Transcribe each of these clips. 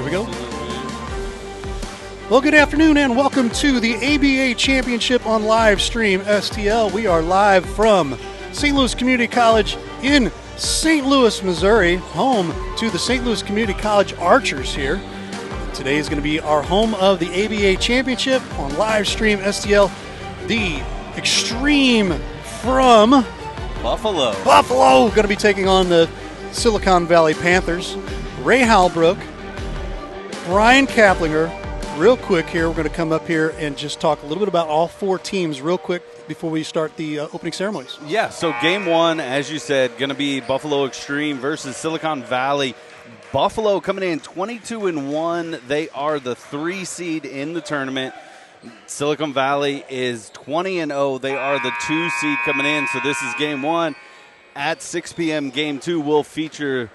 Here we go. Well, good afternoon and welcome to the ABA Championship on live stream STL. We are live from St. Louis Community College in St. Louis, Missouri, home to the St. Louis Community College Archers here. Today is going to be our home of the ABA Championship on live stream STL. The Extreme from Buffalo going to be taking on the Silicon Valley Panthers. Ray Halbrook, Brian Kaplinger. Real quick here, we're going to come up here and just talk a little bit about all four teams real quick before we start the opening ceremonies. Yeah, so game one, as you said, going to be Buffalo Extreme versus Silicon Valley. Buffalo coming in 22-1. They are the 3 seed in the tournament. Silicon Valley is 20-0. They are the 2 seed coming in. So this is game one. At 6 p.m., game two will feature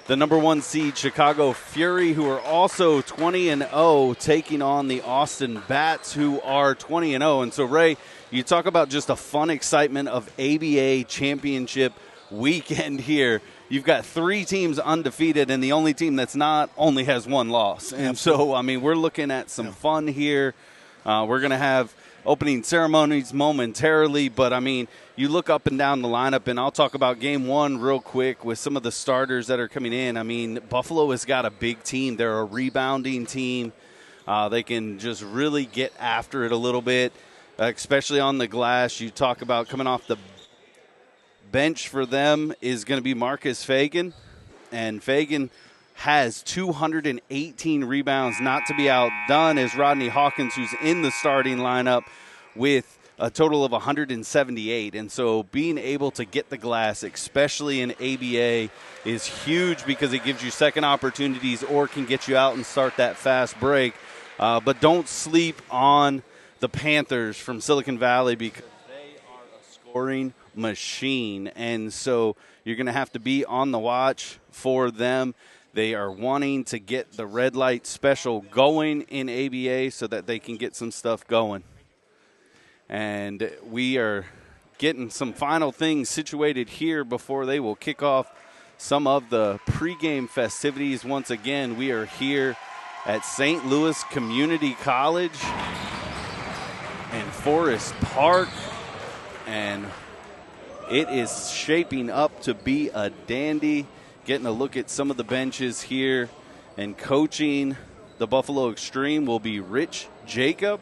the number 1 seed Chicago Fury, who are also 20-0, taking on the Austin Bats, who are 20-0. And so, Ray, you talk about just a fun excitement of ABA championship weekend here. You've got 3 teams undefeated, and the only team that's not only has 1 loss. And so, I mean, we're looking at some fun here. We're going to have opening ceremonies momentarily, but, I mean, you look up and down the lineup, and I'll talk about game one real quick with some of the starters that are coming in. I mean, Buffalo has got a big team. They're a rebounding team. They can just really get after it a little bit, especially on the glass. You talk about coming off the bench for them is going to be Marcus Fagan, and Fagan has 218 rebounds. Not to be outdone is Rodney Hawkins, who's in the starting lineup with a total of 178. And so being able to get the glass, especially in ABA, is huge because it gives you second opportunities or can get you out and start that fast break. But don't sleep on the Panthers from Silicon Valley because they are a scoring machine. And so you're going to have to be on the watch for them. They are wanting to get the red light special going in ABA so that they can get some stuff going. And we are getting some final things situated here before they will kick off some of the pregame festivities. Once again, we are here at St. Louis Community College in Forest Park, and it is shaping up to be a dandy. Getting a look at some of the benches here, and coaching the Buffalo Extreme will be Rich Jacob.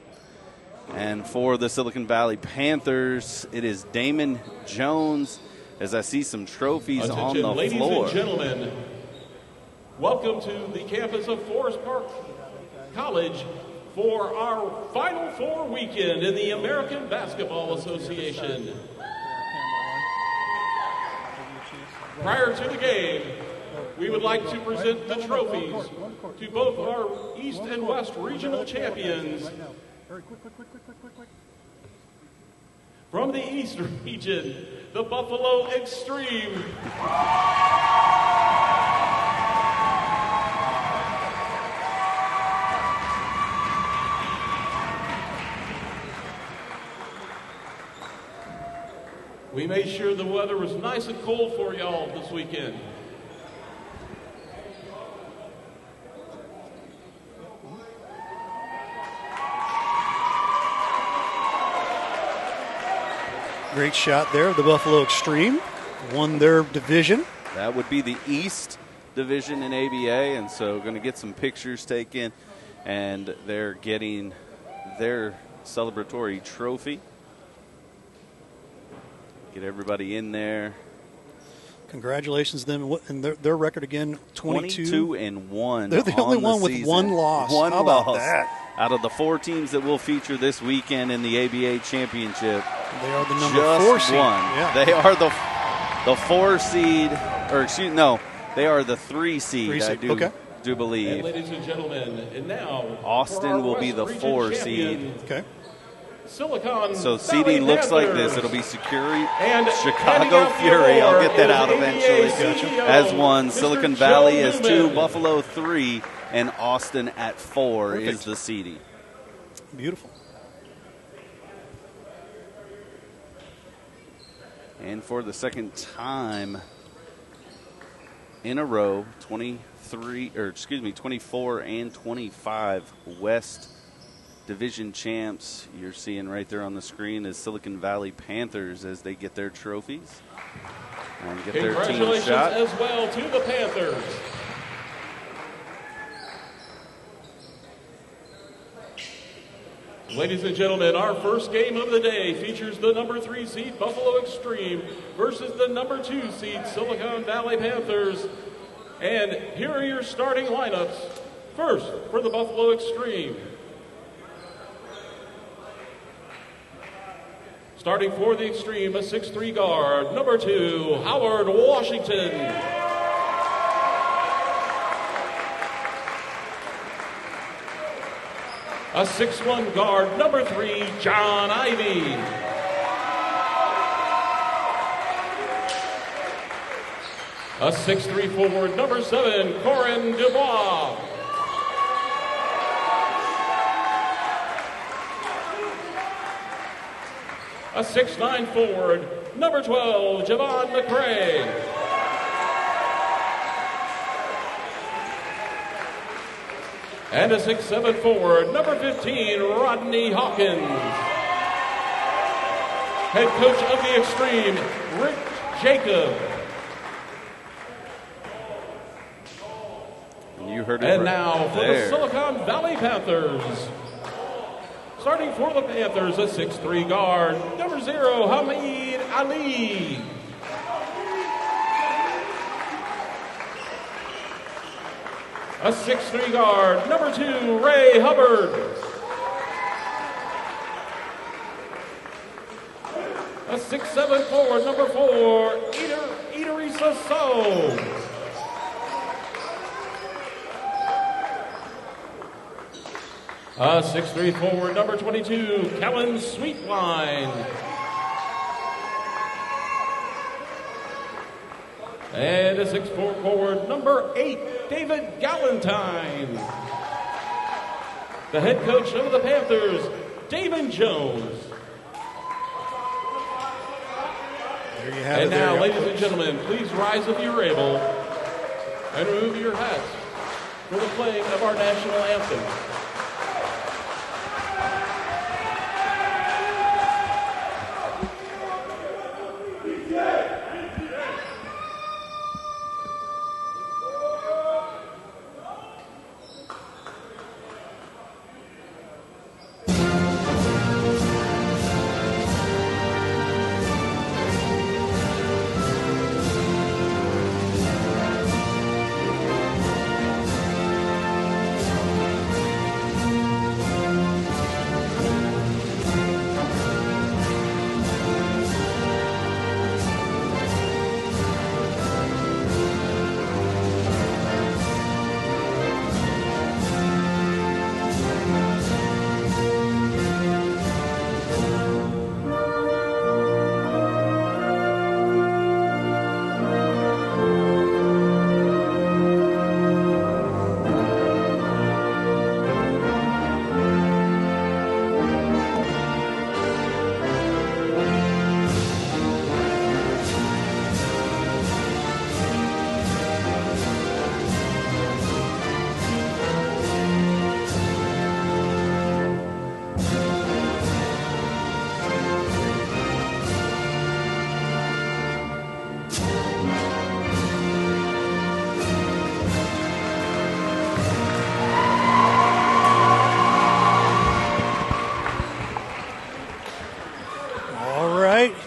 And for the Silicon Valley Panthers, it is Damon Jones, as I see some trophies on the floor. Ladies and gentlemen, welcome to the campus of Forest Park College for our Final Four weekend in the American Basketball Association. Prior to the game, we would like to present the trophies to both our East and West regional champions. From the East region, the Buffalo Extreme. We made sure the weather was nice and cold for y'all this weekend. Great shot there of the Buffalo Extreme. Won their division. That would be the East Division in ABA, and so going to get some pictures taken, and they're getting their celebratory trophy. Get everybody in there. Congratulations to them. And their record again, 22-1. They're the only one with 1 loss. How about that? Out of the 4 teams that will feature this weekend in the ABA Championship, they are the number 4 seed. Yeah. They are the 4 seed, or excuse me, no, they are the 3 seed. I do believe. And ladies and gentlemen, and now Austin will be the 4 seed. Okay. Silicon So Valley seeding looks like Panthers. this. It'll be Security, And Chicago Fury. I'll get that out eventually. CEO, As 1, Mr. Silicon Joe Valley is 2, Newman. Buffalo 3, and Austin at 4 is the seeding. Beautiful. And for the second time in a row, 24 and 25 West Division champs. You're seeing right there on the screen is Silicon Valley Panthers as they get their trophies and get their team Congratulations shot. as well to the Panthers. Ladies and gentlemen, our first game of the day features the number 3 seed Buffalo Extreme versus the number 2 seed Silicon Valley Panthers. And here are your starting lineups. First, for the Buffalo Extreme. Starting for the Extreme, a 6'3" guard, number 2, Howard Washington. A 6'1" guard, number 3, John Ivey. A 6'3" forward, number 7, Corin Dubois. A 6'9" forward, number 12, Javon McCray. And a 6'7" forward, number 15, Rodney Hawkins. Head coach of the Extreme, Rick Jacob. You heard it. And now for there. the Silicon Valley Panthers. Starting for the Panthers, a 6'3" guard, number 0, Hamid Ali. A 6'3" guard, number 2, Ray Hubbard. A 6'7" forward, number 4, Idrissa Sow. A 6'3" forward, number 22, Kellen Sweetwine. And a 6'4" forward, number 8, David Galentine. The head coach of the Panthers, David Jones. There you have And it. now, ladies and gentlemen, please rise if you're able and remove your hats for the playing of our national anthem.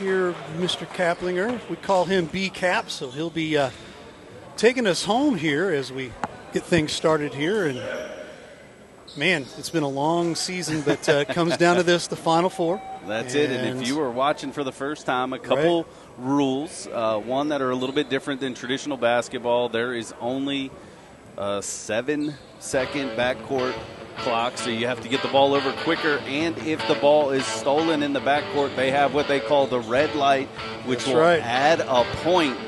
Here, Mr. Kaplinger. We call him B-Cap, so he'll be taking us home here as we get things started here. And, man, it's been a long season, but it comes down to this, the Final Four. That's it. And if you were watching for the first time, a couple rules, one that are a little bit different than traditional basketball. There is only a 7-second backcourt clock, so you have to get the ball over quicker. And if the ball is stolen in the backcourt, they have what they call the red light, which will add a point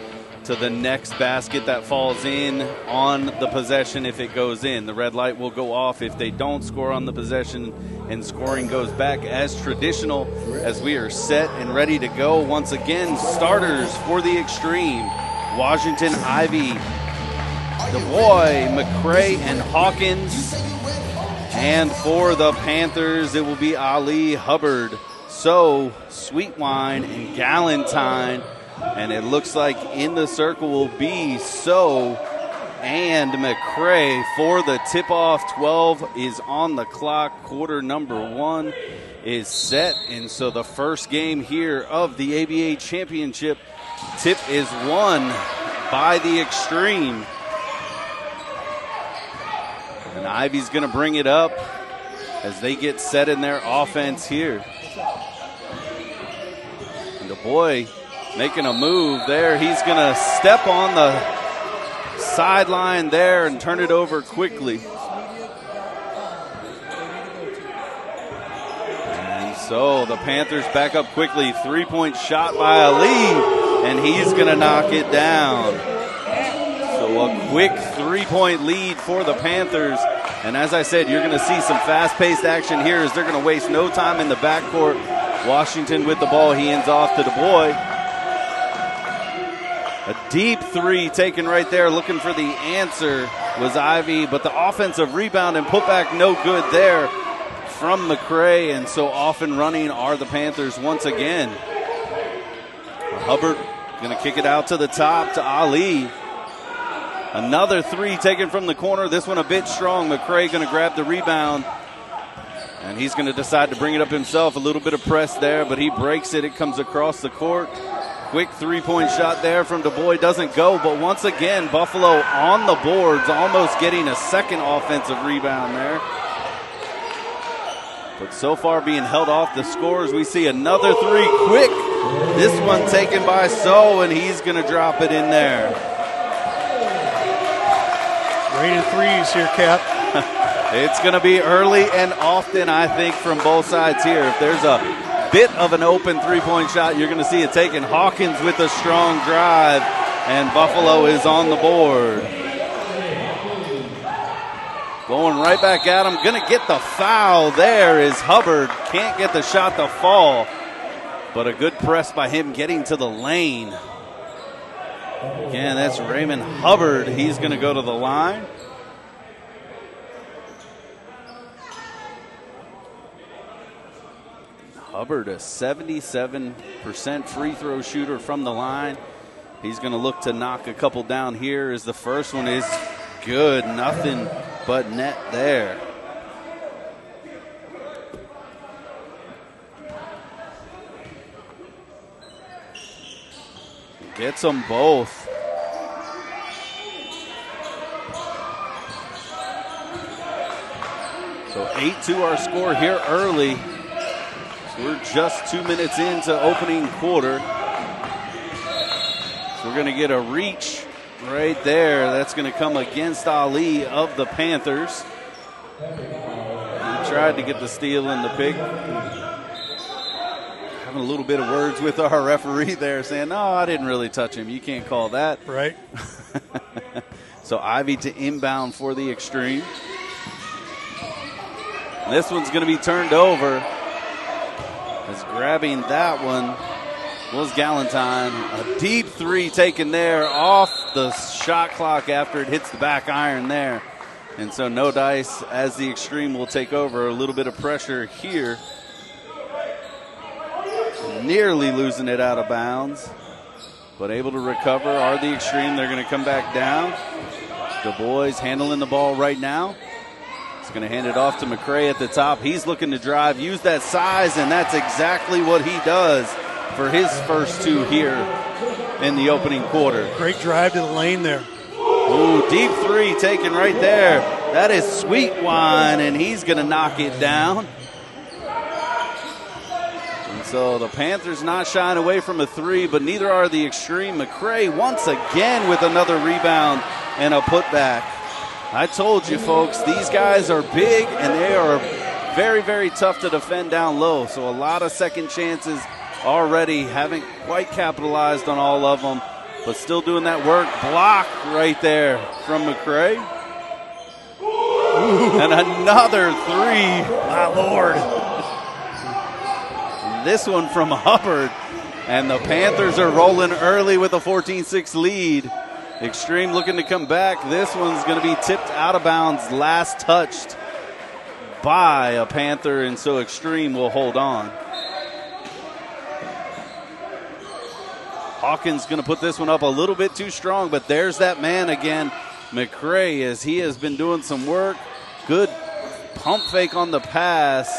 to the next basket that falls in on the possession if it goes in. The red light will go off if they don't score on the possession, and scoring goes back as traditional as we are set and ready to go. Once again, starters for the Extreme: Washington Ivy, DuBois, McCray, and Hawkins. And for the Panthers, it will be Ali, Hubbard, So, Sweetwine, and Galentine. And it looks like in the circle will be So and McCray for the tip-off. 12 is on the clock. Quarter number 1 is set. And so the first game here of the ABA Championship tip is won by the Extreme. And Ivy's going to bring it up as they get set in their offense here. And DuBois making a move there. He's going to step on the sideline there and turn it over quickly. And so the Panthers back up quickly. 3-point shot by Ali, and he's going to knock it down. So a quick 3-point lead for the Panthers. And as I said, you're going to see some fast-paced action here as they're going to waste no time in the backcourt. Washington with the ball. He hands off to DuBois. A deep three taken right there. Looking for the answer was Ivy, but the offensive rebound and putback no good there from McCray. And so off and running are the Panthers once again. Hubbard going to kick it out to the top to Ali. Another three taken from the corner. This one a bit strong. McCray going to grab the rebound. And he's going to decide to bring it up himself. A little bit of press there, but he breaks it. It comes across the court. Quick 3-point shot there from DuBois. Doesn't go, but once again, Buffalo on the boards, almost getting a second offensive rebound there. But so far being held off the scores. We see another three quick. This one taken by So, and he's going to drop it in there. Raining threes here, Cap. It's going to be early and often, I think, from both sides here. If there's a bit of an open 3-point shot, you're going to see it taken. Hawkins with a strong drive, and Buffalo is on the board. Going right back at him. Going to get the foul there is Hubbard. Can't get the shot to fall, but a good press by him getting to the lane. Again, that's Raymond Hubbard. He's going to go to the line. Hubbard, a 77% free throw shooter from the line. He's going to look to knock a couple down here as the first one is good. Nothing but net there. Gets them both. So 8-2 our score here early. We're just 2 minutes into opening quarter. So we're going to get a reach right there. That's going to come against Ali of the Panthers. He tried to get the steal and the pick. Having a little bit of words with our referee there saying, no, I didn't really touch him. You can't call that. Right. So Ivy to inbound for the Extreme. This one's going to be turned over. As grabbing that one was Galentine. A deep three taken there off the shot clock after it hits the back iron there. And so no dice as the Extreme will take over. A little bit of pressure here. Nearly losing it out of bounds, but able to recover are the Extreme. They're going to come back down. DuBois handling the ball right now. He's going to hand it off to McCray at the top. He's looking to drive, use that size, and that's exactly what he does for his first two here in the opening quarter. Great drive to the lane there. Ooh, deep three taken right there. That is Sweetwine, and he's going to knock it down. And so the Panthers not shying away from a three, but neither are the Extreme. McCray once again with another rebound and a putback. I told you, folks, these guys are big, and they are very, very tough to defend down low. So a lot of second chances already. Haven't quite capitalized on all of them, but still doing that work. Block right there from McCray. Ooh. And another three. My Lord. This one from Hubbard. And the Panthers are rolling early with a 14-6 lead. Extreme looking to come back. This one's going to be tipped out of bounds, last touched by a Panther, and so Extreme will hold on. Hawkins going to put this one up a little bit too strong, but there's that man again, McCray, as he has been doing some work. Good pump fake on the pass,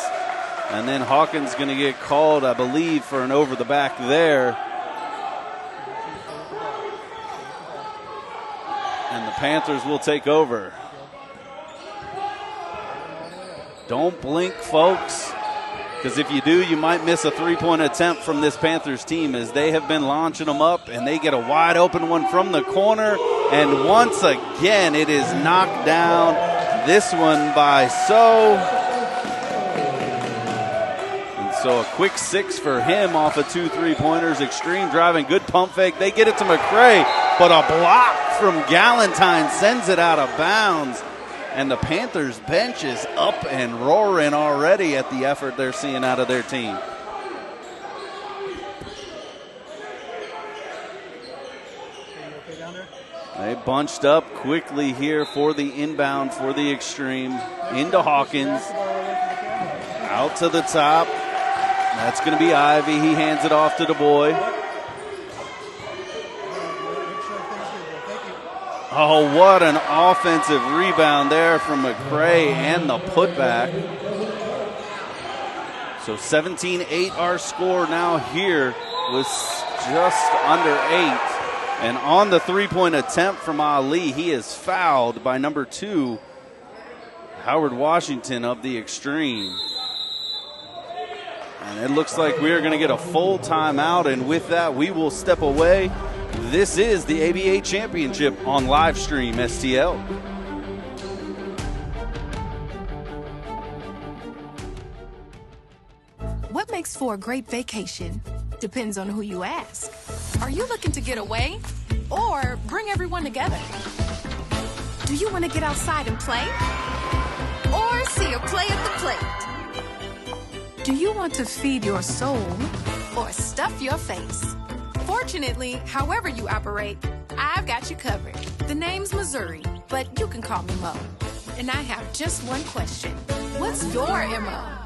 and then Hawkins going to get called, I believe, for an over the back there. And the Panthers will take over. Don't blink, folks, because if you do, you might miss a three-point attempt from this Panthers team, as they have been launching them up, and they get a wide open one from the corner, and once again it is knocked down. This one by So. And so a quick 6 for him off of 2 3-pointers. Extreme driving, good pump fake. They get it to McCray, but a block from Galentine sends it out of bounds. And the Panthers bench is up and roaring already at the effort they're seeing out of their team. They bunched up quickly here for the inbound for the Extreme. Into Hawkins. Out to the top. That's going to be Ivy. He hands it off to Du Bois. Oh, what an offensive rebound there from McCray and the putback. So 17-8 our score now here with just under 8. And on the three-point attempt from Ali, he is fouled by number 2, Howard Washington of the Extreme. And it looks like we are going to get a full timeout, and with that, we will step away. This is the ABA Championship on live stream STL. What makes for a great vacation depends on who you ask. Are you looking to get away or bring everyone together? Do you want to get outside and play or see a play at the plate? Do you want to feed your soul or stuff your face? Fortunately, however you operate, I've got you covered. The name's Missouri, but you can call me Mo. And I have just one question. What's your MO?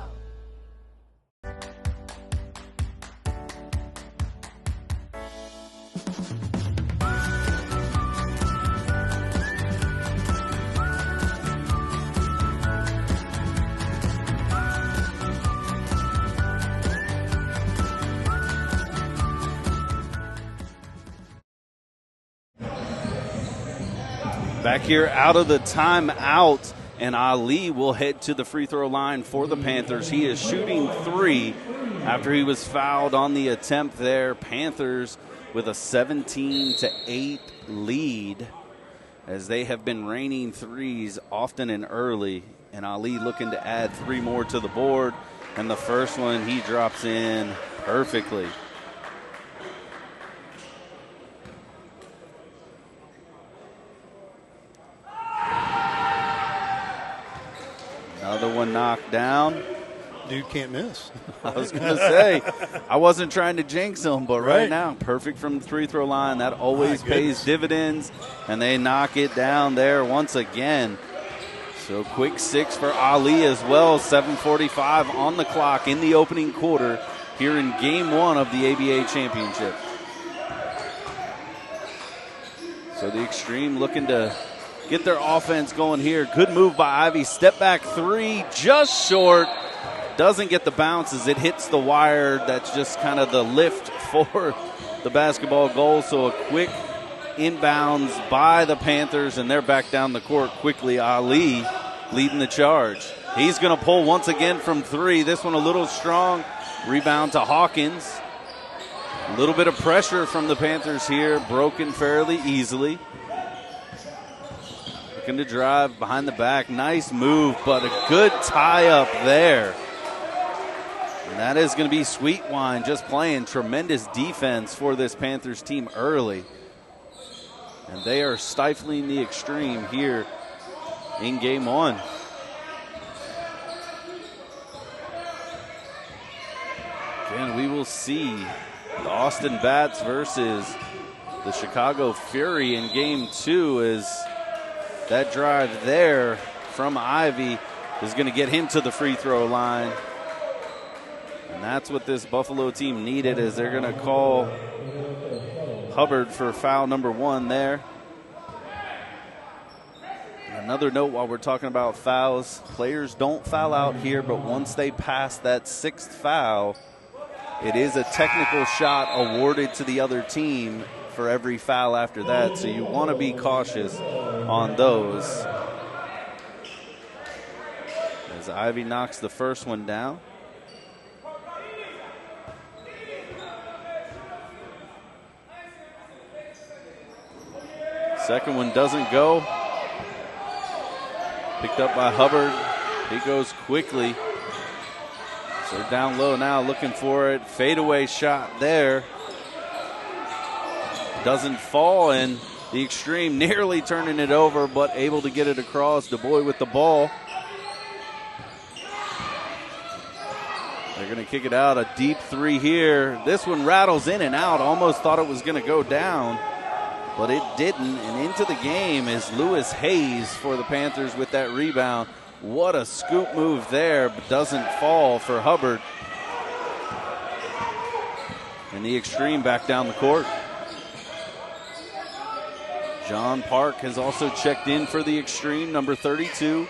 Back here out of the timeout, and Ali will head to the free throw line for the Panthers. He is shooting 3 after he was fouled on the attempt there. Panthers with a 17-8 lead, as they have been raining threes often and early, and Ali looking to add 3 more to the board. And the first one he drops in perfectly. Another one knocked down. Dude can't miss. I was going to say, I wasn't trying to jinx him, but right now, perfect from the free throw line. That always pays dividends, and they knock it down there once again. So quick 6 for Ali as well. 7:45 on the clock in the opening quarter here in Game 1 of the ABA Championship. So the Extreme looking to get their offense going here. Good move by Ivy. Step back 3, just short. Doesn't get the bounce as it hits the wire. That's just kind of the lift for the basketball goal. So a quick inbounds by the Panthers, and they're back down the court quickly. Ali leading the charge. He's going to pull once again from 3. This one a little strong. Rebound to Hawkins. A little bit of pressure from the Panthers here. Broken fairly easily. Looking to drive behind the back. Nice move, but a good tie up there. And that is going to be Sweetwine just playing tremendous defense for this Panthers team early. And they are stifling the Extreme here in Game 1. Again, we will see the Austin Bats versus the Chicago Fury in game 2, is that drive there from Ivy is going to get him to the free throw line. And that's what this Buffalo team needed, as they're going to call Hubbard for foul number 1 there. Another note while we're talking about fouls, players don't foul out here, but once they pass that 6th foul, it is a technical shot awarded to the other team for every foul after that, so you want to be cautious on those. As Ivy knocks the first one down. Second one doesn't go. Picked up by Hubbard. He goes quickly. So down low now, looking for it. Fadeaway shot there. Doesn't fall, and the Extreme nearly turning it over, but able to get it across. DuBois with the ball. They're going to kick it out. A deep 3 here. This one rattles in and out. Almost thought it was going to go down, but it didn't. And into the game is Lewis Hayes for the Panthers with that rebound. What a scoop move there, but doesn't fall for Hubbard. And the Extreme back down the court. John Park has also checked in for the Extreme, number 32.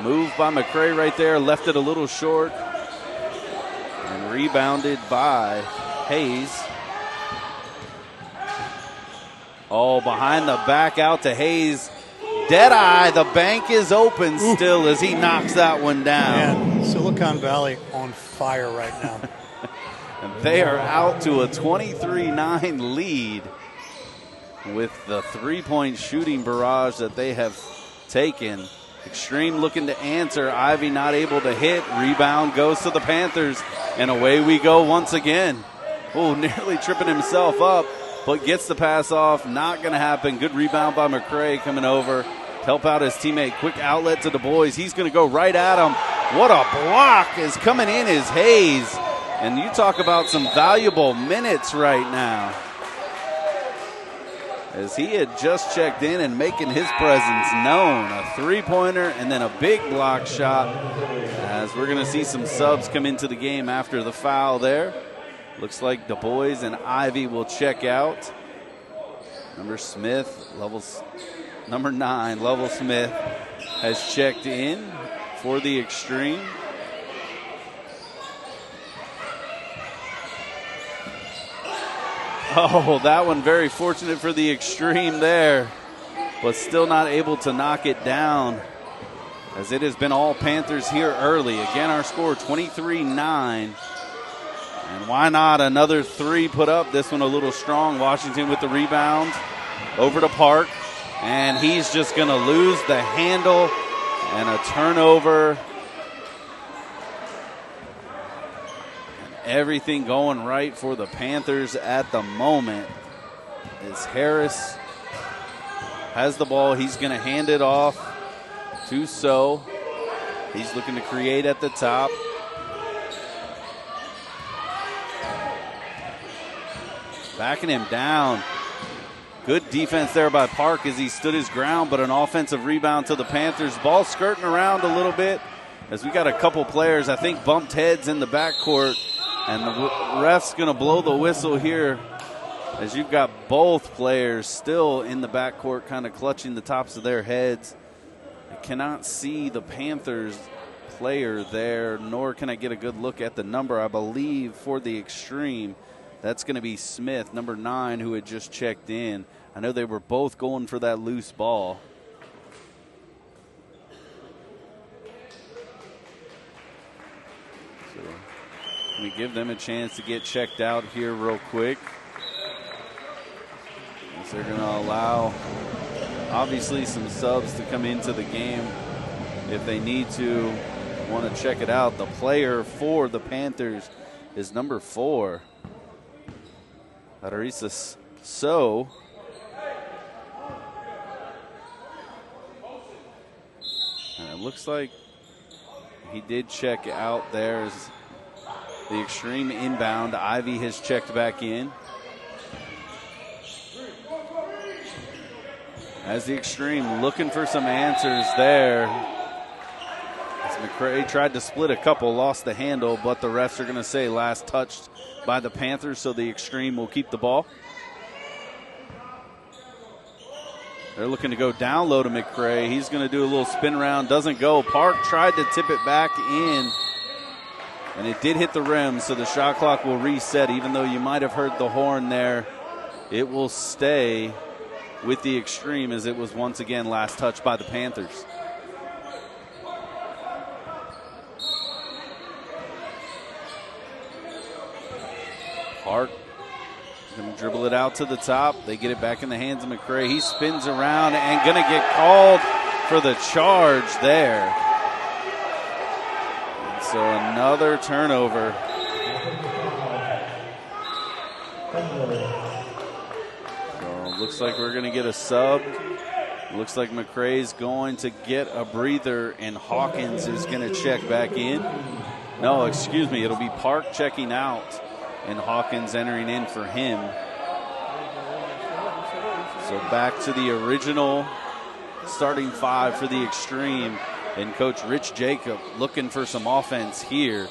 Moved by McCray right there, left it a little short. And rebounded by Hayes. Oh, behind the back out to Hayes. Deadeye, the bank is open still as he knocks that one down. Man, Silicon Valley on fire right now. And they are out to a 23-9 lead with the three-point shooting barrage that they have taken. Extreme looking to answer. Ivy not able to hit. Rebound goes to the Panthers. And away we go once again. Oh, nearly tripping himself up, but gets the pass off. Not going to happen. Good rebound by McCray coming over to help out his teammate. Quick outlet to DuBois. He's going to go right at him. What a block is coming in is Hayes. And you talk about some valuable minutes right now, as he had just checked in and making his presence known. A three-pointer and then a big block shot, as we're going to see some subs come into the game after the foul there. Looks like DuBois and Ivy will check out. Number 9, Lovell Smith, has checked in for the Extreme. Oh, that one very fortunate for the Extreme there, but still not able to knock it down, as it has been all Panthers here early. Again, our score 23-9. And why not another 3 put up? This one a little strong. Washington with the rebound. Over to Park. And he's just going to lose the handle, and a turnover. Everything going right for the Panthers at the moment, as Harris has the ball. He's going to hand it off to So. He's looking to create at the top. Backing him down. Good defense there by Park as he stood his ground, but an offensive rebound to the Panthers. Ball skirting around a little bit, as we got a couple players, I think, bumped heads in the backcourt. And the ref's going to blow the whistle here, as you've got both players still in the backcourt kind of clutching the tops of their heads. I cannot see the Panthers player there, nor can I get a good look at the number. I believe for the Extreme, that's going to be Smith, number 9, who had just checked in. I know they were both going for that loose ball. Let me give them a chance to get checked out here real quick, as they're going to allow, obviously, some subs to come into the game if they need to want to check it out. The player for the Panthers is number 4, Arisa So. And it looks like he did check out there as the Extreme inbound. Ivy has checked back in. As the Extreme looking for some answers there. As McCray tried to split a couple, lost the handle, but the refs are going to say last touched by the Panthers, so the Extreme will keep the ball. They're looking to go down low to McCray. He's going to do a little spin around, doesn't go. Park tried to tip it back in, and it did hit the rim, so the shot clock will reset. Even though you might have heard the horn there, it will stay with the Extreme, as it was once again last touched by the Panthers. Park going to dribble it out to the top. They get it back in the hands of McCray. He spins around and going to get called for the charge there. And so another turnover. So looks like we're going to get a sub. Looks like McCray's going to get a breather, and Hawkins is going to check back in. No, excuse me. It'll be Park checking out, and Hawkins entering in for him. So back to the original starting five for the Extreme. And Coach Rich Jacob looking for some offense here.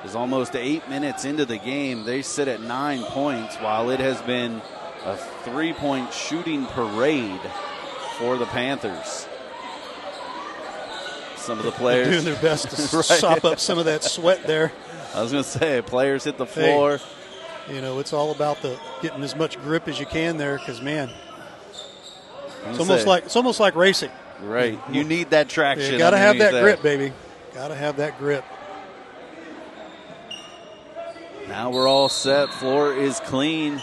Is almost 8 minutes into the game. They sit at 9 points, while it has been a 3-point shooting parade for the Panthers. Some of the players doing their best to right. Sop up some of that sweat there. I was going to say, players hit the floor. Hey, you know, it's all about getting as much grip as you can there, because, man, it's almost like racing. Right. You need that traction. You got to have that grip, baby. Got to have that grip. Now we're all set. Floor is clean.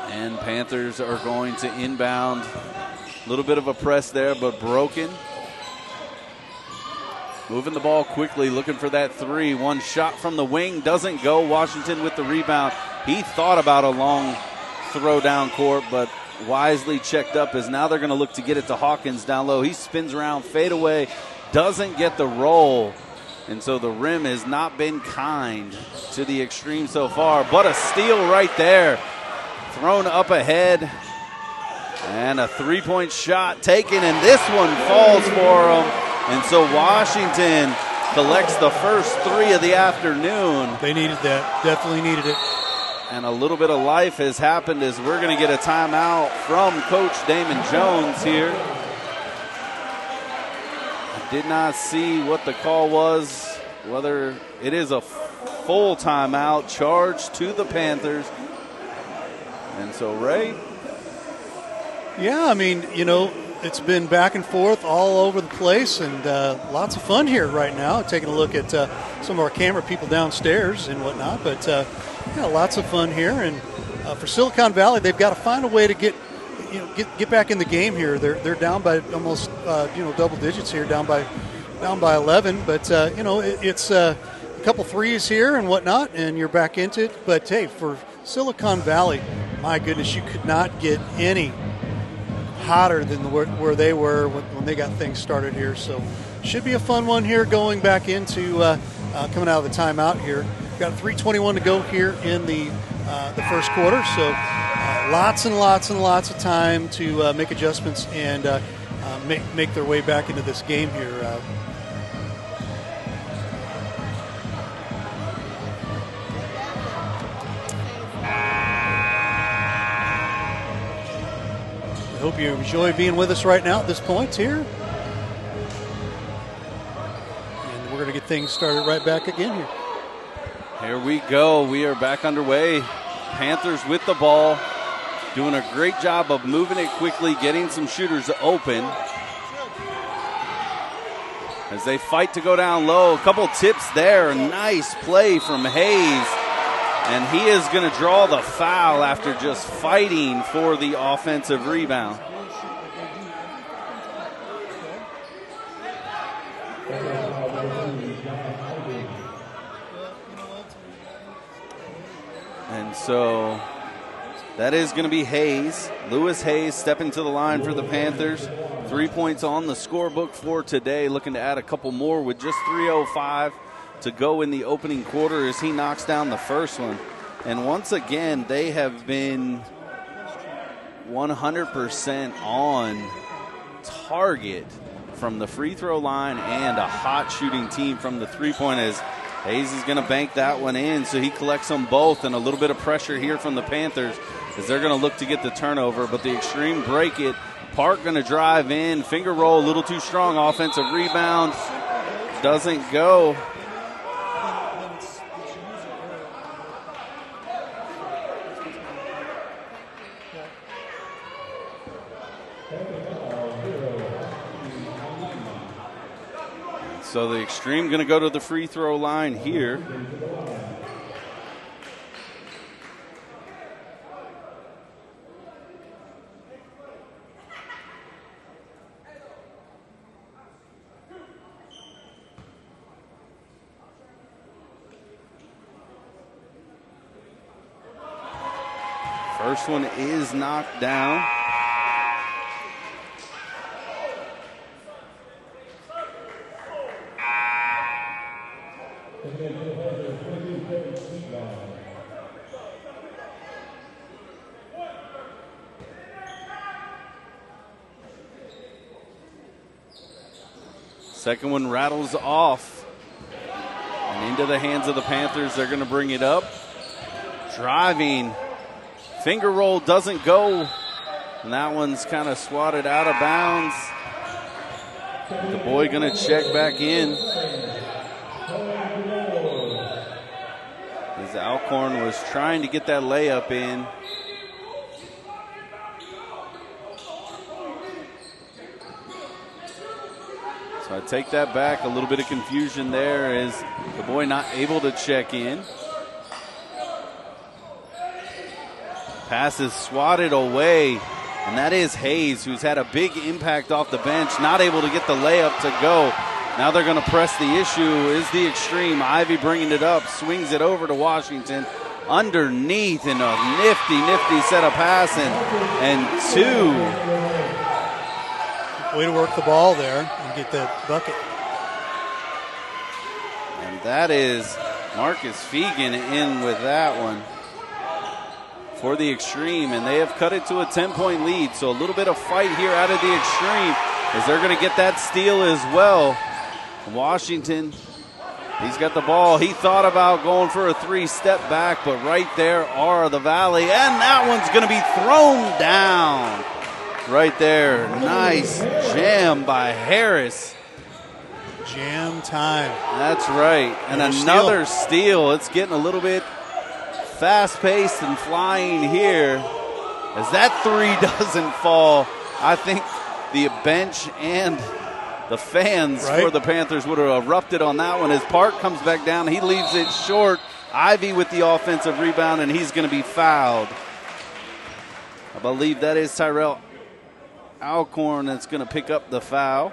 And Panthers are going to inbound. A little bit of a press there, but broken. Moving the ball quickly, looking for that three. One shot from the wing, doesn't go. Washington with the rebound. He thought about a long throw down court, but wisely checked up, as now they're going to look to get it to Hawkins down low. He spins around, fade away, doesn't get the roll. And so the rim has not been kind to the Extreme so far, but a steal right there. Thrown up ahead, and a three-point shot taken, and this one falls for him. And so Washington collects the first three of the afternoon. They needed that, definitely needed it. And a little bit of life has happened, as we're going to get a timeout from Coach Damon Jones here. I did not see what the call was, whether it is a full timeout charge to the Panthers. And so, Ray? Yeah, I mean, you know, it's been back and forth all over the place, and lots of fun here right now. Taking a look at some of our camera people downstairs and whatnot, but yeah, lots of fun here. And for Silicon Valley, they've got to find a way to get back in the game here. They're down by almost double digits here, down by 11. But it's a couple threes here and whatnot, and you're back into it. But hey, for Silicon Valley, my goodness, you could not get any hotter than where they were when they got things started here. So should be a fun one here going back into coming out of the timeout here. Got 3:21 to go here in the first quarter. So lots and lots and lots of time to make adjustments and make their way back into this game here. I hope you enjoy being with us right now at this point here. And we're going to get things started right back again here. Here we go. We are back underway. Panthers with the ball, doing a great job of moving it quickly, getting some shooters open. As they fight to go down low, a couple tips there. Nice play from Hayes. And he is going to draw the foul after just fighting for the offensive rebound. And so that is going to be Hayes. Lewis Hayes stepping to the line for the Panthers. 3 points on the scorebook for today. Looking to add a couple more with just 3:05 to go in the opening quarter as he knocks down the first one. And once again, they have been 100% on target from the free throw line and a hot shooting team from the three-point as Hayes is going to bank that one in, so he collects them both, and a little bit of pressure here from the Panthers as they're going to look to get the turnover, but the Extreme break it. Park going to drive in, finger roll, a little too strong, offensive rebound, doesn't go. So the Extreme going to go to the free throw line here. First one is knocked down. Second one rattles off and into the hands of the Panthers. They're going to bring it up. Driving. Finger roll doesn't go. And that one's kind of swatted out of bounds. The boy going to check back in. As Alcorn was trying to get that layup in. So I take that back. A little bit of confusion there as the boy not able to check in. Pass is swatted away, and that is Hayes, who's had a big impact off the bench, not able to get the layup to go. Now they're going to press the issue, is the Extreme. Ivy bringing it up, swings it over to Washington. Underneath in a nifty set of passing, and two. Way to work the ball there and get that bucket. And that is Marcus Fegan in with that one for the Extreme, and they have cut it to a 10-point lead. So a little bit of fight here out of the Extreme as they're going to get that steal as well. Washington, he's got the ball. He thought about going for a three-step back, but right there are the Valley, and that one's going to be thrown down. Right there, nice jam by Harris. Jam time. That's right, and another steal. It's getting a little bit fast-paced and flying here. As that three doesn't fall, I think the bench and the fans for the Panthers would have erupted on that one. As Park comes back down, he leaves it short. Ivy with the offensive rebound, and he's going to be fouled. I believe that is Tyrell Alcorn that's going to pick up the foul.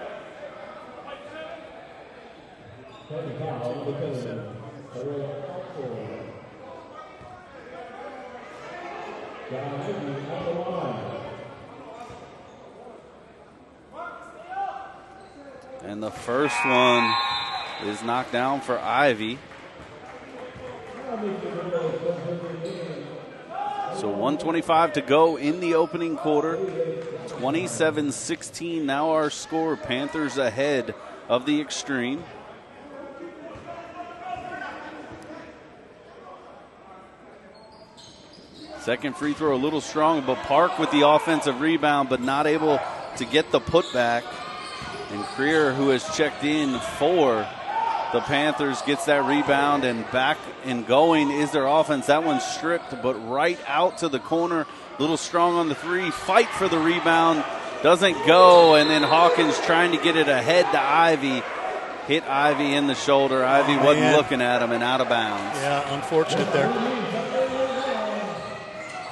And the first one is knocked down for Ivy. So 1:25 to go in the opening quarter. 27-16 now our score. Panthers ahead of the Extreme. Second free throw a little strong, but Park with the offensive rebound, but not able to get the putback. And Creer, who has checked in for the Panthers, gets that rebound, and back and going is their offense. That one's stripped, but right out to the corner. A little strong on the three. Fight for the rebound. Doesn't go, and then Hawkins trying to get it ahead to Ivy. Hit Ivy in the shoulder. Ivy wasn't looking at him and out of bounds. Yeah, unfortunate there.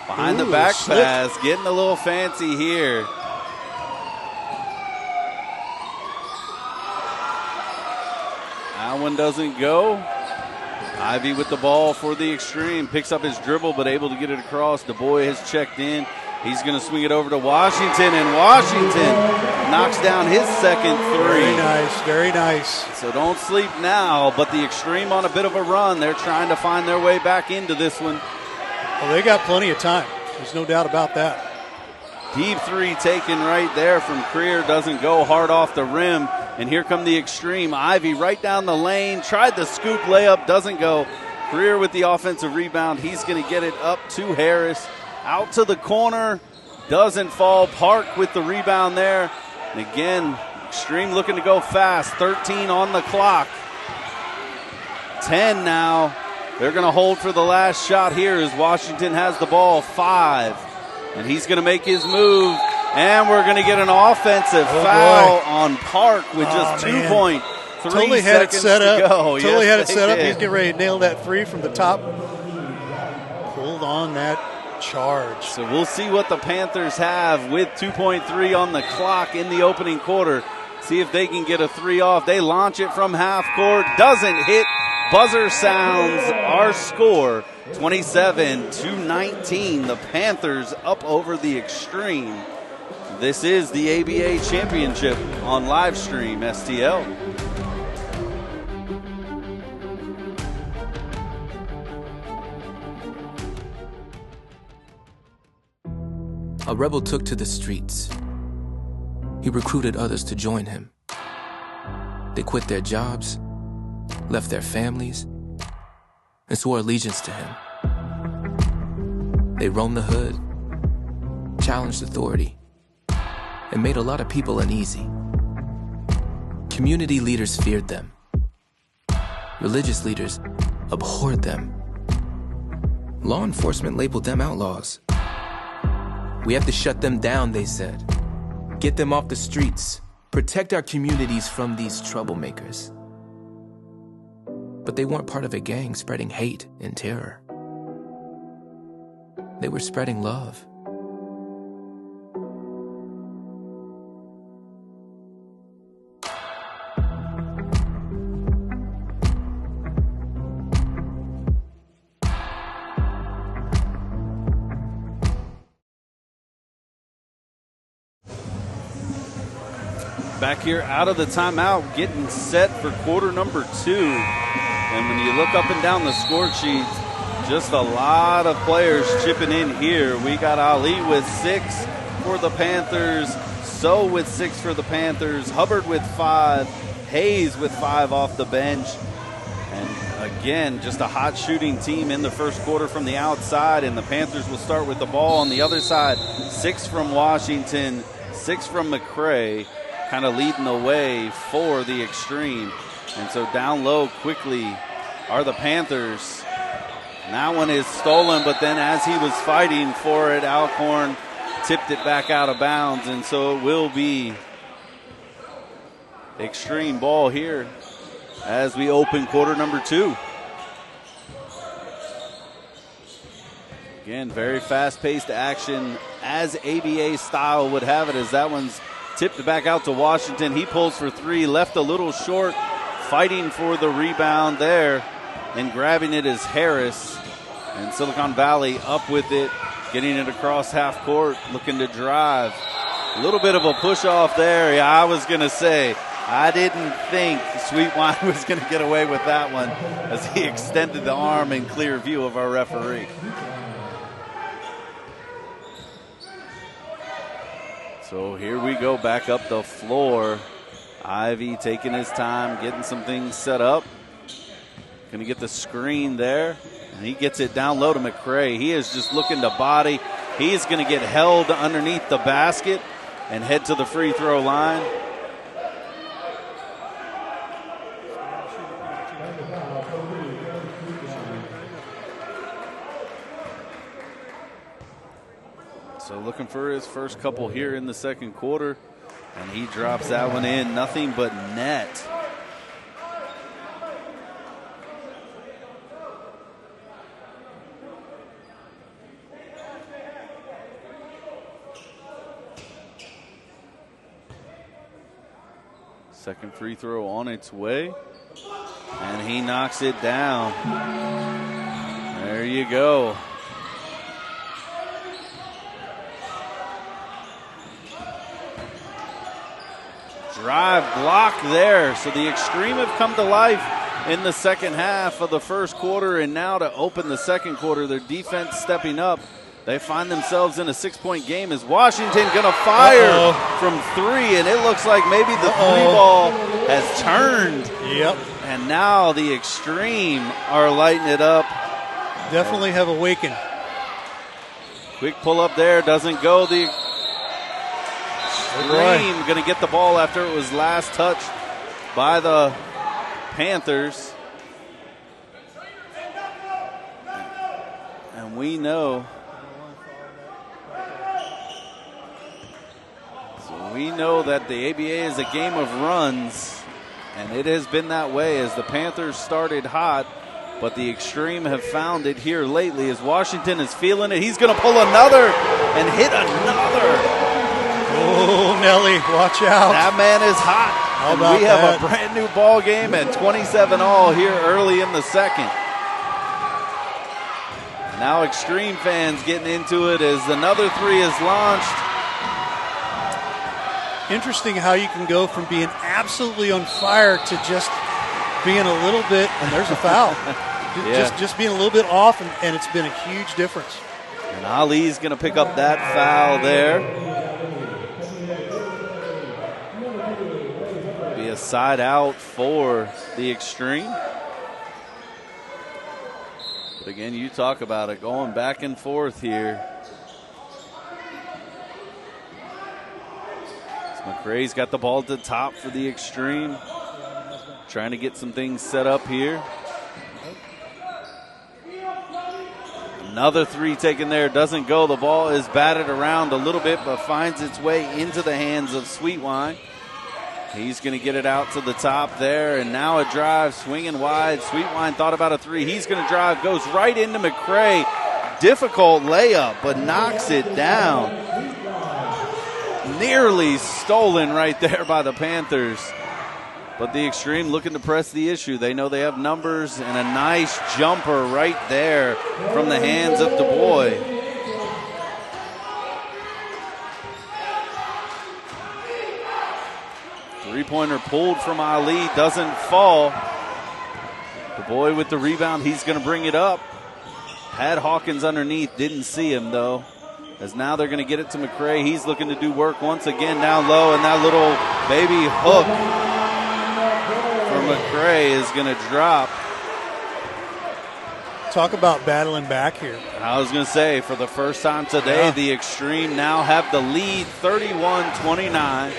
Behind the back pass, getting a little fancy here. That one doesn't go. Ivy with the ball for the Extreme. Picks up his dribble, but able to get it across. Du Bois has checked in. He's going to swing it over to Washington, and Washington knocks down his second three. Very nice, very nice. So don't sleep now, but the Extreme on a bit of a run. They're trying to find their way back into this one. Well, they got plenty of time. There's no doubt about that. Deep three taken right there from Creer. Doesn't go, hard off the rim. And here come the Extreme. Ivy right down the lane. Tried the scoop layup. Doesn't go. Creer with the offensive rebound. He's going to get it up to Harris. Out to the corner. Doesn't fall. Park with the rebound there. And again, Extreme looking to go fast. 13 on the clock. 10 now. They're going to hold for the last shot here as Washington has the ball. 5. And he's going to make his move. And we're going to get an offensive foul on Park with just 2.3 totally had it seconds set up. to go. Totally Yes, had it set up. did. He's getting ready to nail that free from the top. Pulled on that charge. So we'll see what the Panthers have with 2.3 on the clock in the opening quarter. See if they can get a three off. They launch it from half court. Doesn't hit. Buzzer sounds. Our score, 27-19. The Panthers up over the Extreme. This is the ABA Championship on live stream STL. A rebel took to the streets. He recruited others to join him. They quit their jobs, left their families, and swore allegiance to him. They roamed the hood, challenged authority, and made a lot of people uneasy. Community leaders feared them. Religious leaders abhorred them. Law enforcement labeled them outlaws. We have to shut them down, they said. Get them off the streets. Protect our communities from these troublemakers. But they weren't part of a gang spreading hate and terror. They were spreading love. Back here out of the timeout, getting set for quarter number 2. And when you look up and down the score sheet, just a lot of players chipping in here. We got Ali with 6 for the Panthers, So with 6 for the Panthers, Hubbard with 5, Hayes with 5 off the bench. And again, just a hot shooting team in the first quarter from the outside, and the Panthers will start with the ball on the other side. 6 from Washington, 6 from McCray, kind of leading the way for the Extreme. And so down low quickly are the Panthers. And that one is stolen, but then as he was fighting for it, Alcorn tipped it back out of bounds, and so it will be Extreme ball here as we open quarter number 2. Again, very fast-paced action as ABA style would have it, as that one's tipped back out to Washington. He pulls for 3, left a little short, fighting for the rebound there, and grabbing it is Harris. And Silicon Valley up with it, getting it across half court, looking to drive. A little bit of a push-off there. Yeah, I was going to say, I didn't think Sweet Wine was going to get away with that one as he extended the arm in clear view of our referee. So here we go, back up the floor. Ivy taking his time, getting some things set up. Going to get the screen there, and he gets it down low to McCray. He is just looking to body. He's going to get held underneath the basket and head to the free throw line. So looking for his first couple here in the second quarter, and he drops that one in. Nothing but net. Second free throw on its way, and he knocks it down. There you go. Drive block there. So the Extreme have come to life in the second half of the first quarter, and now to open the second quarter, their defense stepping up. They find themselves in a 6-point game. Is Washington going to fire from 3? And it looks like maybe the 3-ball has turned. Yep. And now the Extreme are lighting it up. Definitely have awakened. Quick pull up there, doesn't go. The Extreme going to get the ball after it was last touched by the Panthers. And we know that the ABA is a game of runs, and it has been that way as the Panthers started hot, but the Extreme have found it here lately as Washington is feeling it. He's going to pull another and hit another. Oh, Nelly, watch out. That man is hot. How about we have that? a brand new ball game at 27-all here early in the second. Now Extreme fans getting into it as another 3 is launched. Interesting how you can go from being absolutely on fire to just being a little bit, and there's a foul. Just being a little bit off, and it's been a huge difference. And Ali's going to pick up that foul there. Be a side out for the Extreme. But again, you talk about it, going back and forth here. McRae's got the ball at the top for the Extreme. Trying to get some things set up here. Another 3 taken there, doesn't go. The ball is batted around a little bit, but finds its way into the hands of Sweetwine. He's going to get it out to the top there, and now a drive, swinging wide. Sweetwine thought about a 3. He's going to drive, goes right into McRae. Difficult layup, but knocks it down. Nearly stolen right there by the Panthers. But the Extreme looking to press the issue. They know they have numbers, and a nice jumper right there from the hands of Du Bois. Three-pointer pulled from Ali, doesn't fall. Du Bois with the rebound, he's going to bring it up. Had Hawkins underneath, didn't see him though. As now they're going to get it to McRae. He's looking to do work once again down low, and that little baby hook for McRae is going to drop. Talk about battling back here. I was going to say, for the first time today, the Extreme now have the lead 31-29.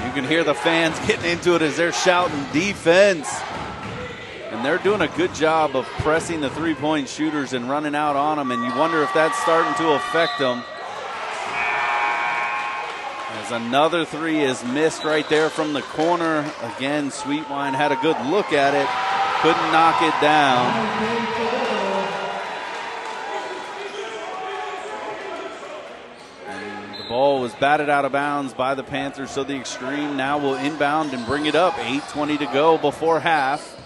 You can hear the fans getting into it as they're shouting defense. And they're doing a good job of pressing the three-point shooters and running out on them, and you wonder if that's starting to affect them. As another 3 is missed right there from the corner. Again, Sweetwine had a good look at it, couldn't knock it down. And the ball was batted out of bounds by the Panthers, so the Extreme now will inbound and bring it up. 8:20 to go before half.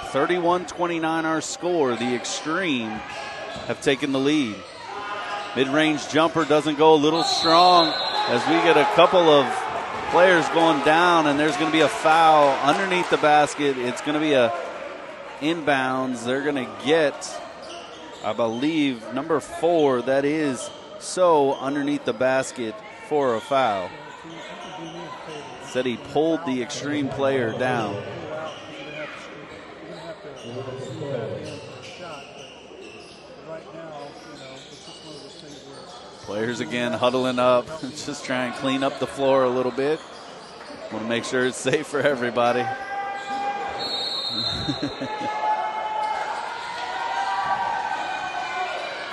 31-29 our score. The Extreme have taken the lead. Mid-range jumper doesn't go, a little strong as we get a couple of players going down, and there's going to be a foul underneath the basket. It's going to be a inbounds. They're going to get, I believe, number 4. That is so underneath the basket for a foul. Said he pulled the Extreme player down. Players again huddling up, just trying to clean up the floor a little bit. Want to make sure it's safe for everybody.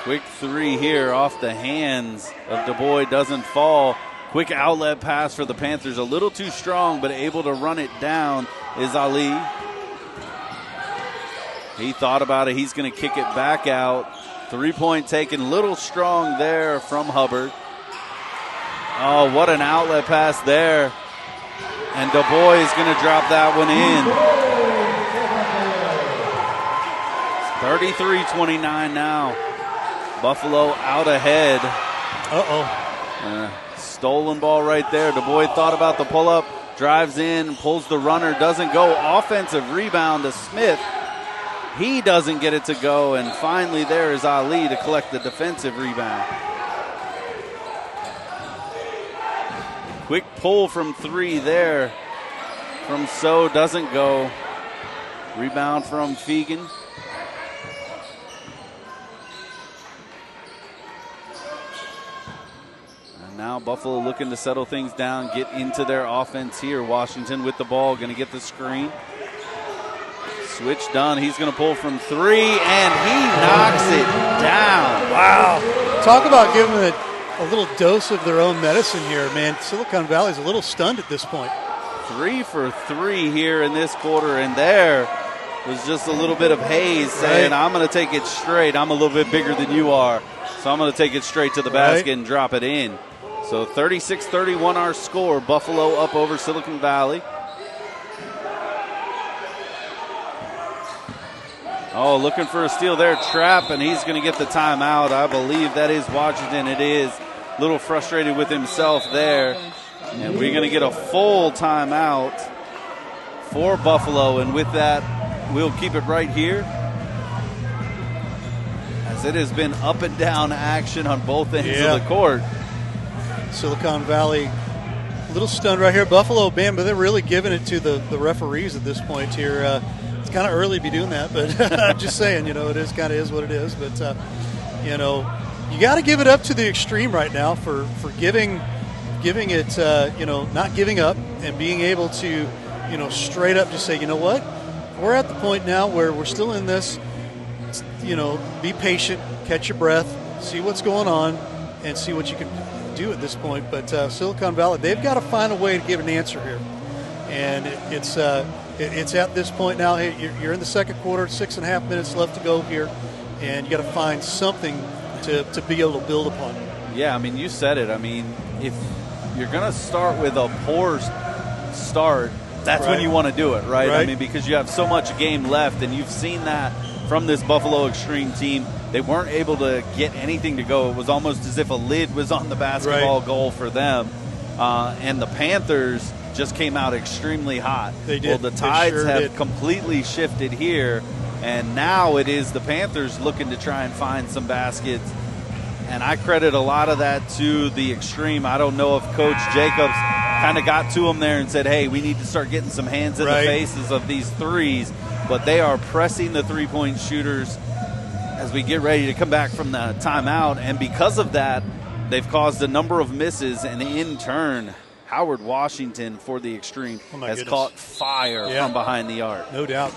Quick 3 here off the hands of Du Bois, doesn't fall. Quick outlet pass for the Panthers, a little too strong, but able to run it down is Ali. He thought about it. He's going to kick it back out. 3-point taken, little strong there from Hubbard. Oh, what an outlet pass there. And Du Bois is going to drop that one in. 33-29 now. Buffalo out ahead. Stolen ball right there. Du Bois thought about the pull-up, drives in, pulls the runner, doesn't go. Offensive rebound to Smith. He doesn't get it to go, and finally there is Ali to collect the defensive rebound. Quick pull from 3 there from So, doesn't go. Rebound from Fegan. And now Buffalo looking to settle things down, get into their offense here. Washington with the ball, going to get the screen. Switch done. He's going to pull from 3, and he knocks it down. Wow. Talk about giving it a little dose of their own medicine here, man. Silicon Valley's a little stunned at this point. 3 for 3 here in this quarter, and there was just a little bit of haze saying, I'm going to take it straight. I'm a little bit bigger than you are, so I'm going to take it straight to the basket and drop it in. So 36-31 our score. Buffalo up over Silicon Valley. Oh, looking for a steal there, Trap, and he's going to get the timeout. I believe that is Washington. It is. A little frustrated with himself there. And we're going to get a full timeout for Buffalo. And with that, we'll keep it right here, as it has been up and down action on both ends of the court. Silicon Valley a little stunned right here. Buffalo, man, but they're really giving it to the referees at this point here. It's kind of early to be doing that, but I'm just saying, it is kind of is what it is. But, you got to give it up to the extreme right now for giving it, not giving up and being able to, straight up just say, you know what, we're at the point now where we're still in this, be patient, catch your breath, see what's going on, and see what you can do at this point. But Silicon Valley, they've got to find a way to give an answer here. And it's at this point now. Hey, you're in the second quarter, 6.5 minutes left to go here, and you got to find something to be able to build upon. Yeah, I mean, you said it. I mean, if you're going to start with a poor start, that's when you want to do it, right? I mean, because you have so much game left, and you've seen that from this Buffalo Extreme team. They weren't able to get anything to go. It was almost as if a lid was on the basketball goal for them. And the Panthers just came out extremely hot. They did. Well, the tides have completely shifted here, and now it is the Panthers looking to try and find some baskets. And I credit a lot of that to the Extreme. I don't know if Coach Jacobs kind of got to them there and said, hey, we need to start getting some hands in the faces of these threes. But they are pressing the three-point shooters as we get ready to come back from the timeout. And because of that, they've caused a number of misses, and in turn, Howard Washington for the Extreme has caught fire from behind the arc. No doubt.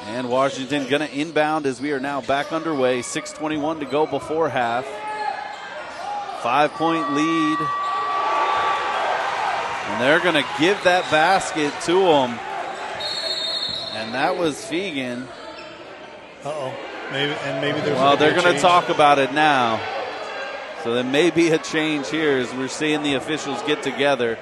And Washington going to inbound as we are now back underway. 6:21 to go before half. 5-point lead. And they're going to give that basket to them. And that was Fegan. Uh-oh. Maybe there's well, they're going to talk about it now. So there may be a change here as we're seeing the officials get together.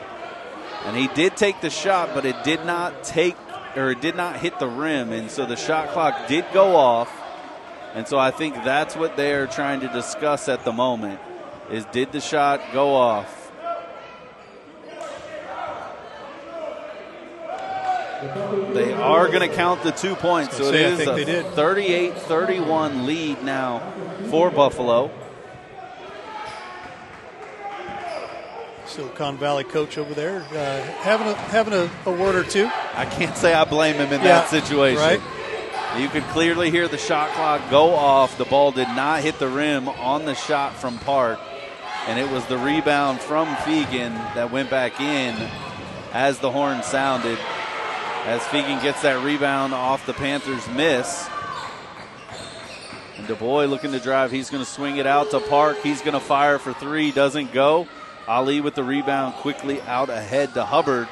And he did take the shot, but it did not hit the rim. And so the shot clock did go off. And so I think that's what they're trying to discuss at the moment, is did the shot go off? They are going to count the 2 points. So it is a 38-31 lead now for Buffalo. Silicon Valley coach over there having a word or two. I can't say I blame him in that situation. Right. You could clearly hear the shot clock go off. The ball did not hit the rim on the shot from Park, and it was the rebound from Fegan that went back in as the horn sounded, as Fegan gets that rebound off the Panthers' miss. And Du Bois looking to drive. He's going to swing it out to Park. He's going to fire for three. Doesn't go. Ali with the rebound quickly out ahead to Hubbard,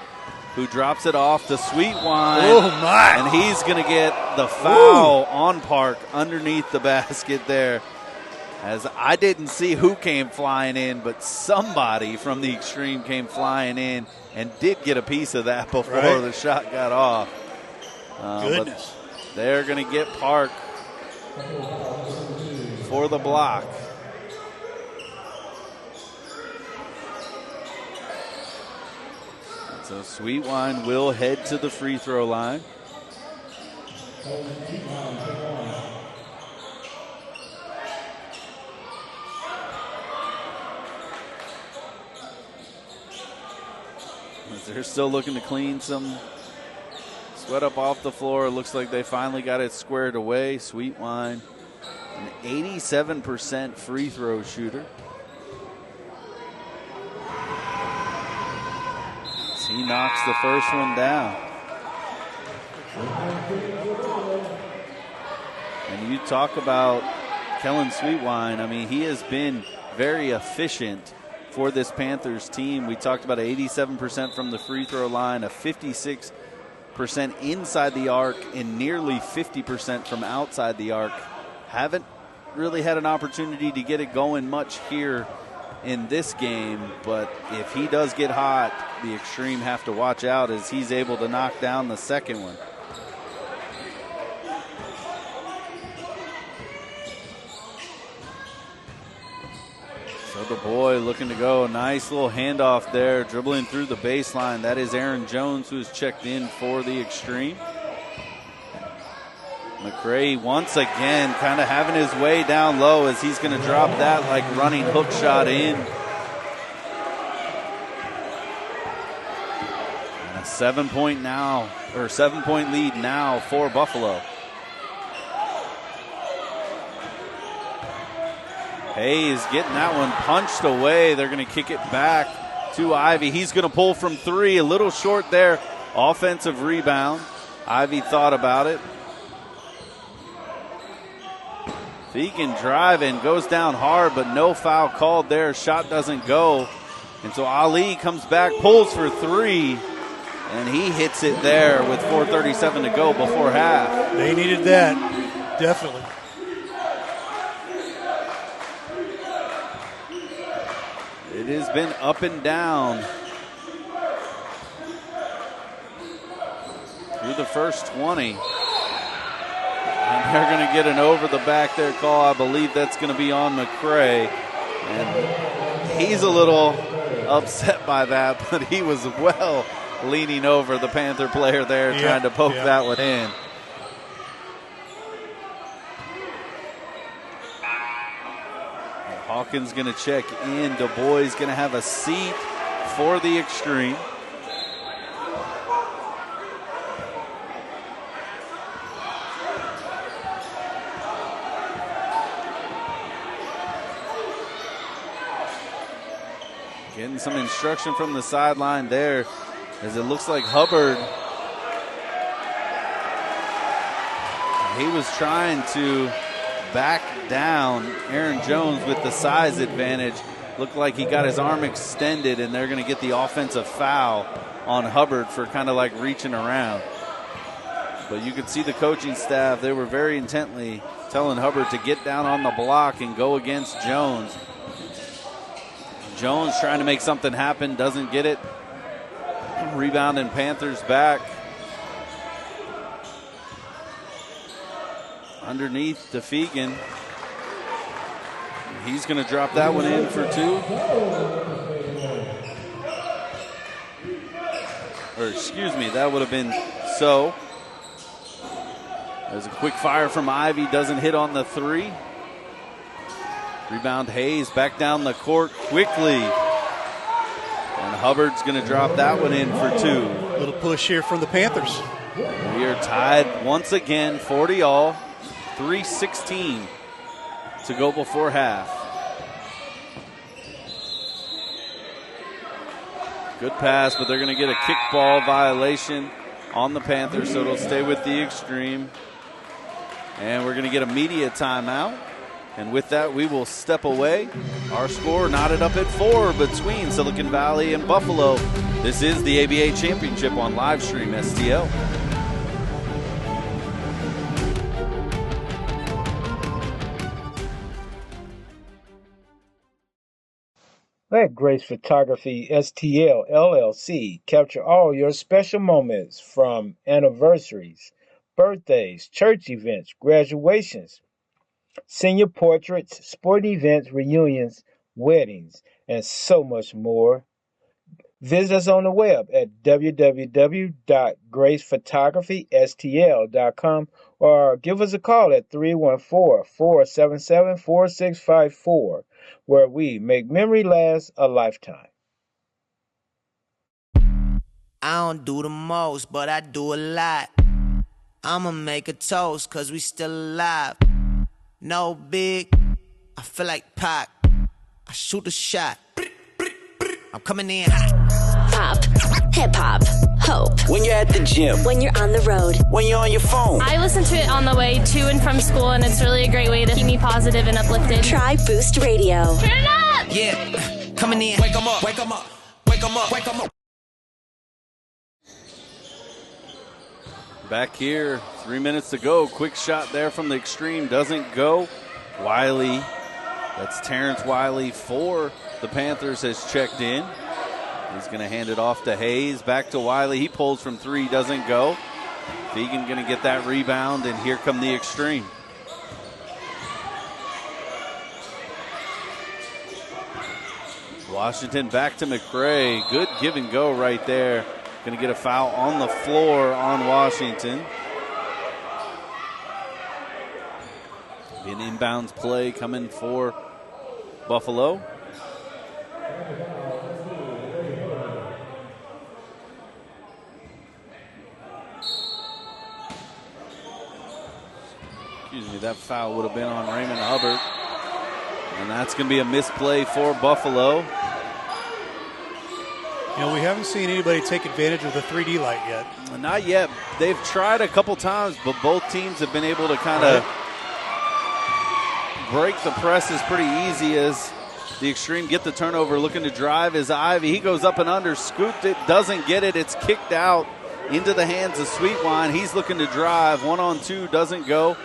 who drops it off to Sweetwine. Oh, my. And he's going to get the foul on Park underneath the basket there. As I didn't see who came flying in, but somebody from the Extreme came flying in and did get a piece of that before the shot got off. Goodness. But they're going to get Park for the block. So Sweetwine will head to the free throw line. They're still looking to clean some sweat up off the floor. It looks like they finally got it squared away. Sweetwine, an 87% free throw shooter. He knocks the first one down. And you talk about Kellen Sweetwine. I mean, he has been very efficient for this Panthers team. We talked about 87% from the free throw line, a 56% inside the arc, and nearly 50% from outside the arc. Haven't really had an opportunity to get it going much here in this game, but if he does get hot, the Extreme have to watch out as he's able to knock down the second one. So the boy looking to go. Nice little handoff there, dribbling through the baseline. That is Aaron Jones, who is checked in for the Extreme. McRae once again kind of having his way down low as he's going to drop that like running hook shot in. And a 7-point lead now for Buffalo. Hayes getting that one punched away. They're going to kick it back to Ivy. He's going to pull from three. A little short there. Offensive rebound. Ivy thought about it. Fegan driving, goes down hard, but no foul called there. Shot doesn't go. And so Ali comes back, pulls for three, and he hits it there with 4:37 to go before half. They needed that, definitely. It has been up and down through the first 20. And they're going to get an over the back there call. I believe that's going to be on McRae. And he's a little upset by that, but he was well leaning over the Panther player there, trying to poke that one in. Hawkins going to check in. Du Bois going to have a seat for the Extreme. Getting some instruction from the sideline there, as it looks like Hubbard, he was trying to back down Aaron Jones with the size advantage. Looked like he got his arm extended, and they're going to get the offensive foul on Hubbard for kind of like reaching around. But you could see the coaching staff, they were very intently telling Hubbard to get down on the block and go against Jones. Jones trying to make something happen, doesn't get it. Rebound and Panthers back. Underneath to Fegan. He's going to drop that one in for two. Or excuse me, that would have been so. There's a quick fire from Ivy, doesn't hit on the three. Rebound Hayes back down the court quickly. And Hubbard's going to drop that one in for two. Little push here from the Panthers. We are tied once again, 40-all. 3:16 to go before half. Good pass, but they're going to get a kickball violation on the Panthers, so it'll stay with the Extreme. And we're going to get a media timeout. And with that, we will step away. Our score knotted up at 4 between Silicon Valley and Buffalo. This is the ABA Championship on Livestream STL. Let Grace Photography STL LLC capture all your special moments, from anniversaries, birthdays, church events, graduations, senior portraits, sport events, reunions, weddings, and so much more. Visit us on the web at www.gracephotographystl.com or give us a call at 314-477-4654, where we make memory last a lifetime. I don't do the most, but I do a lot. I'ma make a toast, cause we still alive. No big, I feel like Pac. I shoot a shot. I'm coming in hot. Pop, hip-hop, hope. When you're at the gym. When you're on the road. When you're on your phone. I listen to it on the way to and from school, and it's really a great way to keep me positive and uplifted. Try Boost Radio. Turn it up! Yeah, coming in. Wake 'em up. Wake 'em up. Wake 'em up. Wake 'em up. Back here, 3 minutes to go. Quick shot there from the extreme. Doesn't go. Wiley, that's Terrence Wiley for the Panthers, has checked in. He's going to hand it off to Hayes. Back to Wiley. He pulls from three. Doesn't go. Fegan going to get that rebound, and here come the extreme. Washington back to McRae. Good give and go right there. Going to get a foul on the floor on Washington. Be an inbounds play coming for Buffalo. Excuse me, that foul would have been on Raymond Hubbard. And that's going to be a misplay for Buffalo. You know, we haven't seen anybody take advantage of the 3D light yet. Not yet. They've tried a couple times, but both teams have been able to kind of break the presses pretty easy as the extreme get the turnover. Looking to drive is Ivy. He goes up and under, scooped it, doesn't get it. It's kicked out into the hands of Sweetwine. He's looking to drive. 1-on-2, doesn't go.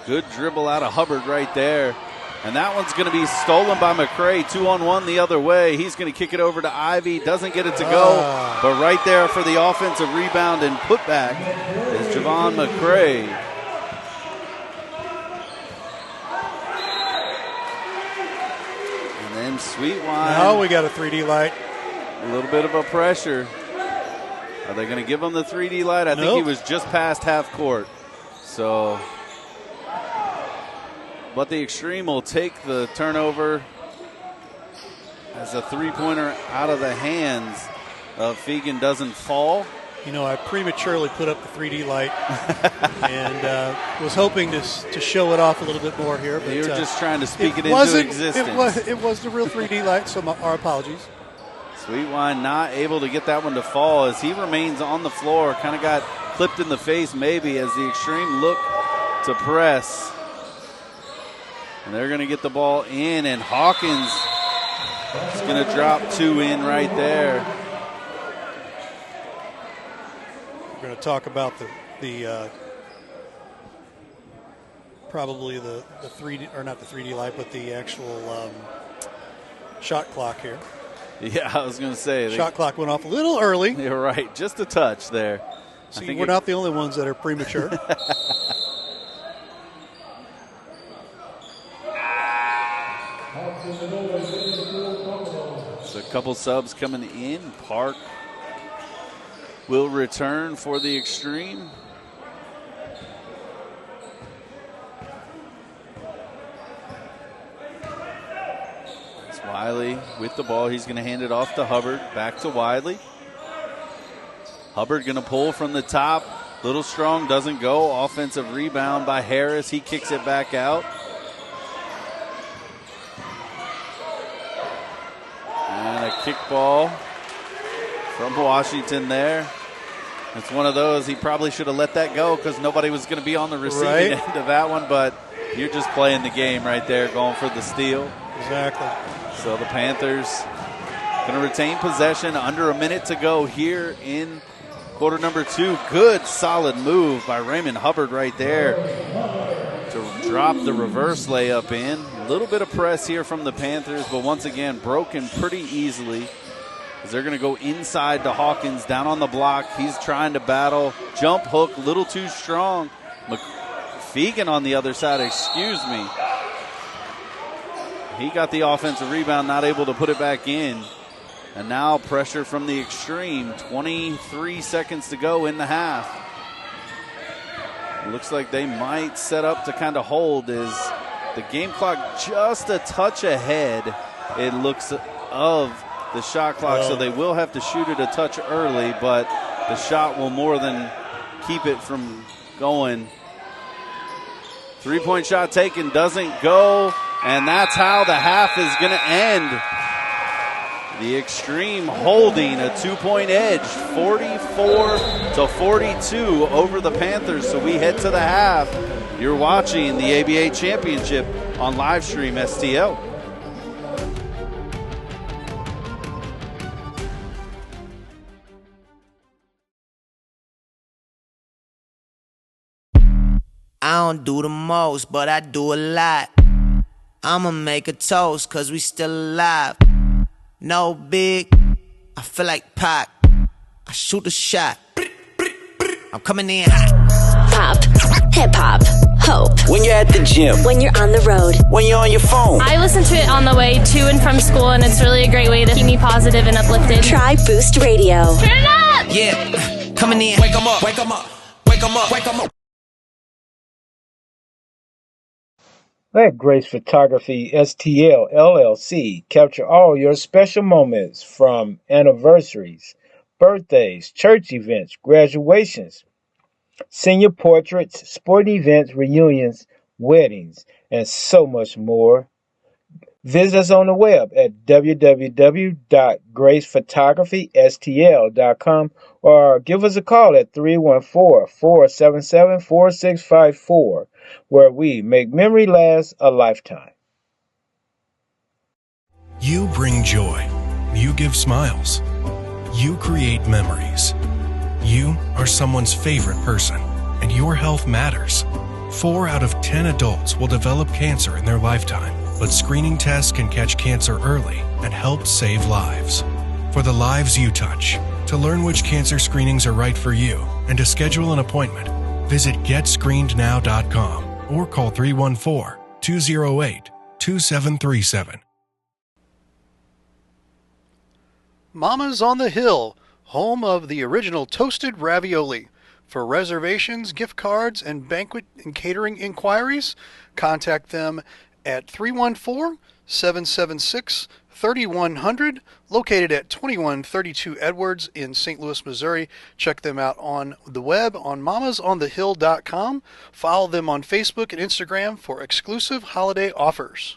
Good dribble out of Hubbard right there. And that one's going to be stolen by McRae. 2-on-1 the other way. He's going to kick it over to Ivy. Doesn't get it to go. But right there for the offensive rebound and putback is Javon McRae. And then Sweetwine. Now we got a 3D light. A little bit of a pressure. Are they going to give him the 3D light? I think he was just past half court. So... But the extreme will take the turnover as a three-pointer out of the hands of Fegan doesn't fall. You know, I prematurely put up the 3D light and was hoping to show it off a little bit more here. But you were just trying to speak it into existence. It was the real 3D light, so our apologies. Sweetwine not able to get that one to fall as he remains on the floor. Kind of got clipped in the face maybe as the extreme look to press. And they're going to get the ball in, and Hawkins is going to drop two in right there. We're going to talk about the probably the 3D, or not the 3D light, but the actual shot clock here. Yeah, I was going to say. Shot clock went off a little early. You're right, just a touch there. See, we're not the only ones that are premature. So a couple subs coming in. Park will return for the extreme. It's Wiley with the ball. He's going to hand it off to Hubbard. Back to Wiley. Hubbard going to pull from the top. Little strong, doesn't go. Offensive rebound by Harris. He kicks it back out. And a kick ball from Washington there. It's one of those, he probably should have let that go because nobody was going to be on the receiving end of that one, but you're just playing the game right there, going for the steal. Exactly. So the Panthers going to retain possession, under a minute to go here in quarter number 2. Good, solid move by Raymond Hubbard right there to drop the reverse layup in. A little bit of press here from the Panthers, but once again, broken pretty easily. As they're going to go inside to Hawkins, down on the block. He's trying to battle. Jump hook, little too strong. Fegan on the other side, excuse me. He got the offensive rebound, not able to put it back in. And now pressure from the extreme. 23 seconds to go in the half. Looks like they might set up to kind of hold as the game clock just a touch ahead, it looks, of the shot clock, so they will have to shoot it a touch early, but the shot will more than keep it from going. Three-point shot taken, doesn't go, and that's how the half is going to end. The Extreme holding a 2-point edge, 44-42 over the Panthers. So we head to the half. You're watching the ABA Championship on Livestream STL. I don't do the most, but I do a lot. I'ma make a toast, cause we still alive. No big, I feel like Pac. I shoot a shot. I'm coming in hot. Pop, hip hop, hope. When you're at the gym. When you're on the road. When you're on your phone. I listen to it on the way to and from school, and it's really a great way to keep me positive and uplifted. Try Boost Radio. Turn it up! Yeah, coming in. Wake 'em up, wake 'em up, wake 'em up, wake 'em up. Let Grace Photography STL LLC capture all your special moments from anniversaries, birthdays, church events, graduations, senior portraits, sporting events, reunions, weddings, and so much more. Visit us on the web at www.gracephotographystl.com or give us a call at 314-477-4654, where we make memory last a lifetime. You bring joy. You give smiles. You create memories. You are someone's favorite person, and your health matters. 4 out of 10 adults will develop cancer in their lifetime, but screening tests can catch cancer early and help save lives. For the lives you touch, to learn which cancer screenings are right for you and to schedule an appointment, visit GetScreenedNow.com or call 314-208-2737. Mama's on the Hill, home of the original toasted ravioli. For reservations, gift cards, and banquet and catering inquiries, contact them at 314-776-3100, located at 2132 Edwards in St. Louis, Missouri. Check them out on the web on mamasonthehill.com. Follow them on Facebook and Instagram for exclusive holiday offers.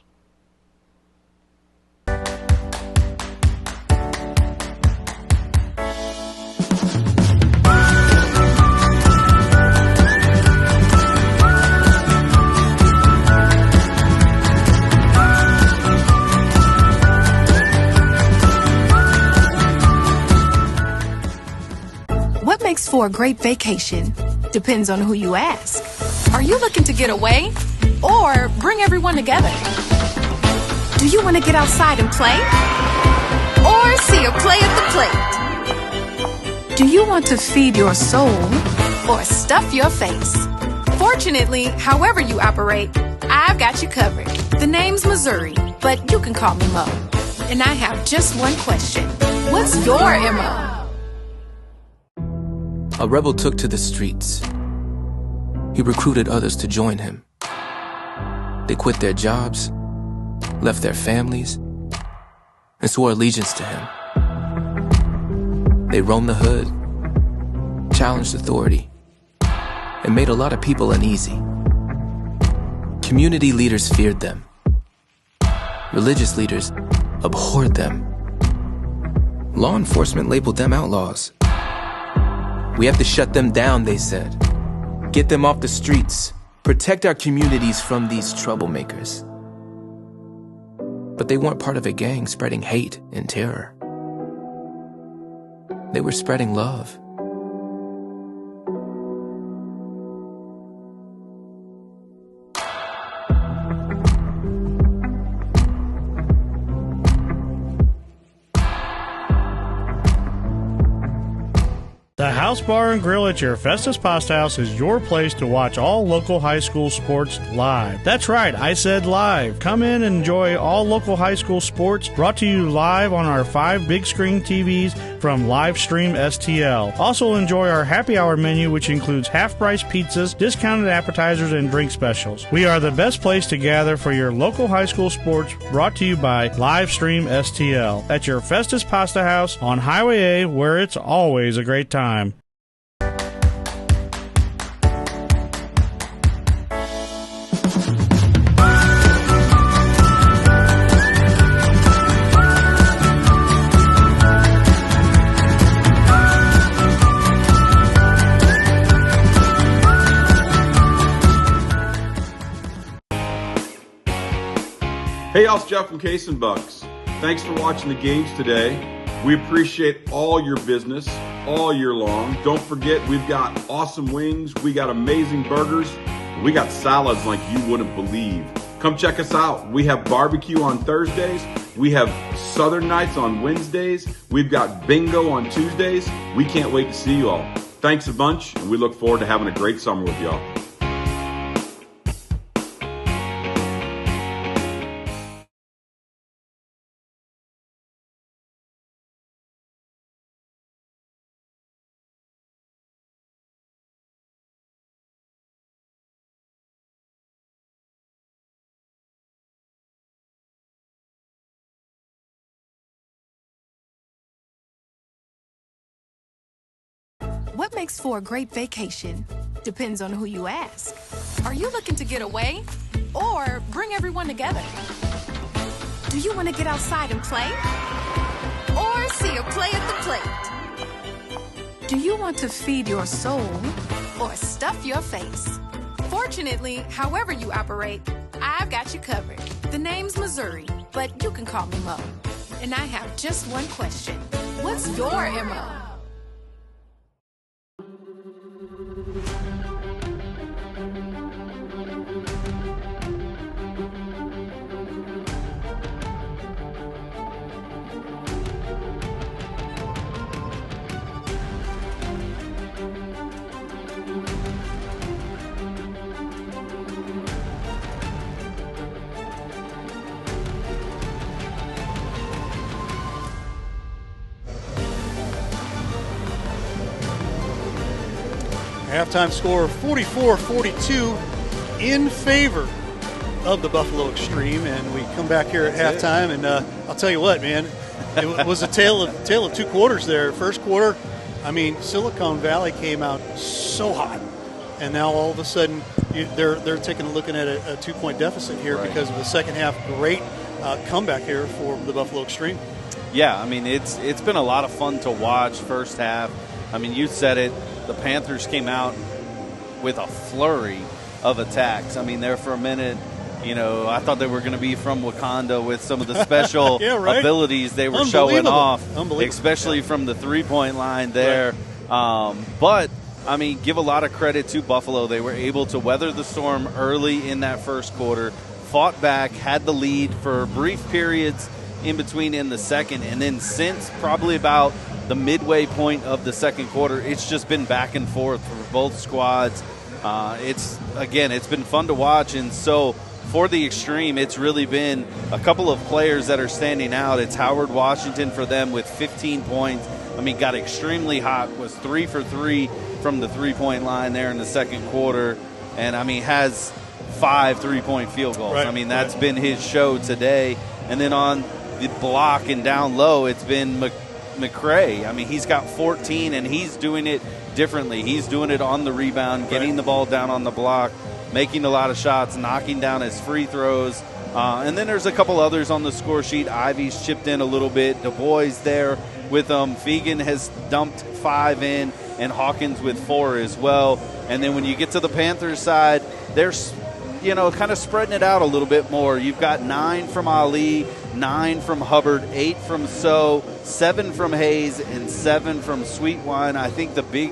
What makes for a great vacation? Depends on who you ask. Are you looking to get away or bring everyone together? Do you want to get outside and play? Or see a play at the plate? Do you want to feed your soul or stuff your face? Fortunately, however you operate, I've got you covered. The name's Missouri, but you can call me Mo. And I have just one question. What's your MO? A rebel took to the streets. He recruited others to join him. They quit their jobs, left their families, and swore allegiance to him. They roamed the hood, challenged authority, and made a lot of people uneasy. Community leaders feared them. Religious leaders abhorred them. Law enforcement labeled them outlaws. We have to shut them down, they said. Get them off the streets. Protect our communities from these troublemakers. But they weren't part of a gang spreading hate and terror. They were spreading love. The House Bar and Grill at your Festus Pasta House is your place to watch all local high school sports live. That's right, I said live. Come in and enjoy all local high school sports brought to you live on our 5 big screen TVs from Livestream STL. Also enjoy our happy hour menu, which includes half-price pizzas, discounted appetizers, and drink specials. We are the best place to gather for your local high school sports, brought to you by Livestream STL at your Festus Pasta House on Highway A, where it's always a great time. Hey, y'all, it's Jeff from Case and Bucks. Thanks for watching the games today. We appreciate all your business all year long. Don't forget, we've got awesome wings. We got amazing burgers. We got salads like you wouldn't believe. Come check us out. We have barbecue on Thursdays. We have Southern Nights on Wednesdays. We've got bingo on Tuesdays. We can't wait to see you all. Thanks a bunch, and we look forward to having a great summer with y'all. What makes for a great vacation? Depends on who you ask. Are you looking to get away or bring everyone together? Do you want to get outside and play? Or see a play at the plate? Do you want to feed your soul or stuff your face? Fortunately, however you operate, I've got you covered. The name's Missouri, but you can call me Mo. And I have just one question. What's your MO? Halftime score 44-42 in favor of the Buffalo Extreme, and we come back here at halftime, and I'll tell you what, man, it was a tale of two quarters there. First quarter, I mean, Silicon Valley came out so hot, and now all of a sudden they're taking a look at a 2-point deficit here because of the second half. Great comeback here for the Buffalo Extreme. Yeah, I mean, it's been a lot of fun to watch first half. I mean, you said it. The Panthers came out with a flurry of attacks. I mean, there for a minute, you know, I thought they were going to be from Wakanda with some of the special abilities they were showing off, especially from the three-point line there. But, I mean, give a lot of credit to Buffalo. They were able to weather the storm early in that first quarter, fought back, had the lead for brief periods in between in the second, and then since probably about the midway point of the second quarter, it's just been back and forth for both squads. It's been fun to watch, and so for the Extreme, it's really been a couple of players that are standing out. It's Howard Washington for them with 15 points. I mean, got extremely hot, was 3 for 3 from the three-point line there in the second quarter, and, I mean, has 5 three-point field goals. I mean, that's been his show today. And then on the block and down low, it's been McCray. I mean, he's got 14, and he's doing it differently. He's doing it on the rebound, getting the ball down on the block, making a lot of shots, knocking down his free throws. And then there's a couple others on the score sheet. Ivy's chipped in a little bit. Du Bois there with them. Fegan has dumped 5 in, and Hawkins with 4 as well. And then when you get to the Panthers side, there's, you know, kind of spreading it out a little bit more. You've got 9 from Ali, 9 from Hubbard, 8 from So, 7 from Hayes, and 7 from Sweetwine. I think the big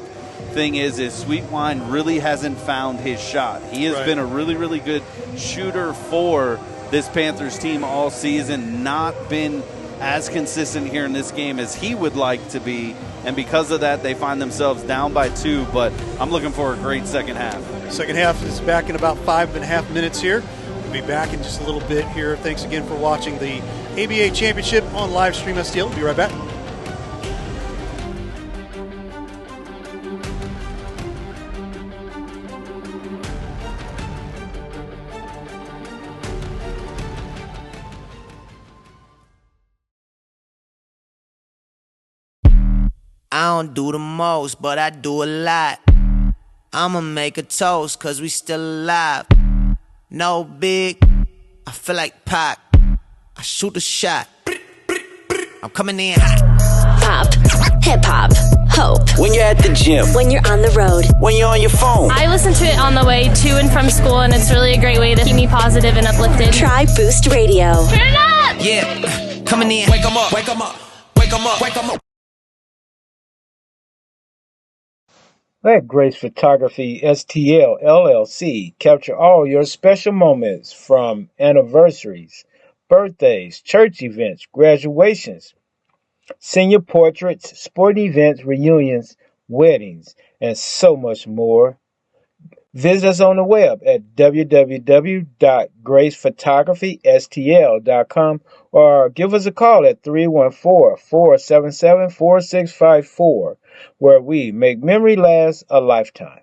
thing is Sweetwine really hasn't found his shot. He has been a really, really good shooter for this Panthers team all season, not been as consistent here in this game as he would like to be, and because of that, they find themselves down by 2, but I'm looking for a great second half. Second half is back in about 5.5 minutes here. We'll be back in just a little bit here. Thanks again for watching the ABA Championship on Livestream STL. We'll be right back. I don't do the most, but I do a lot. I'ma make a toast, cause we still alive. No big, I feel like Pac. I shoot a shot. I'm coming in hot. Pop, hip hop, hope. When you're at the gym. When you're on the road. When you're on your phone. I listen to it on the way to and from school, and it's really a great way to keep me positive and uplifted. Try Boost Radio. Turn it up! Yeah, coming in. Wake 'em up, wake 'em up, wake 'em up, wake 'em up. Let Grace Photography STL LLC capture all your special moments from anniversaries, birthdays, church events, graduations, senior portraits, sporting events, reunions, weddings, and so much more. Visit us on the web at www.gracephotographystl.com or give us a call at 314-477-4654, where we make memory last a lifetime.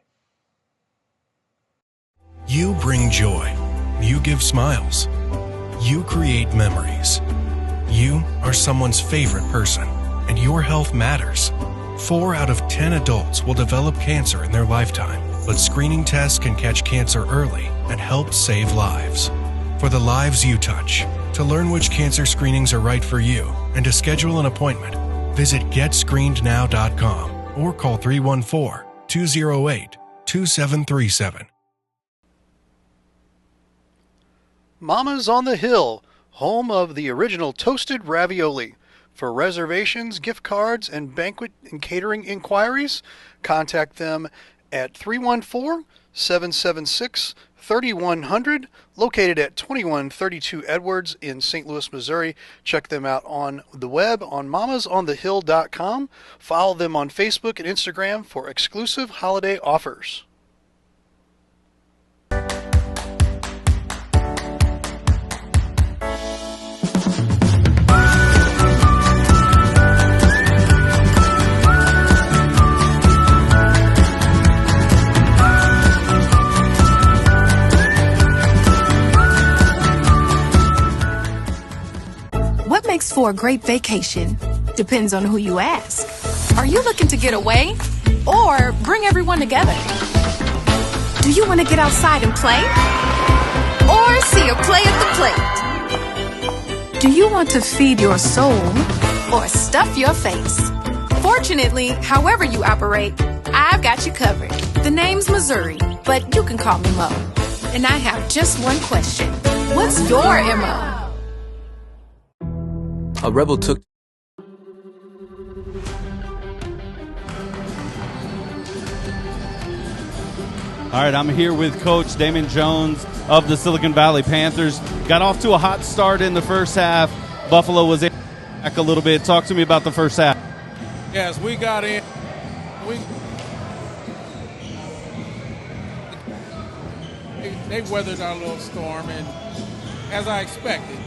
You bring joy. You give smiles. You create memories. You are someone's favorite person, and your health matters. 4 out of 10 adults will develop cancer in their lifetime, but screening tests can catch cancer early and help save lives. For the lives you touch, to learn which cancer screenings are right for you and to schedule an appointment, visit GetScreenedNow.com or call 314-208-2737. Mama's on the Hill, home of the original toasted ravioli. For reservations, gift cards, and banquet and catering inquiries, contact them at 314-776-3100, located at 2132 Edwards in St. Louis, Missouri. Check them out on the web on mamasonthehill.com. Follow them on Facebook and Instagram for exclusive holiday offers. What makes for a great vacation depends on who you ask. Are you looking to get away or bring everyone together? Do you want to get outside and play or see a play at the plate? Do you want to feed your soul or stuff your face? Fortunately, however you operate, I've got you covered. The name's Missouri, but you can call me Mo. And I have just one question. What's your MO? A rebel took All right, I'm here with Coach Damon Jones of the Silicon Valley Panthers. Got off to a hot start in the first half. Buffalo was back a little bit. Talk to me about the first half. Yes, we got in. They weathered our little storm, and as I expected.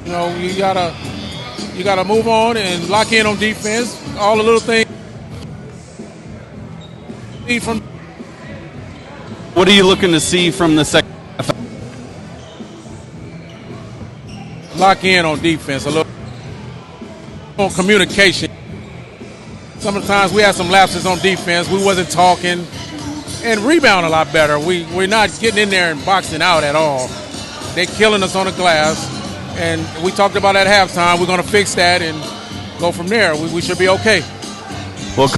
You know, you gotta move on and lock in on defense. All the little things. What are you looking to see from the second half? Lock in on defense. A little on communication. Sometimes we had some lapses on defense. We wasn't talking, and rebound a lot better. We're not getting in there and boxing out at all. They're killing us on the glass, and we talked about at halftime. We're going to fix that and go from there. We should be okay. Well,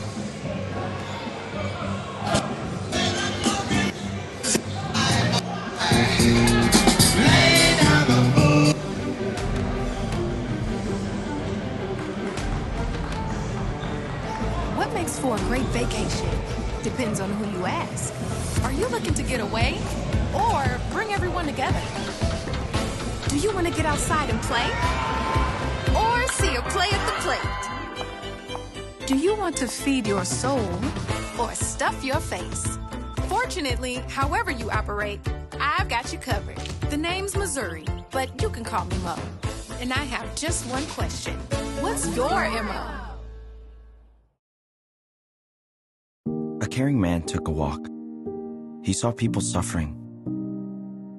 What makes for a great vacation depends on who you ask. Are you looking to get away or bring everyone together? Do you want to get outside and play or see a play at the plate? Do you want to feed your soul or stuff your face? Fortunately, however you operate, I've got you covered. The name's Missouri, but you can call me Mo. And I have just one question. What's your MO? A caring man took a walk. He saw people suffering.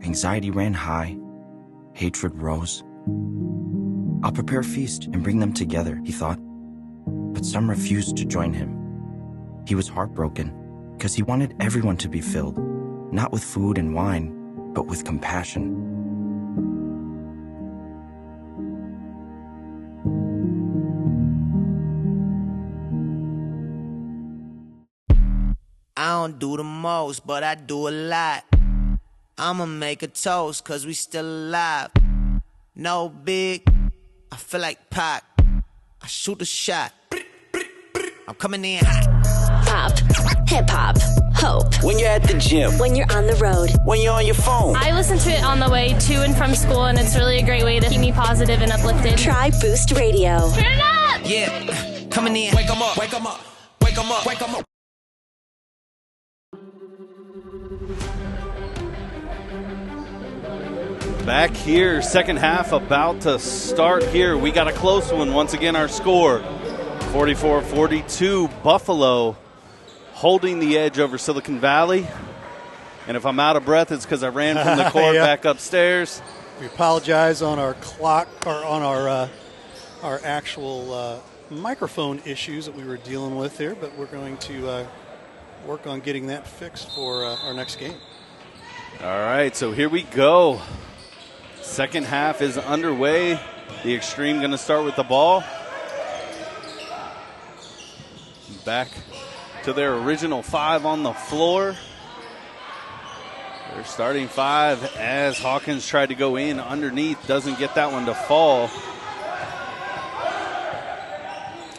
Anxiety ran high. hatred rose. I'll prepare a feast and bring them together, he thought. But some refused to join him. He was heartbroken because he wanted everyone to be filled, not with food and wine, but with compassion. I don't do the most, but I do a lot. I'ma make a toast, cause we still alive. No big, I feel like Pac. I shoot a shot. I'm coming in hot. Pop, hip hop, hope. When you're at the gym. When you're on the road. When you're on your phone. I listen to it on the way to and from school, and it's really a great way to keep me positive and uplifted. Try Boost Radio. Turn it up! Yeah, coming in. Wake 'em up, wake 'em up, wake 'em up, wake 'em up. Back here, second half about to start here. We got a close one. Once again, our score, 44-42. Buffalo holding the edge over Silicon Valley. And if I'm out of breath, it's because I ran from the court back upstairs. We apologize on our clock or on our actual microphone issues that we were dealing with here, but we're going to work on getting that fixed for our next game. All right, so here we go. Second half is underway. The Extreme going to start with the ball. Back to their original five on the floor. Their starting five as Hawkins tried to go in underneath. Doesn't get that one to fall.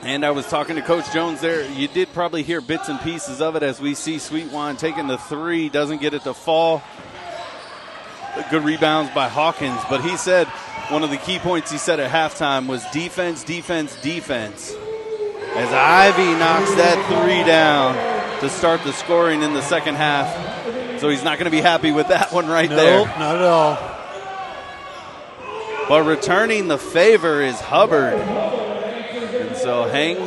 And I was talking to Coach Jones there. You did probably hear bits and pieces of it as we see Sweetwine taking the three. Doesn't get it to fall. Good rebounds by Hawkins. But he said one of the key points he said at halftime was defense, defense, defense. As Ivy knocks that three down to start the scoring in the second half. So he's not going to be happy with that one right there. Nope, not at all. But returning the favor is Hubbard. And so hang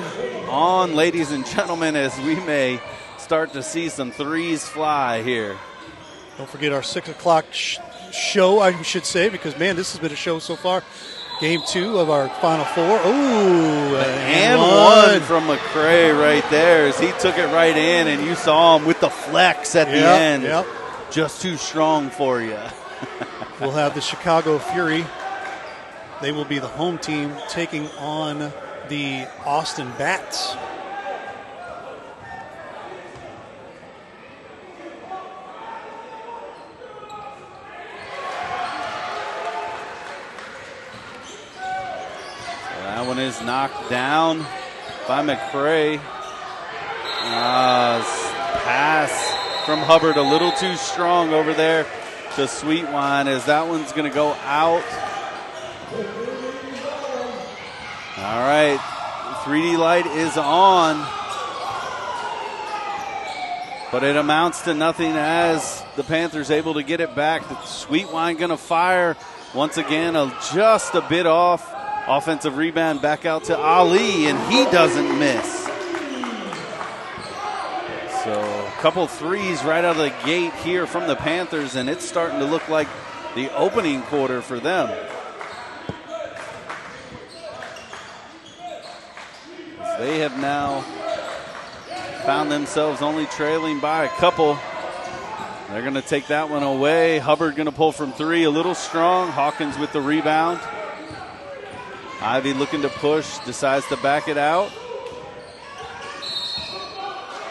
on, ladies and gentlemen, as we may start to see some threes fly here. Don't forget our 6 o'clock show, I should say, because, man, this has been a show so far. Game 2 of our Final Four. Ooh, and one from McCray right there as he took it right in, and you saw him with the flex at the end. Yep. Just too strong for you. We'll have the Chicago Fury. They will be the home team taking on the Austin Bats. That one is knocked down by McCray. Pass from Hubbard a little too strong over there to Sweetwine as that one's going to go out. All right, 3D light is on. But it amounts to nothing as the Panthers able to get it back. Sweetwine going to fire once again, just a bit off. Offensive rebound back out to Ali, and he doesn't miss. So a couple threes right out of the gate here from the Panthers, and it's starting to look like the opening quarter for them. As they have now found themselves only trailing by a couple. They're going to take that one away. Hubbard going to pull from three, a little strong. Hawkins with the rebound. Ivy looking to push, decides to back it out.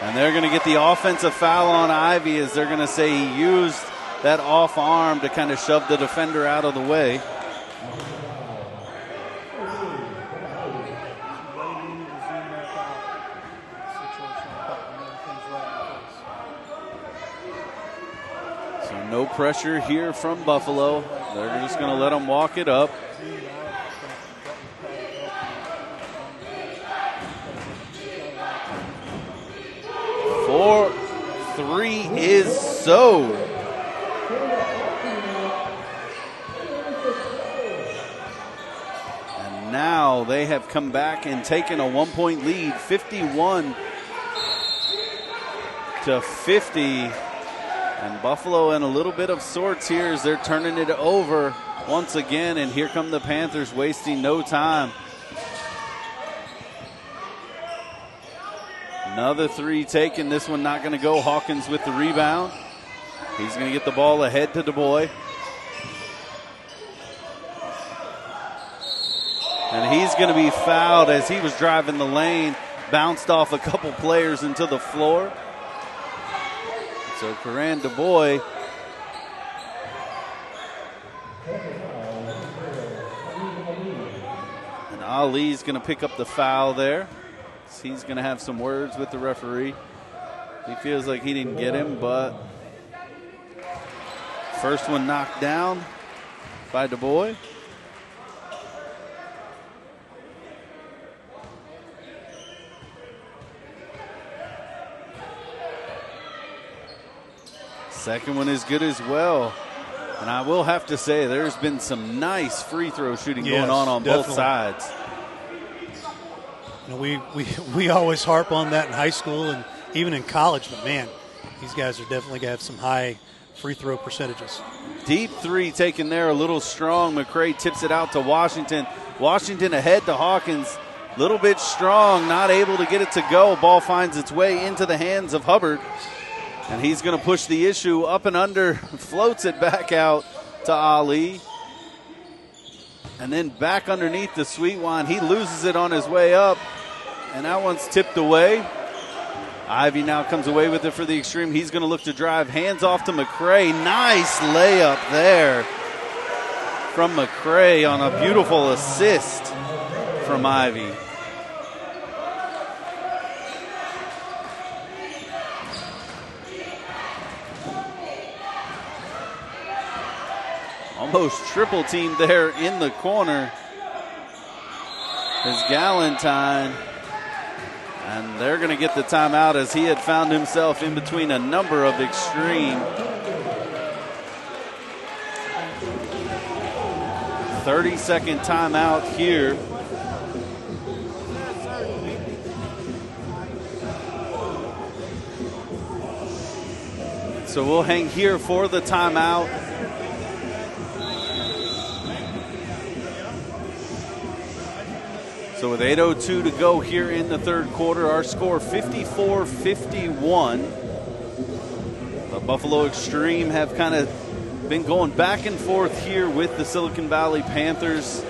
And they're going to get the offensive foul on Ivy as they're going to say he used that off arm to kind of shove the defender out of the way. So no pressure here from Buffalo. They're just going to let them walk it up. 4-3 is so. And now they have come back and taken a 1-point lead, 51-50. And Buffalo in a little bit of sorts here as they're turning it over once again, and here come the Panthers wasting no time. Another three taken. This one not going to go. Hawkins with the rebound. He's going to get the ball ahead to DuBois. And he's going to be fouled as he was driving the lane. Bounced off a couple players into the floor. So Karan DuBois and Ali's going to pick up the foul there. He's going to have some words with the referee. He feels like he didn't get him, but first one knocked down by DuBois. Second one is good as well. And I will have to say, there's been some nice free throw shooting going on definitely. both sides. You know, we always harp on that in high school and even in college, but man, these guys are definitely going to have some high free throw percentages. Deep three taken there, a little strong. McCray tips it out to Washington. Washington ahead to Hawkins. Little bit strong, not able to get it to go. Ball finds its way into the hands of Hubbard. And he's going to push the issue up and under, floats it back out to Ali. And then back underneath the Sweetwine. He loses it on his way up. And that one's tipped away. Ivy now comes away with it for the Extreme. He's going to look to drive. Hands off to McCray. Nice layup there from McCray on a beautiful assist from Ivy. Almost triple teamed there in the corner is Galentine. And they're going to get the timeout as he had found himself in between a number of Extreme. 30-second timeout here. So we'll hang here for the timeout. So with 8:02 to go here in the third quarter, our score 54-51. The Buffalo Extreme have kind of been going back and forth here with the Silicon Valley Panthers.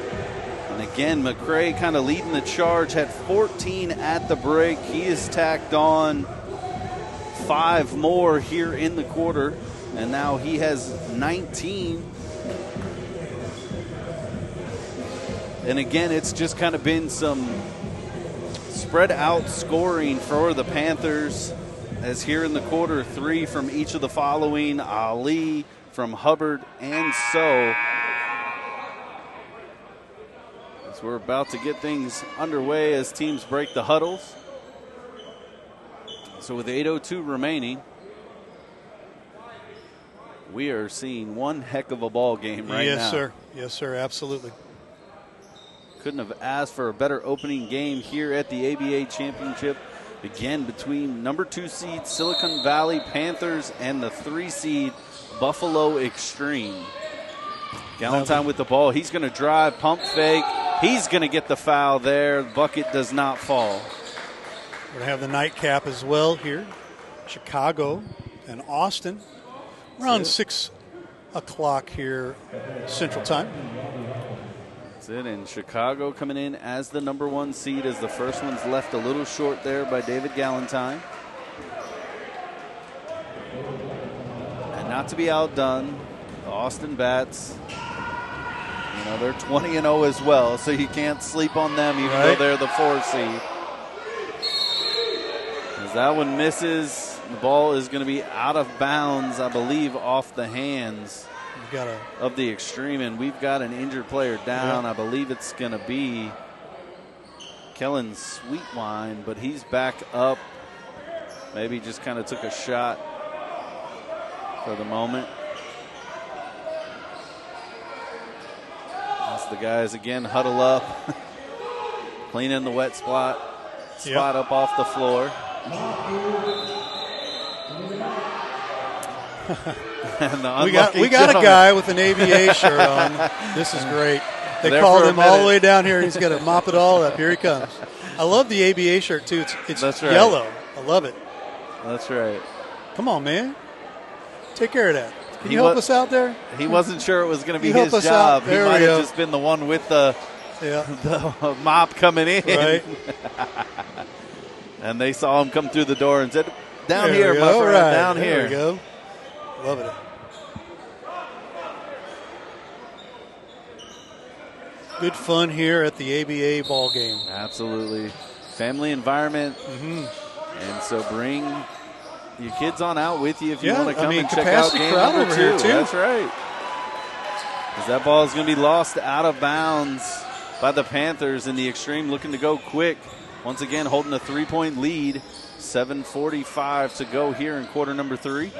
And again, McCray kind of leading the charge, had 14 at the break. He has tacked on 5 more here in the quarter, and now he has 19. And again, it's just kind of been some spread out scoring for the Panthers, as here in the quarter, 3 from each of the following: Ali, from Hubbard, and So. As we're about to get things underway as teams break the huddles. So with 8:02 remaining, we are seeing one heck of a ball game right now. Yes, sir. Yes, sir. Absolutely. Couldn't have asked for a better opening game here at the ABA Championship. Again, between number 2 seed Silicon Valley Panthers and the 3 seed Buffalo Extreme. Galentine with the ball. He's going to drive, pump fake. He's going to get the foul there. Bucket does not fall. We're going to have the nightcap as well here. Chicago and Austin. Around 6 o'clock here Central Time. That's it. And Chicago coming in as the number 1 seed, as the first one's left a little short there by David Galentine. And not to be outdone, the Austin Bats, you know, they're 20-0 as well, so you can't sleep on them even though they're the 4 seed. As that one misses, the ball is going to be out of bounds, I believe, off the hands of the Extreme, and we've got an injured player down. I believe it's going to be Kellen Sweetwine, but he's back up. Maybe just kind of took a shot for the moment. As the guys again huddle up, cleaning the wet spot up off the floor. And we got a guy with an ABA shirt on. This is great. They called him all the way down here. He's got to mop it all up. Here he comes. I love the ABA shirt, too. It's That's right. yellow. I love it. That's right. Come on, man. Take care of that. Can you help us out there? He wasn't sure it was going to be help his us job. out? He There might we have go. just been the one with the mop coming in. Right. And they saw him come through the door and said, down There here, we my go. friend, Right. down There here. we go. Love it. Good fun here at the ABA ball game. Absolutely. Family environment. Mm-hmm. And so bring your kids on out with you if you want to come and check out capacity game crowd number over 2. here, too. That's right. As that ball is going to be lost out of bounds by the Panthers in the extreme, looking to go quick. Once again, holding a 3-point lead. 7:45 to go here in quarter number 3.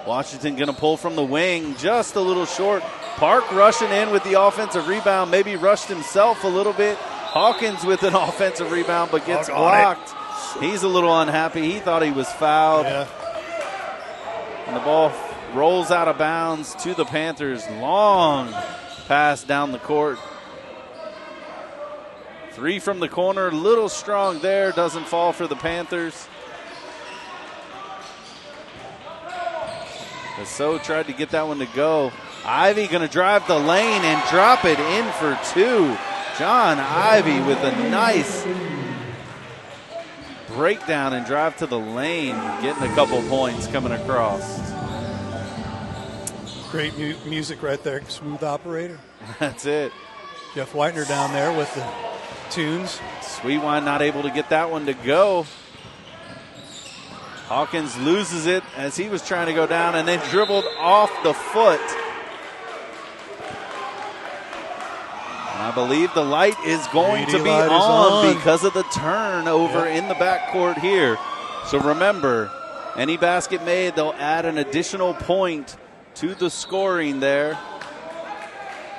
Washington going to pull from the wing, just a little short. Park rushing in with the offensive rebound, maybe rushed himself a little bit. Hawkins with an offensive rebound, but gets blocked. He's a little unhappy. He thought he was fouled. Yeah. And the ball rolls out of bounds to the Panthers. Long pass down the court. 3 from the corner, little strong there, doesn't fall for the Panthers. So tried to get that one to go. Ivy going to drive the lane and drop it in for 2. John Ivy with a nice breakdown and drive to the lane, getting a couple points coming across. Great music right there. Smooth operator. That's it. Jeff Whitener down there with the tunes. Sweetwine not able to get that one to go. Hawkins loses it as he was trying to go down and then dribbled off the foot. And I believe the light is going to be on because of the turnover in the backcourt here. So remember, any basket made, they'll add an additional point to the scoring there.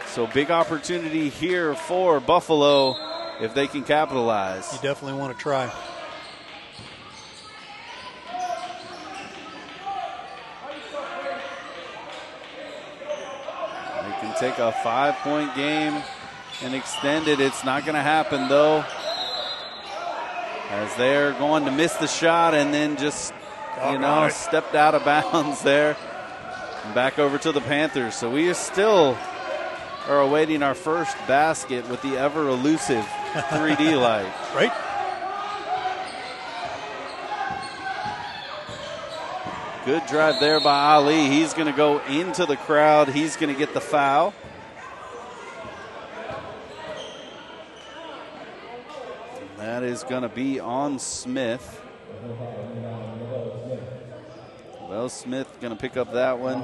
So big opportunity here for Buffalo if they can capitalize. You definitely want to try. They can take a 5-point game and extend it. It's not going to happen, though, as they're going to miss the shot and then just, stepped out of bounds there. And back over to the Panthers. So we still are awaiting our first basket with the ever-elusive 3D light. Right. Good drive there by Ali. He's going to go into the crowd. He's going to get the foul. That is going to be on Smith. Well, Smith going to pick up that one.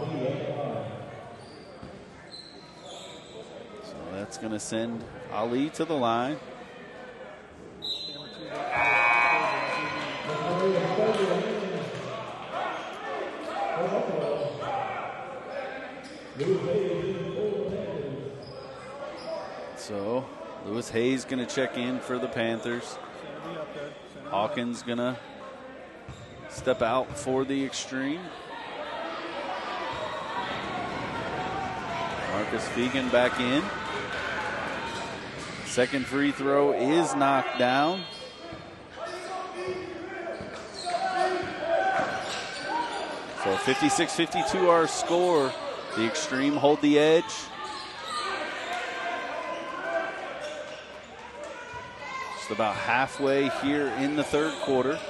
So that's going to send Ali to the line. So Lewis Hayes going to check in for the Panthers. Hawkins going to step out for the extreme. Marcus Fegan back in. Second free throw is knocked down. So 56-52 our score. The extreme hold the edge. Just about halfway here in the third quarter.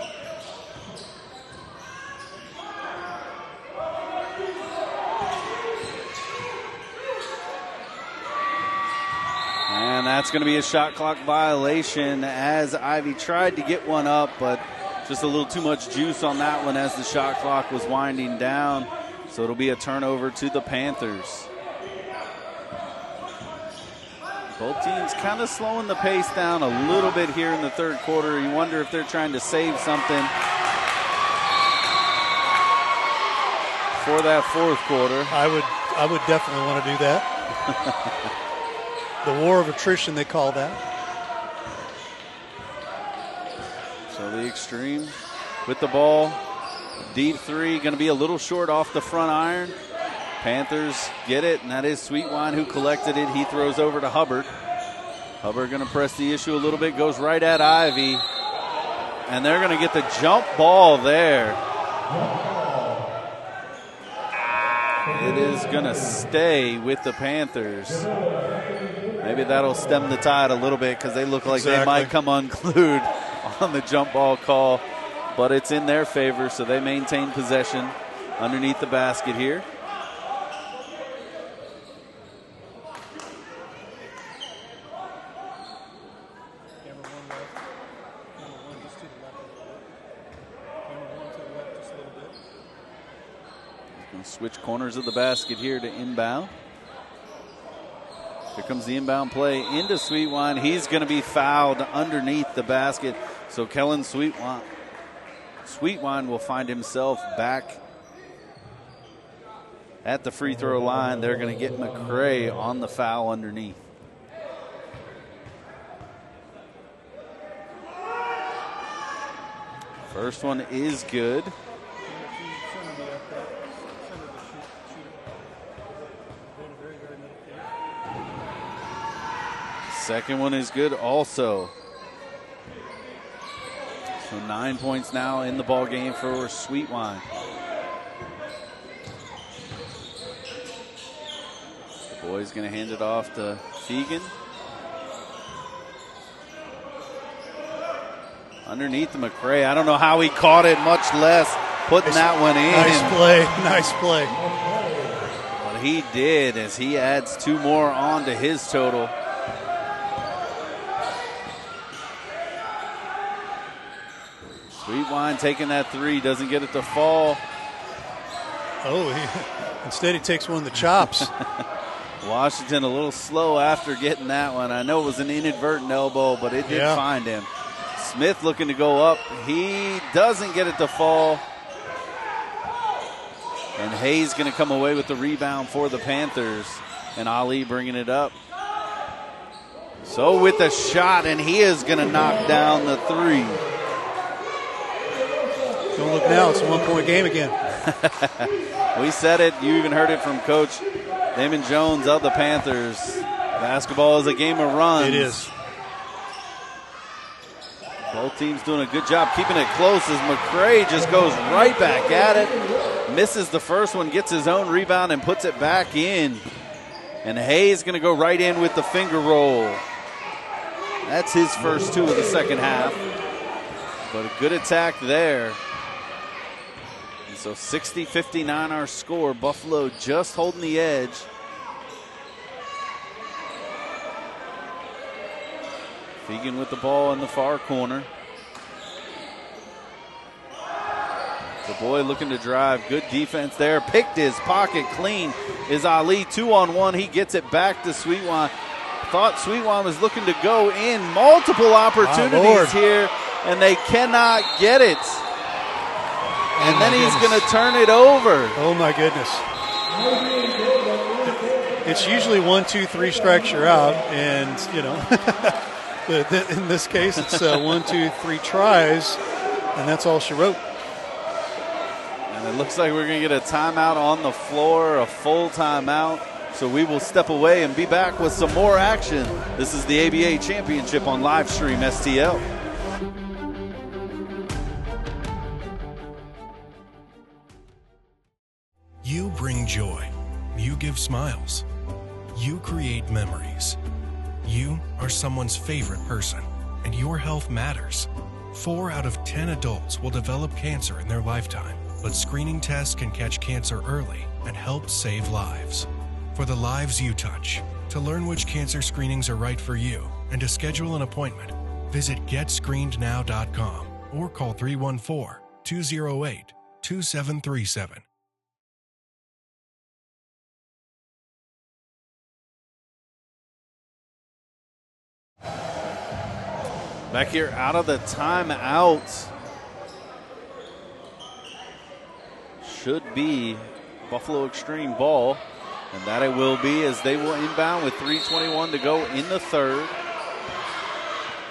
And that's going to be a shot clock violation as Ivy tried to get one up, but just a little too much juice on that one as the shot clock was winding down. So it'll be a turnover to the Panthers. Both teams kind of slowing the pace down a little bit here in the third quarter. You wonder if they're trying to save something for that fourth quarter. I would definitely want to do that. The war of attrition, they call that. So the extreme with the ball. Deep three, going to be a little short off the front iron. Panthers get it, and that is Sweetwine who collected it. He throws over to Hubbard. Hubbard going to press the issue a little bit, goes right at Ivy. And they're going to get the jump ball there. It is going to stay with the Panthers. Maybe that'll stem the tide a little bit because they look like they might come unglued on the jump ball call. But it's in their favor, so they maintain possession underneath the basket here. Switch corners of the basket here to inbound. Here comes the inbound play into Sweetwine. He's going to be fouled underneath the basket. So Kellen Sweetwine will find himself back at the free throw line. They're going to get McCray on the foul underneath. First one is good. Second one is good also. So 9 points now in the ball game for Sweetwine. The boy's going to hand it off to Fegan. Underneath the McCray. I don't know how he caught it, much less putting that one in. Nice play. What he did is he adds 2 more on to his total. Sweetwine taking that 3, doesn't get it to fall. Instead he takes one of the chops. Washington a little slow after getting that one. I know it was an inadvertent elbow, but it did find him. Smith looking to go up. He doesn't get it to fall. And Hayes going to come away with the rebound for the Panthers. And Ali bringing it up. So with the shot, and he is going to knock down the 3. Don't look now, it's a 1-point game again. We said it, you even heard it from Coach Damon Jones of the Panthers. Basketball is a game of runs. It is. Both teams doing a good job keeping it close as McCray just goes right back at it. Misses the first one, gets his own rebound and puts it back in. And Hayes going to go right in with the finger roll. That's his first 2 of the second half. But a good attack there. And so 60-59 our score. Buffalo just holding the edge. Fegan with the ball in the far corner. The boy looking to drive. Good defense there. Picked his pocket clean is Ali. 2-on-1. He gets it back to Sweetwine. Thought Sweetwine was looking to go in. Multiple opportunities here, and they cannot get it. And then he's going to turn it over. Oh, my goodness. It's usually 1, 2, 3 strikes, you're out. And, in this case, it's 1, 2, 3 tries, and that's all she wrote. And it looks like we're going to get a timeout on the floor, a full timeout. So we will step away and be back with some more action. This is the ABA Championship on Livestream STL. You bring joy. You give smiles. You create memories. You are someone's favorite person, and your health matters. 4 out of 10 adults will develop cancer in their lifetime, but screening tests can catch cancer early and help save lives. For the lives you touch, to learn which cancer screenings are right for you and to schedule an appointment, visit GetScreenedNow.com or call 314-208-2737. Back here out of the timeout. Should be Buffalo Extreme ball. And that it will be as they will inbound with 3:21 to go in the third.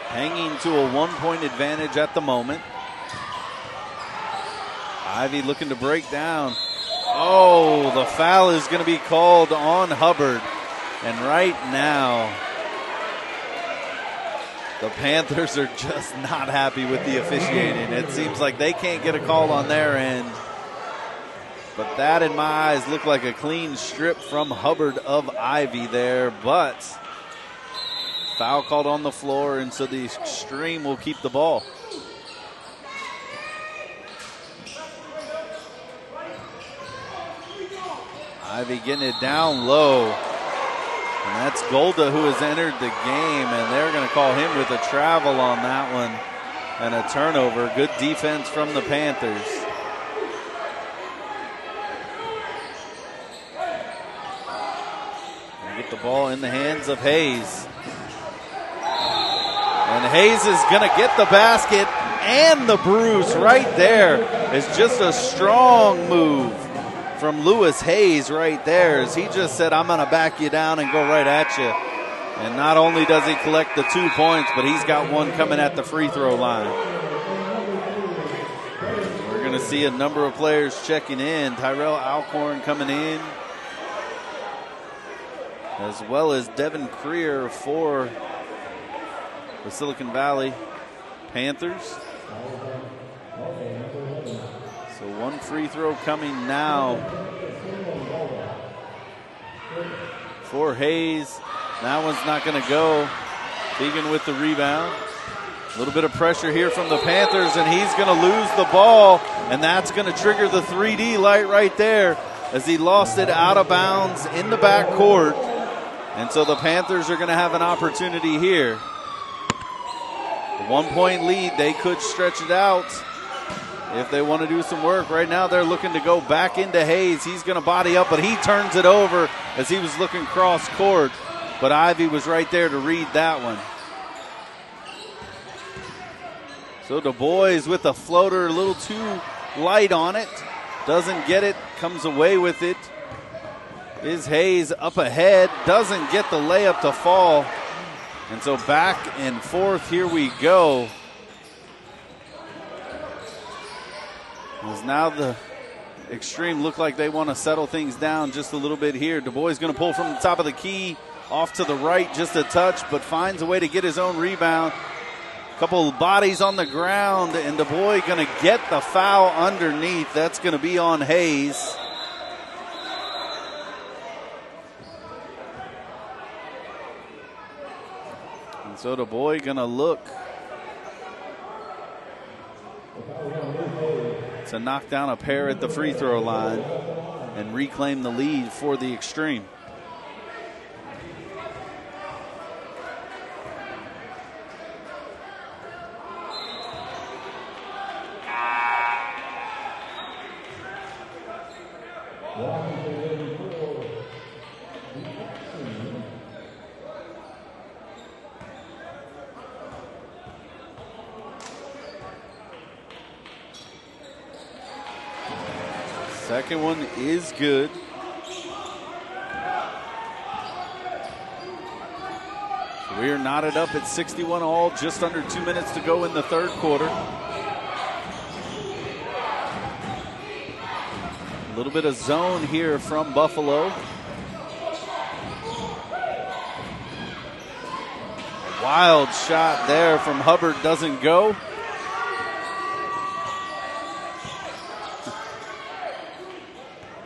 Hanging to a 1-point advantage at the moment. Ivy looking to break down. Oh, the foul is going to be called on Hubbard. And right now, the Panthers are just not happy with the officiating. It seems like they can't get a call on their end. But that, in my eyes, looked like a clean strip from Hubbard of Ivy there. But foul called on the floor, and so the Extreme will keep the ball. Ivy getting it down low. And that's Golda who has entered the game, and they're going to call him with a travel on that one and a turnover. Good defense from the Panthers. They get the ball in the hands of Hayes. And Hayes is going to get the basket and the bruise right there. It's just a strong move from Lewis Hayes right there, as he just said, I'm going to back you down and go right at you. And not only does he collect the 2 points, but he's got one coming at the free throw line. We're going to see a number of players checking in. Tyrell Alcorn coming in, as well as Devin Creer for the Silicon Valley Panthers. So one free throw coming now for Hayes. That one's not going to go. Deegan with the rebound. A little bit of pressure here from the Panthers, and he's going to lose the ball, and that's going to trigger the 3D light right there as he lost it out of bounds in the backcourt. And so the Panthers are going to have an opportunity here. A 1 point lead, they could stretch it out if they want to do some work. Right now they're looking to go back into Hayes. He's going to body up, but he turns it over as he was looking cross court. But Ivy was right there to read that one. So Du Bois with a floater, a little too light on it. Doesn't get it, comes away with it. Is Hayes up ahead, doesn't get the layup to fall. And so back and forth, here we go. As now the Extreme look like they want to settle things down just a little bit here. Du Bois going to pull from the top of the key, off to the right, just a touch, but finds a way to get his own rebound. Couple bodies on the ground, and Du Bois going to get the foul underneath. That's going to be on Hayes. And so Du Bois going to look to knock down a pair at the free throw line and reclaim the lead for the Extreme. Second one is good. We are knotted up at 61 all, just under 2 minutes to go in the third quarter. A little bit of zone here from Buffalo. A wild shot there from Hubbard doesn't go.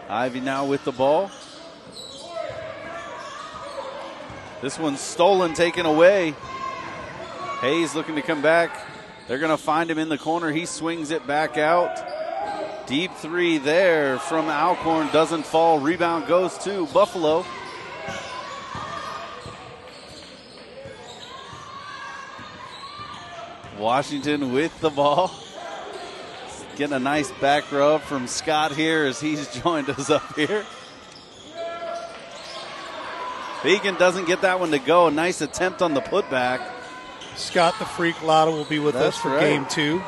Ivy now with the ball. This one's stolen, taken away. Hayes looking to come back. They're going to find him in the corner. He swings it back out. Deep three there from Alcorn. Doesn't fall. Rebound goes to Buffalo. Washington with the ball. Getting a nice back rub from Scott here as he's joined us up here. Beacon doesn't get that one to go. A nice attempt on the putback. Scott the Freak Lotta will be with us for game 2.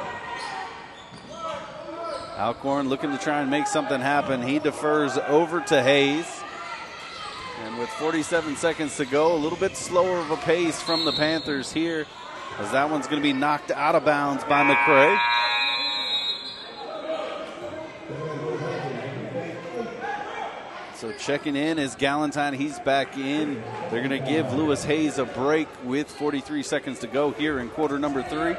Alcorn looking to try and make something happen. He defers over to Hayes. And with 47 seconds to go, a little bit slower of a pace from the Panthers here, as that one's going to be knocked out of bounds by McCray. So checking in is Galentine. He's back in. They're going to give Lewis Hayes a break with 43 seconds to go here in quarter number 3.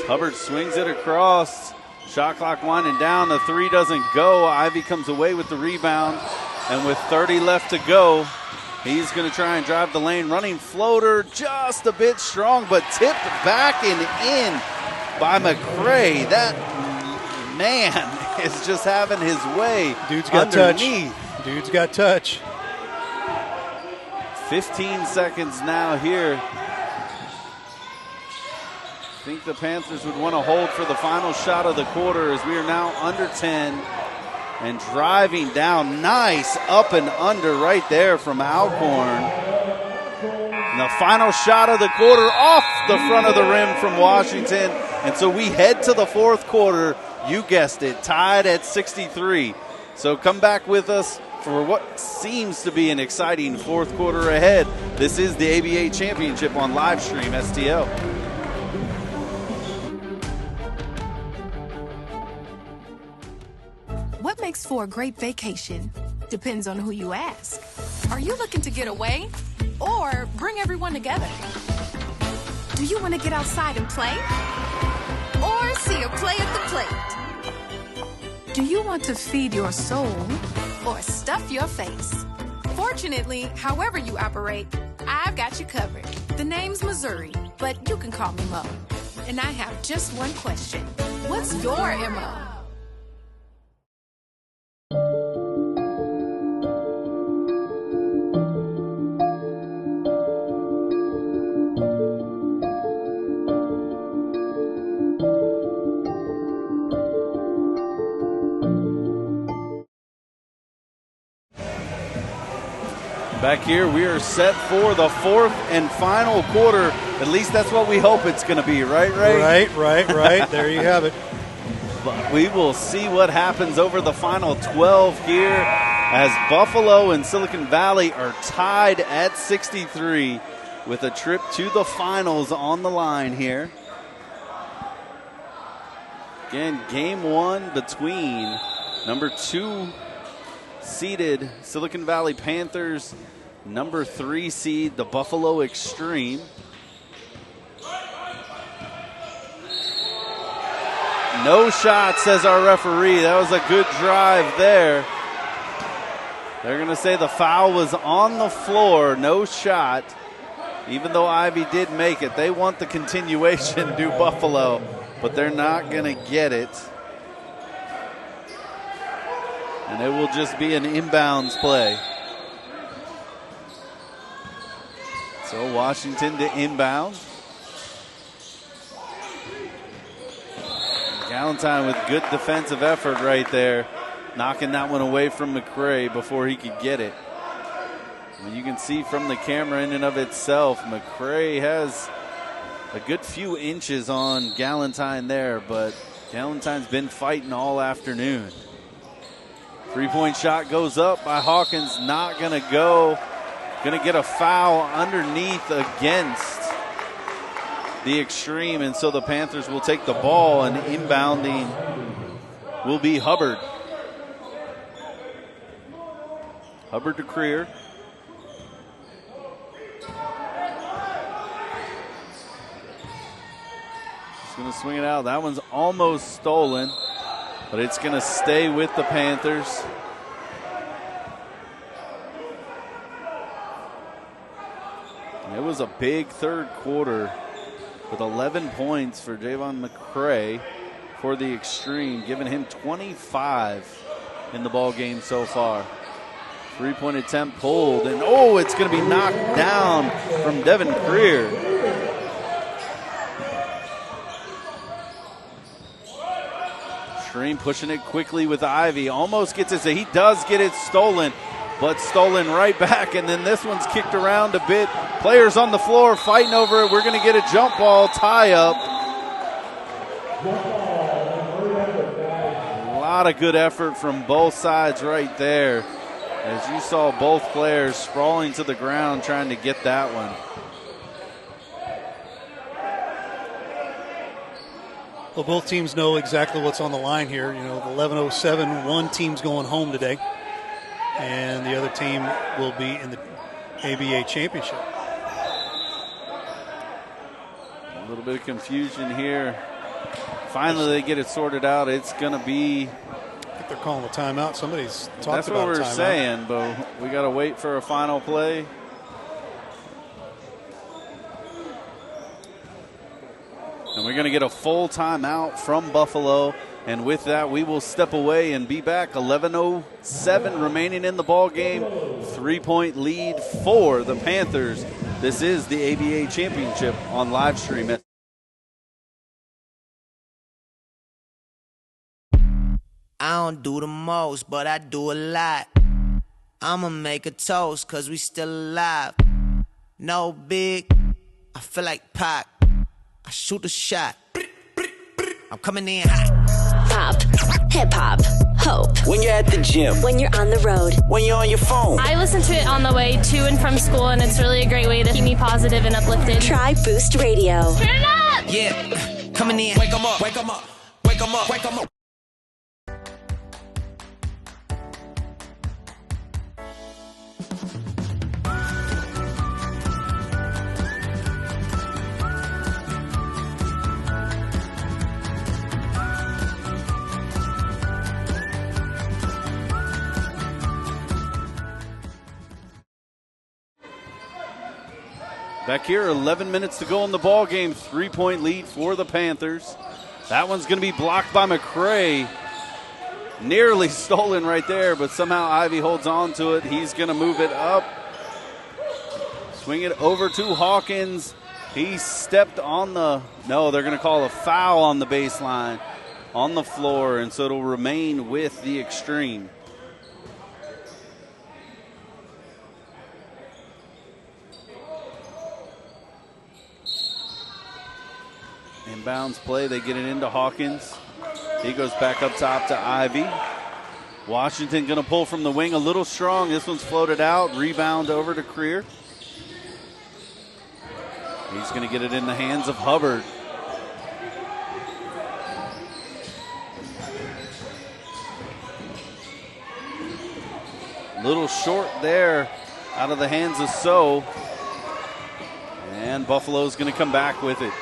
Hubbard swings it across. Shot clock winding down. The 3 doesn't go. Ivy comes away with the rebound. And with 30 left to go, he's going to try and drive the lane. Running floater, just a bit strong, but tipped back and in by McCray. That man is just having his way. Dude's got underneath. touch. Dude's got touch. 15 seconds now here. I think the Panthers would want to hold for the final shot of the quarter as we are now under 10 and driving down. Nice up and under right there from Alcorn. And the final shot of the quarter off the front of the rim from Washington. And so we head to the fourth quarter. You guessed it, tied at 63. So come back with us for what seems to be an exciting fourth quarter ahead. This is the ABA Championship on live stream STL. What makes for a great vacation depends on who you ask. Are you looking to get away or bring everyone together? Do you want to get outside and play or see a play at the plate? Do you want to feed your soul or stuff your face? Fortunately, however you operate, I've got you covered. The name's Missouri, but you can call me Mo. And I have just one question. What's your MO? Back here, we are set for the fourth and final quarter. At least that's what we hope it's going to be, right, Ray? Right. There you have it. But we will see what happens over the final 12 here as Buffalo and Silicon Valley are tied at 63 with a trip to the finals on the line here. Again, game one between number 2 seeded Silicon Valley Panthers, number 3 seed, the Buffalo Extreme. No shot, says our referee. That was a good drive there. They're going to say the foul was on the floor, no shot. Even though Ivy did make it, they want the continuation, do Buffalo, but they're not going to get it. And it will just be an inbounds play. So Washington to inbound. Galentine with good defensive effort right there, knocking that one away from McCray before he could get it. And you can see from the camera in and of itself, McCray has a good few inches on Galentine there, but Galentine's been fighting all afternoon. 3-point shot goes up by Hawkins, not going to go. Going to get a foul underneath against the Extreme, and so the Panthers will take the ball, and inbounding will be Hubbard. Hubbard to Creer. He's going to swing it out. That one's almost stolen, but it's going to stay with the Panthers. It was a big third quarter with 11 points for Javon McCray for the Extreme, giving him 25 in the ball game so far. 3-point attempt pulled, and it's going to be knocked down from Devin Creer. Extreme pushing it quickly with Ivy, almost gets it. He does get it stolen, but stolen right back, and then this one's kicked around a bit. Players on the floor fighting over it. We're going to get a jump ball tie-up. A lot of good effort from both sides right there, as you saw both players sprawling to the ground trying to get that one. Well, both teams know exactly what's on the line here. You know, the 11:07, one team's going home today, and the other team will be in the ABA championship. A little bit of confusion here. Finally, they get it sorted out. It's going to be... I think they're calling a timeout. Somebody's talked That's about what a we're timeout. saying, but we got to wait for a final play. And we're going to get a full timeout from Buffalo. And with that, we will step away and be back. 11:07 remaining in the ball game. 3-point lead for the Panthers. This is the ABA Championship on live stream. I don't do the most, but I do a lot. I'ma make a toast, cause we still alive. No big, I feel like Pac. I shoot a shot. I'm coming in hot. Pop, hip hop, hope. When you're at the gym. When you're on the road. When you're on your phone. I listen to it on the way to and from school, and it's really a great way to keep me positive and uplifted. Try Boost Radio. Turn it up! Yeah, coming in. Wake 'em up, wake 'em up, wake 'em up, wake 'em up. Back here, 11 minutes to go in the ball game. 3-point lead for the Panthers. That one's going to be blocked by McCray. Nearly stolen right there, but somehow Ivy holds on to it. He's going to move it up. Swing it over to Hawkins. He stepped on the... No, they're going to call a foul on the baseline on the floor, and so it'll remain with the Extreme. Inbounds play, they get it into Hawkins. He goes back up top to Ivy. Washington going to pull from the wing a little strong. This one's floated out. Rebound over to Creer. He's going to get it in the hands of Hubbard. Little short there out of the hands of So. And Buffalo's going to come back with it.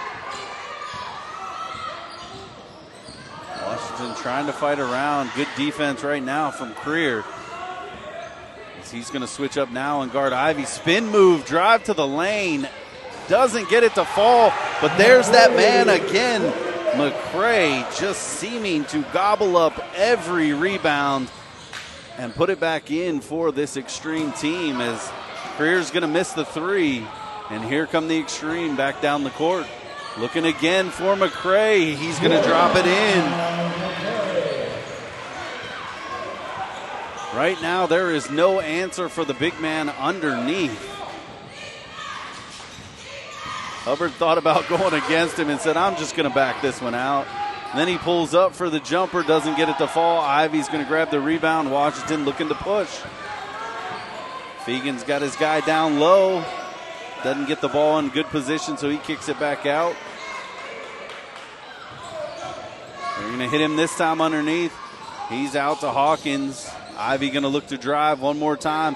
Washington trying to fight around. Good defense right now from Creer. He's going to switch up now and guard Ivy. Spin move, drive to the lane. Doesn't get it to fall, but there's that man again. McCray just seeming to gobble up every rebound and put it back in for this Extreme team as Creer's going to miss the three. And here come the Extreme back down the court. Looking again for McCray. He's going to drop it in. Right now, there is no answer for the big man underneath. Hubbard thought about going against him and said, I'm just going to back this one out. And then he pulls up for the jumper, doesn't get it to fall. Ivy's going to grab the rebound. Washington looking to push. Fegan's got his guy down low. Doesn't get the ball in good position, so he kicks it back out. They're going to hit him this time underneath. He's out to Hawkins. Ivy going to look to drive one more time.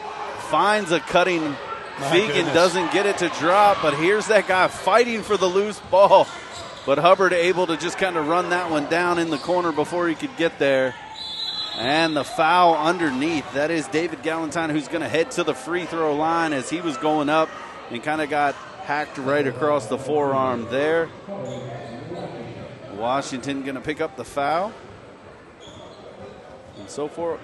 Finds a cutting. Fegan doesn't get it to drop, but here's that guy fighting for the loose ball. But Hubbard able to just kind of run that one down in the corner before he could get there. And the foul underneath. That is David Galentine, who's going to head to the free throw line as he was going up and kind of got hacked right across the forearm there. Washington going to pick up the foul. And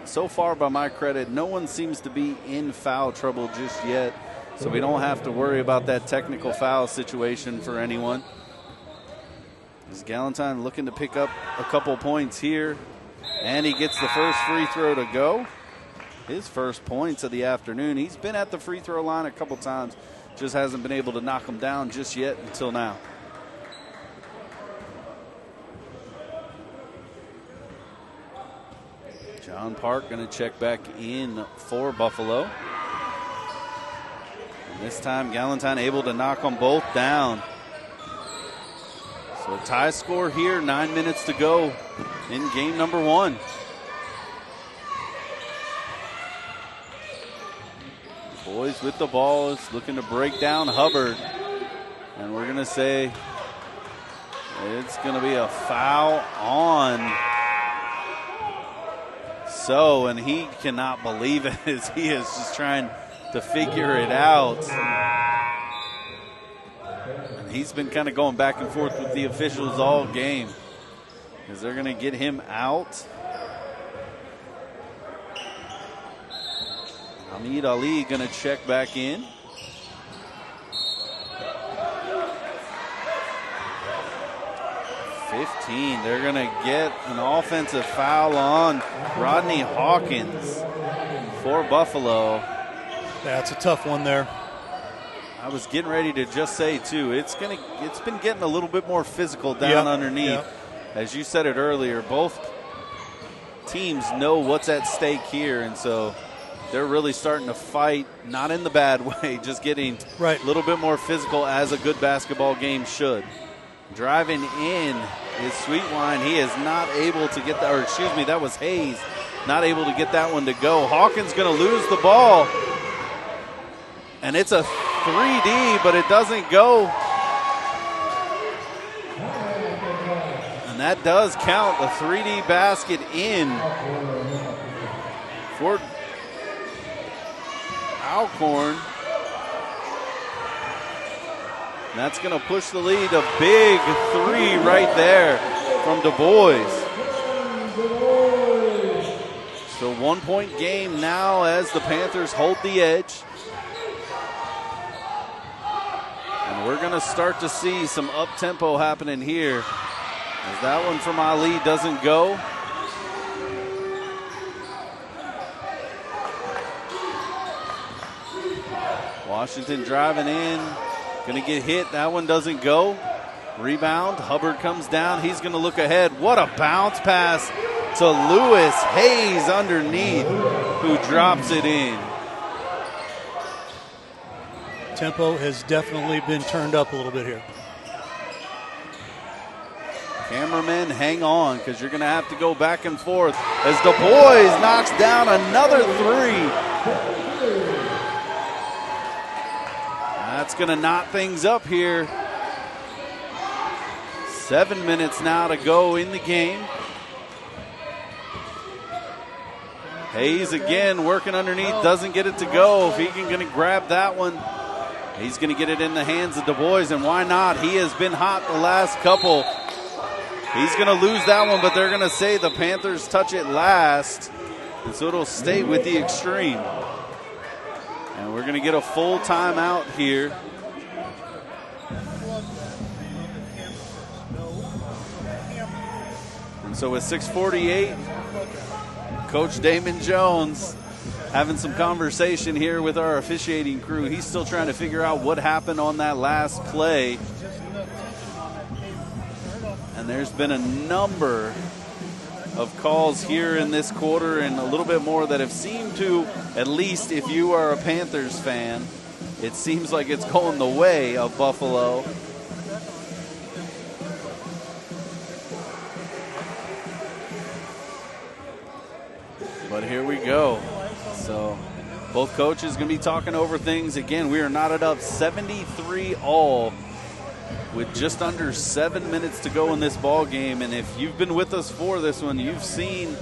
so far, by my credit, no one seems to be in foul trouble just yet. So we don't have to worry about that technical foul situation for anyone. Is Galentine looking to pick up a couple points here. And he gets the first free throw to go. His first points of the afternoon. He's been at the free throw line a couple times. Just hasn't been able to knock him down just yet until now. John Park going to check back in for Buffalo. And this time Galentine able to knock them both down. So tie score here, 9 minutes to go in game number 1. Boys with the ball is looking to break down Hubbard. And we're going to say it's going to be a foul on So, and he cannot believe it as he is just trying to figure it out. And he's been kind of going back and forth with the officials all game. Is they're going to get him out? Hamid Ali going to check back in. They're going to get an offensive foul on Rodney Hawkins for Buffalo. That's a tough one there. I was getting ready to just say, too, it's been getting a little bit more physical down underneath. Yep. As you said it earlier, both teams know what's at stake here, and so they're really starting to fight, not in the bad way, just getting a little bit more physical as a good basketball game should. Driving in is Sweetwine. He is not able to get that, or excuse me, that was Hayes. Not able to get that one to go. Hawkins going to lose the ball. And it's a 3D, but it doesn't go. And that does count, a 3D basket in for Alcorn. And that's going to push the lead. A big 3 right there from Du Bois. So 1 point game now as the Panthers hold the edge. And we're going to start to see some up-tempo happening here. As that one from Ali doesn't go. Washington driving in. Going to get hit. That one doesn't go. Rebound. Hubbard comes down. He's going to look ahead. What a bounce pass to Lewis. Hayes underneath, who drops it in. Tempo has definitely been turned up a little bit here. Cameramen, hang on, because you're going to have to go back and forth as Du Bois knocks down another 3. That's going to knot things up here. 7 minutes now to go in the game. Hayes again working underneath, doesn't get it to go. If he can going to grab that one, he's going to get it in the hands of Du Bois, and why not? He has been hot the last couple. He's going to lose that one, but they're going to say the Panthers touch it last, and so it'll stay with the Extreme. And we're going to get a full timeout here. And so with 6:48, Coach Damon Jones having some conversation here with our officiating crew. He's still trying to figure out what happened on that last play. And there's been a number of calls here in this quarter and a little bit more that have seemed to, at least if you are a Panthers fan, it seems like it's going the way of Buffalo. But here we go. So both coaches going to be talking over things. Again, we are knotted up 73-all. With just under 7 minutes to go in this ball game, and if you've been with us for this one, you've seen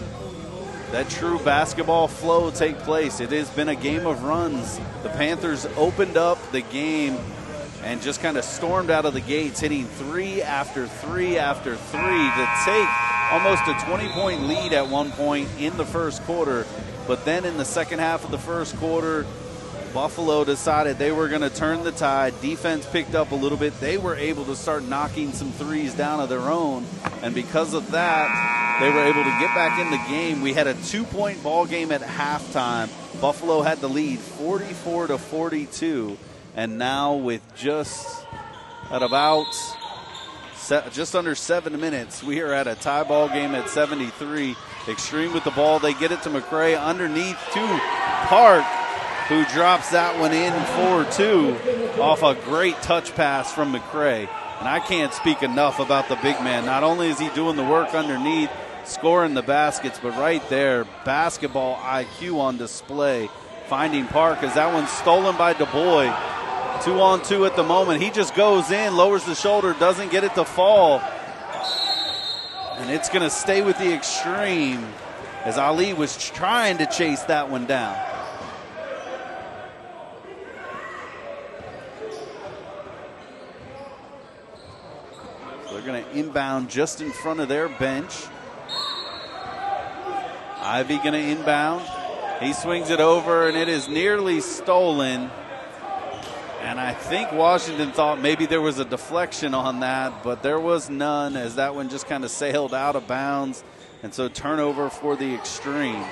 that true basketball flow take place. It has been a game of runs. The Panthers opened up the game and just kind of stormed out of the gates, hitting 3 after 3 after 3 to take almost a 20-point lead at one point in the first quarter. But then in the second half of the first quarter, Buffalo decided they were going to turn the tide. Defense picked up a little bit. They were able to start knocking some threes down of their own. And because of that, they were able to get back in the game. We had a 2-point ball game at halftime. Buffalo had the lead 44-42. And now with just under 7 minutes, we are at a tie ball game at 73. Extreme with the ball. They get it to McCray underneath to Park, who drops that one in for 2 off a great touch pass from McCray. And I can't speak enough about the big man. Not only is he doing the work underneath, scoring the baskets, but right there, basketball IQ on display. Finding Park as that one's stolen by DuBois. 2-on-2 at the moment. He just goes in, lowers the shoulder, doesn't get it to fall. And it's going to stay with the Extreme as Ali was trying to chase that one down. So they're going to inbound just in front of their bench. Ivy going to inbound. He swings it over, and it is nearly stolen. And I think Washington thought maybe there was a deflection on that, but there was none as that one just kind of sailed out of bounds. And so turnover for the Extreme.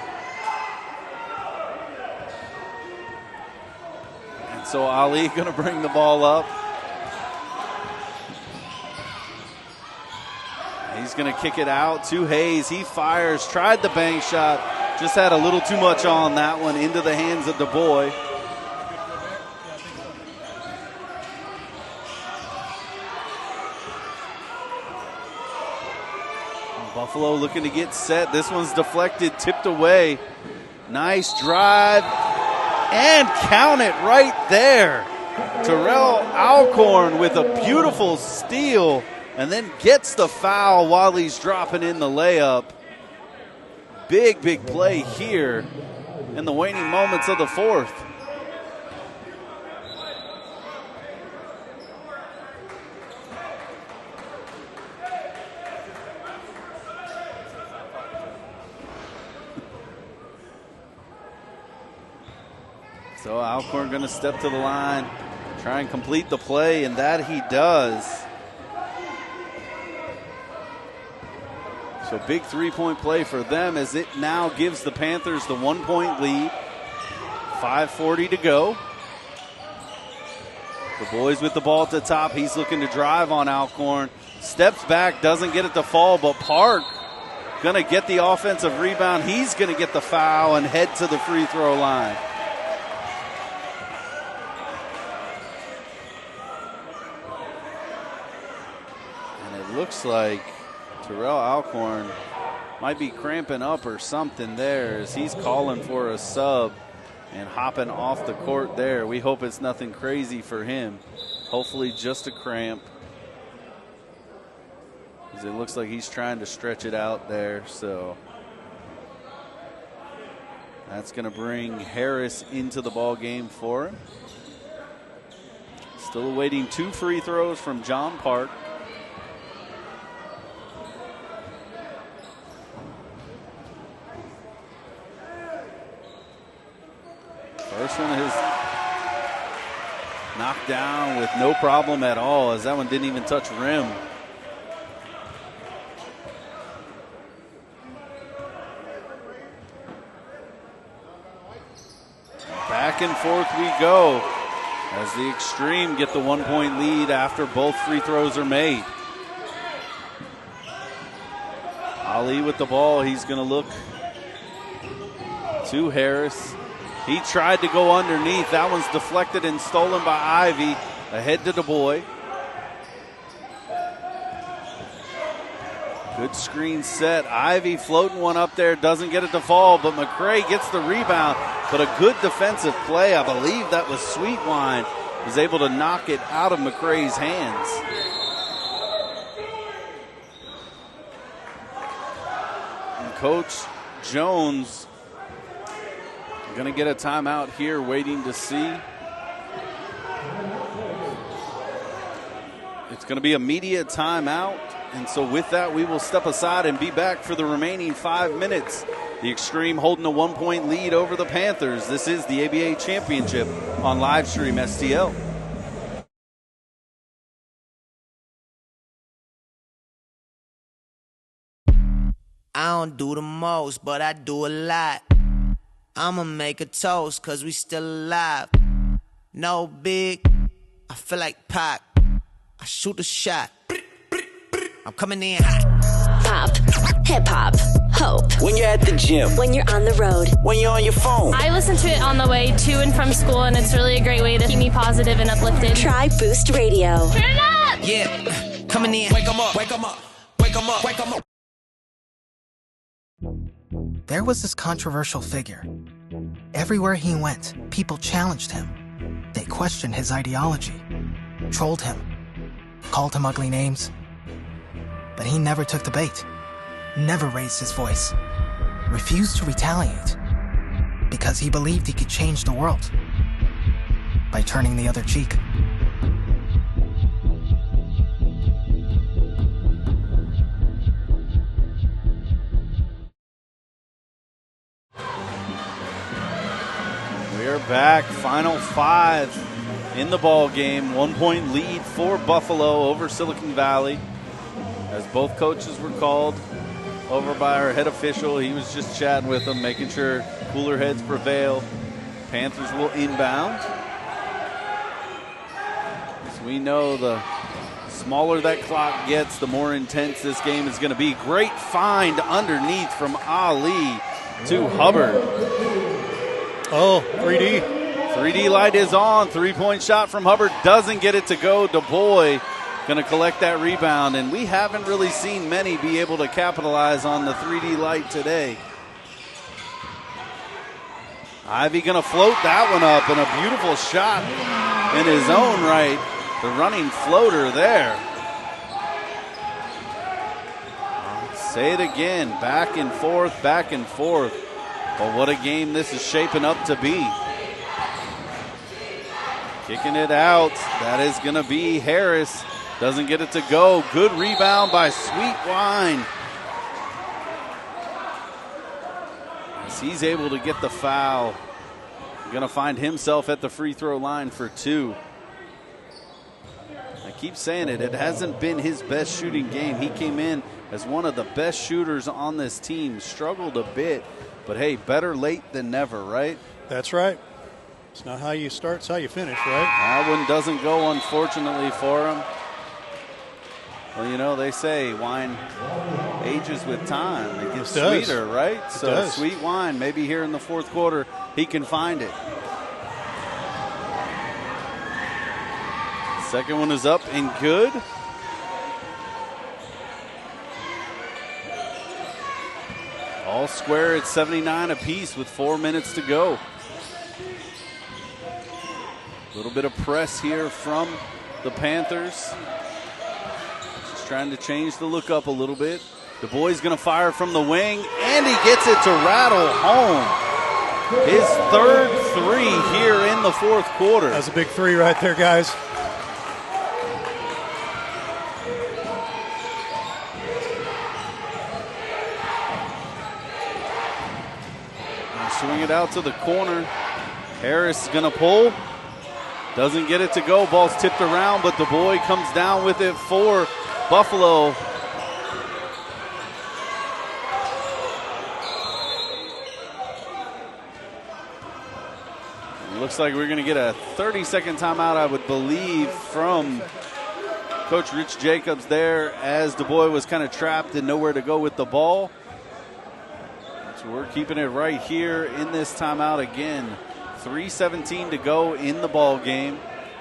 And so Ali going to bring the ball up. He's going to kick it out to Hayes. He fires, tried the bank shot, just had a little too much on that one into the hands of DuBois. Buffalo looking to get set. This one's deflected, tipped away. Nice drive, and count it right there. Terrell Alcorn with a beautiful steal, and then gets the foul while he's dropping in the layup. Big play here in the waning moments of the fourth. So Alcorn going to step to the line, try and complete the play, and that he does. So big three-point play for them as it now gives the Panthers the 1-point lead. 5:40 to go. The boys with the ball at the top. He's looking to drive on Alcorn. Steps back, doesn't get it to fall, but Park going to get the offensive rebound. He's going to get the foul and head to the free throw line. Looks like Terrell Alcorn might be cramping up or something there as he's calling for a sub and hopping off the court there. We hope it's nothing crazy for him. Hopefully just a cramp. As it looks like he's trying to stretch it out there. So that's going to bring Harris into the ball game for him. Still awaiting 2 free throws from John Park. First one is knocked down with no problem at all as that one didn't even touch rim. Back and forth we go as the Extreme get the 1-point lead after both free throws are made. Ali with the ball. He's going to look to Harris. He tried to go underneath. That one's deflected and stolen by Ivy. Ahead to DuBois. Good screen set. Ivy floating one up there. Doesn't get it to fall, but McCray gets the rebound. But a good defensive play. I believe that was Sweetwine. Was able to knock it out of McCray's hands. And Coach Jones going to get a timeout here, waiting to see. It's going to be a media timeout. And so with that, we will step aside and be back for the remaining 5 minutes. The Extreme holding a 1-point lead over the Panthers. This is the ABA Championship on Livestream STL. I don't do the most, but I do a lot. I'ma make a toast, cause we still alive. No big, I feel like Pac. I shoot a shot. I'm coming in hot. Pop, hip hop, hope. When you're at the gym. When you're on the road. When you're on your phone. I listen to it on the way to and from school, and it's really a great way to keep me positive and uplifted. Try Boost Radio. Turn it up! Yeah, coming in. Wake 'em up, wake 'em up, wake 'em up, wake 'em up. There was this controversial figure. Everywhere he went, people challenged him. They questioned his ideology, trolled him, called him ugly names. But he never took the bait, never raised his voice, refused to retaliate, because he believed he could change the world by turning the other cheek. We are back. Final 5 in the ball game. 1-point lead for Buffalo over Silicon Valley. As both coaches were called over by our head official, he was just chatting with them, making sure cooler heads prevail. Panthers will inbound. So we know the smaller that clock gets, the more intense this game is going to be. Great find underneath from Ali to Hubbard. Oh, 3D. 3D light is on. 3-point shot from Hubbard. Doesn't get it to go. DuBois going to collect that rebound. And we haven't really seen many be able to capitalize on the 3D light today. Ivy going to float that one up. And a beautiful shot in his own right. The running floater there. I'll say it again. Back and forth, back and forth. But what a game this is shaping up to be. Kicking it out. That is going to be Harris. Doesn't get it to go. Good rebound by Sweet Wine. As he's able to get the foul. Going to find himself at the free throw line for 2. I keep saying it. It hasn't been his best shooting game. He came in as one of the best shooters on this team. Struggled a bit. But, hey, better late than never, right? That's right. It's not how you start, it's how you finish, right? That one doesn't go, unfortunately, for him. Well, you know, they say wine ages with time. It gets sweeter, right? It so does. Sweet Wine, maybe here in the fourth quarter, he can find it. Second one is up and good. All square at 79 apiece with 4 minutes to go. A little bit of press here from the Panthers. Just trying to change the look up a little bit. DuBois going to fire from the wing, and he gets it to rattle home. His third 3 here in the fourth quarter. That's a big 3 right there, guys. Swing it out to the corner. Harris is going to pull. Doesn't get it to go. Ball's tipped around, but DuBois comes down with it for Buffalo. It looks like we're going to get a 30-second timeout, I would believe, from Coach Rich Jacobs there, as DuBois was kind of trapped and nowhere to go with the ball. So we're keeping it right here in this timeout again. 3:17 to go in the ball game.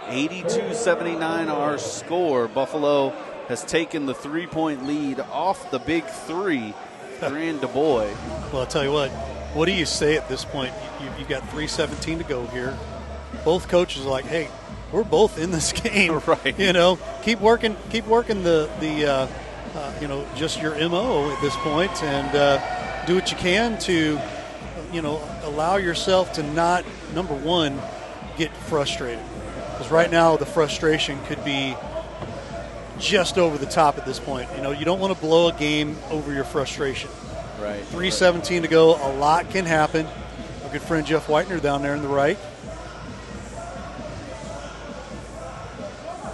82-79 our score. Buffalo has taken the 3-point lead off the big 3 for DuBois. Well, I'll tell you what do you say at this point? You got 3:17 to go here. Both coaches are like, hey, we're both in this game. Right. You know, keep working the you know, just your MO at this point, and do what you can to, you know, allow yourself to not, number one, get frustrated. Because right now the frustration could be just over the top at this point. You know, you don't want to blow a game over your frustration. Right. 3:17 to go. A lot can happen. Our good friend Jeff Whitener down there on the right.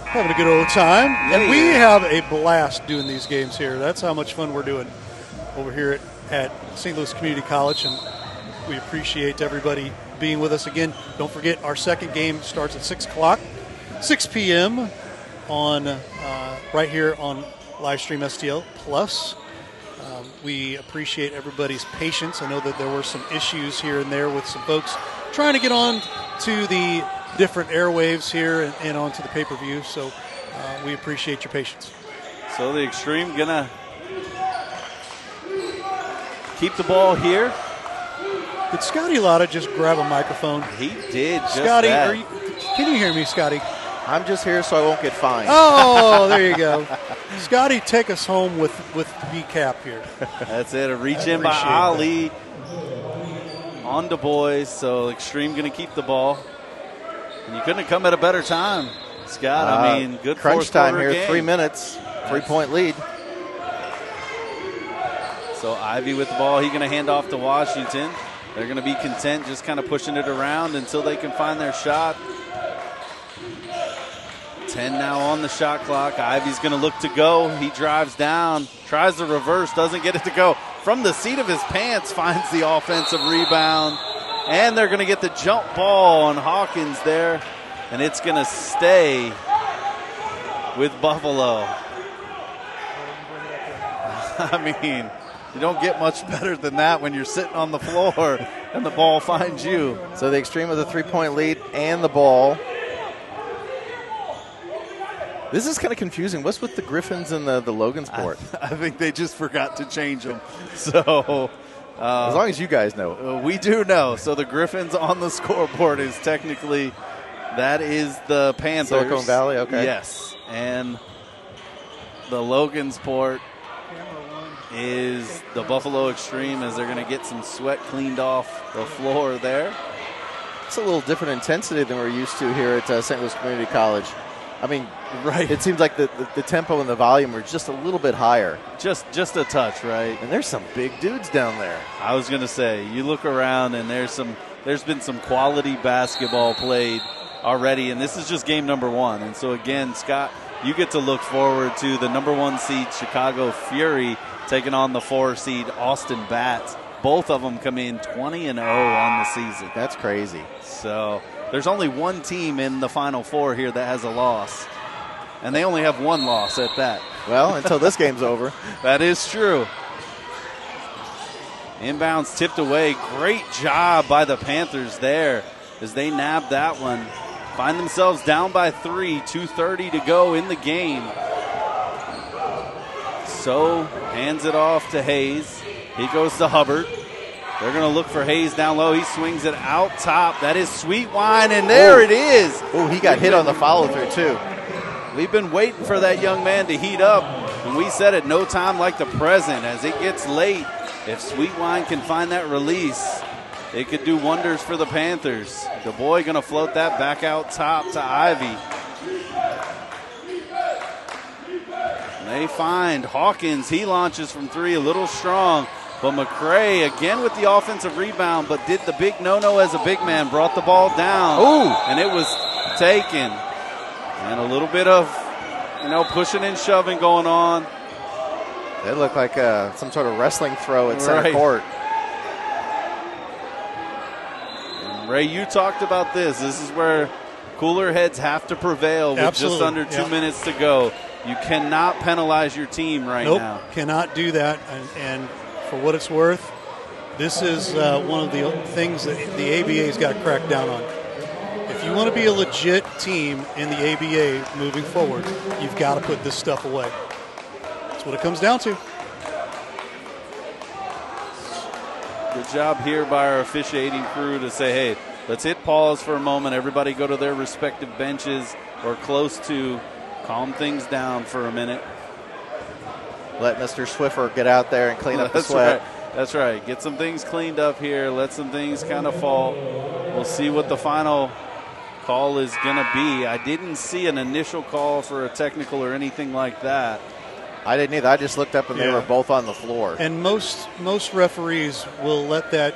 Having a good old time. And we have a blast doing these games here. That's how much fun we're doing over here at St. Louis Community College. And we appreciate everybody being with us again. Don't forget, our second game starts at 6 o'clock, 6 p.m. on right here on Livestream STL Plus. We appreciate everybody's patience. I know that there were some issues here and there with some folks trying to get on to the different airwaves here and onto the pay-per-view. So we appreciate your patience. So the Extreme going to keep the ball here. Did Scotty Lotta just grab a microphone? He did just Scotty, that. Can you hear me, Scotty? I'm just here so I won't get fined. Oh, there you go. Scotty, take us home with the cap here. That's it. A reach in by Ali on Du Bois. So Extreme going to keep the ball. And you couldn't have come at a better time, Scott. I mean, good crunch time here. game. 3 minutes, 3-point lead. So Ivy with the ball. He's going to hand off to Washington. They're going to be content just kind of pushing it around until they can find their shot. 10 now on the shot clock. Ivy's going to look to go. He drives down, tries the reverse, doesn't get it to go. From the seat of his pants, finds the offensive rebound. And they're going to get the jump ball on Hawkins there. And it's going to stay with Buffalo. I mean, you don't get much better than that when you're sitting on the floor and the ball finds you. So the Extreme with a 3-point lead and the ball. This is kind of confusing. What's with the Griffins and the Logansport? I think they just forgot to change them. So, as long as you guys know. We do know. So the Griffins on the scoreboard is technically, that is the Panthers. Silicon Valley, okay. Yes. And the Logansport is the Buffalo Extreme, as they're going to get some sweat cleaned off the floor there. It's a little different intensity than we're used to here at St. Louis Community College. I mean, right. It seems like the tempo and the volume are just a little bit higher. Just a touch, right? And there's some big dudes down there. I was going to say, you look around and there's been some quality basketball played already, and this is just game number 1. And so again, Scott, you get to look forward to the number 1 seed Chicago Fury taking on the 4 seed Austin Bats. Both of them come in 20-0 on the season. That's crazy. So there's only one team in the Final Four here that has a loss. And they only have one loss at that. Well, until this game's over. That is true. Inbounds tipped away. Great job by the Panthers there as they nabbed that one. Find themselves down by 3, 2:30 to go in the game. So hands it off to Hayes. He goes to Hubbard. They're going to look for Hayes down low. He swings it out top. That is Sweetwine, and there it is. Oh, he got hit on the follow-through, too. We've been waiting for that young man to heat up, and we said at no time like the present. As it gets late, if Sweetwine can find that release, it could do wonders for the Panthers. Du Bois going to float that back out top to Ivy. They find Hawkins. He launches from 3 a little strong. But McCray again with the offensive rebound, but did the big no-no as a big man, brought the ball down. Ooh. And it was taken. And a little bit of, pushing and shoving going on. It looked like some sort of wrestling throw at center court. And Ray, you talked about this. This is where cooler heads have to prevail with just under 2 minutes to go. You cannot penalize your team right now. Nope, cannot do that. And for what it's worth, this is one of the things that the ABA's got to crack down on. If you want to be a legit team in the ABA moving forward, you've got to put this stuff away. That's what it comes down to. Good job here by our officiating crew to say, hey, let's hit pause for a moment. Everybody go to their respective benches or close to. Calm things down for a minute. Let Mr. Swiffer get out there and clean up the sweat. Right. That's right. Get some things cleaned up here. Let some things kind of fall. We'll see what the final call is going to be. I didn't see an initial call for a technical or anything like that. I didn't either. I just looked up and they were both on the floor. And most referees will let that,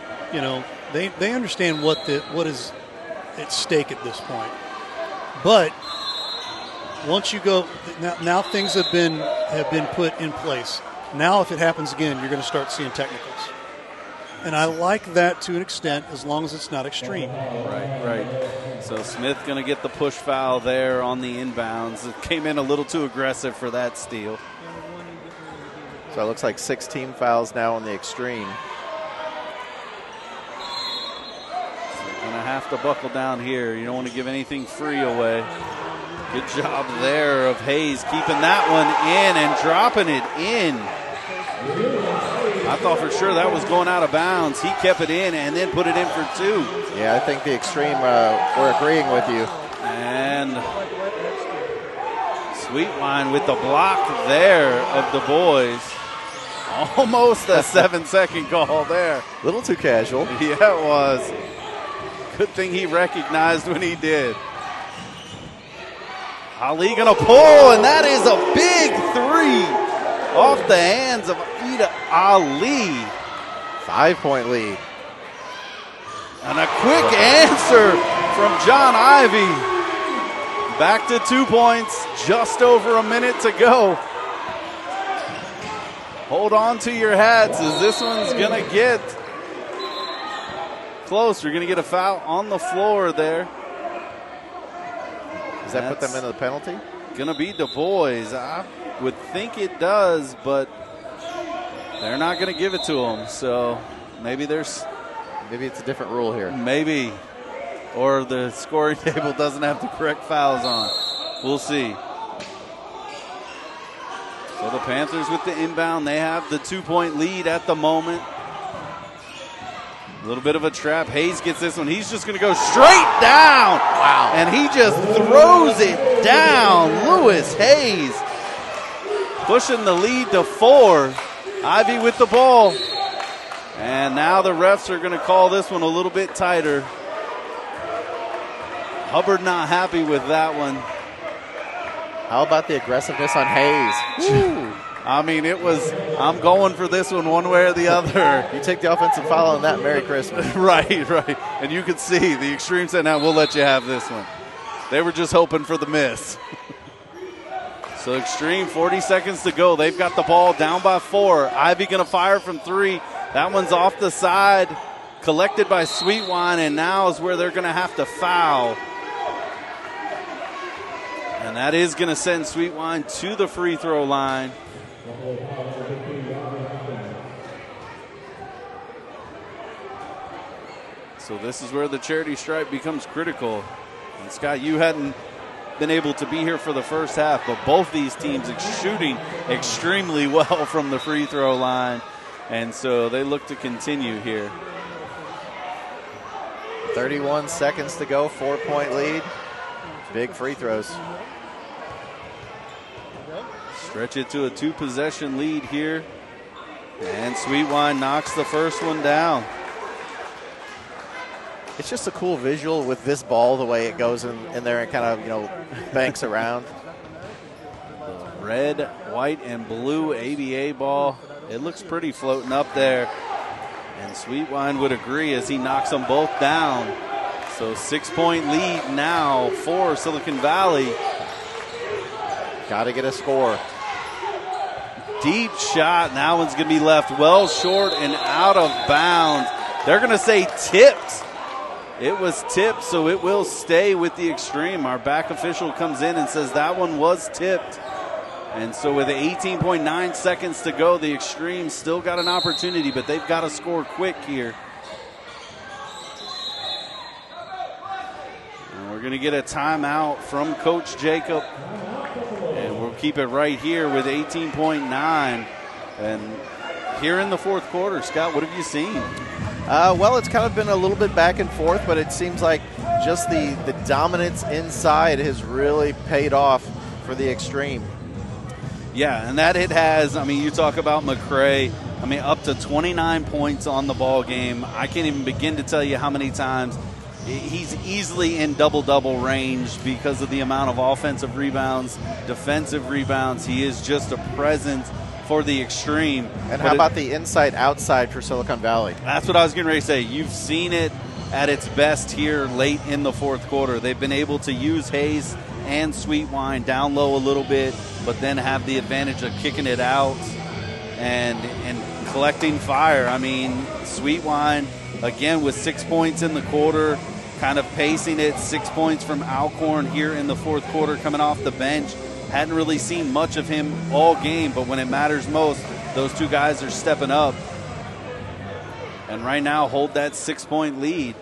they understand what is at stake at this point. But once you go, now things have been put in place. Now if it happens again, you're going to start seeing technicals. And I like that to an extent as long as it's not extreme. Right. So Smith going to get the push foul there on the inbounds. It came in a little too aggressive for that steal. So it looks like 6 team fouls now on the Extreme. So going to have to buckle down here. You don't want to give anything free away. Good job there of Hayes keeping that one in and dropping it in. I thought for sure that was going out of bounds. He kept it in and then put it in for 2. Yeah, I think the Extreme were agreeing with you. And Sweetwine with the block there of the boys. Almost a 7-second call there. A little too casual. Yeah, it was. Good thing he recognized when he did. Ali gonna pull, and that is a big 3 off the hands of Ida Ali. 5-point lead. And a quick answer from John Ivy. Back to 2 points, just over a minute to go. Hold on to your hats as this one's going to get close. We're going to get a foul on the floor there. Does that put them into the penalty? Going to be Du Bois. I would think it does, but they're not going to give it to them. So maybe it's a different rule here. Maybe. Or the scoring table doesn't have the correct fouls on. We'll see. So the Panthers with the inbound, they have the 2-point lead at the moment. A little bit of a trap. Hayes gets this one. He's just going to go straight down. Wow. And he just throws it down. Lewis Hayes pushing the lead to 4. Ivy with the ball. And now the refs are going to call this one a little bit tighter. Hubbard not happy with that one. How about the aggressiveness on Hayes? Woo. I mean, I'm going for this one way or the other. You take the offensive foul on that, Merry Christmas. Right. And you could see the Extreme said, now we'll let you have this one. They were just hoping for the miss. So Extreme, 40 seconds to go. They've got the ball down by 4. Ivy going to fire from 3. That one's off the side, collected by Sweetwine, and now is where they're going to have to foul. And that is going to send Sweetwine to the free throw line. So this is where the charity stripe becomes critical. And Scott, you hadn't been able to be here for the first half, but both these teams shooting extremely well from the free throw line. And so they look to continue here. 31 seconds to go, 4-point lead. Big free throws. Stretch it to a 2-possession lead here. And Sweetwine knocks the first one down. It's just a cool visual with this ball, the way it goes in there and kind of, banks around. The red, white, and blue ABA ball. It looks pretty floating up there. And Sweetwine would agree as he knocks them both down. So 6-point lead now for Silicon Valley. Got to get a score. Deep shot. And that one's going to be left well short and out of bounds. They're going to say tipped. It was tipped, so it will stay with the Extreme. Our back official comes in and says that one was tipped. And so with 18.9 seconds to go, the Extreme still got an opportunity, but they've got to score quick here. And we're going to get a timeout from Coach Jacob. And we'll keep it right here with 18.9. And here in the fourth quarter, Scott, what have you seen? Well, it's kind of been a little bit back and forth, but it seems like just the dominance inside has really paid off for the Extreme. Yeah, and that it has. I mean, you talk about McCray. I mean, up to 29 points on the ball game. I can't even begin to tell you how many times he's easily in double-double range because of the amount of offensive rebounds, defensive rebounds. He is just a presence for the Extreme. And how about the inside-outside for Silicon Valley? That's what I was getting ready to say. You've seen it at its best here late in the fourth quarter. They've been able to use Hayes and Sweetwine down low a little bit, but then have the advantage of kicking it out and collecting fire. I mean, Sweetwine, again, with 6 points in the quarter, kind of pacing it. 6 points from Alcorn here in the fourth quarter coming off the bench. Hadn't really seen much of him all game, but when it matters most, those two guys are stepping up. And right now hold that 6-point lead.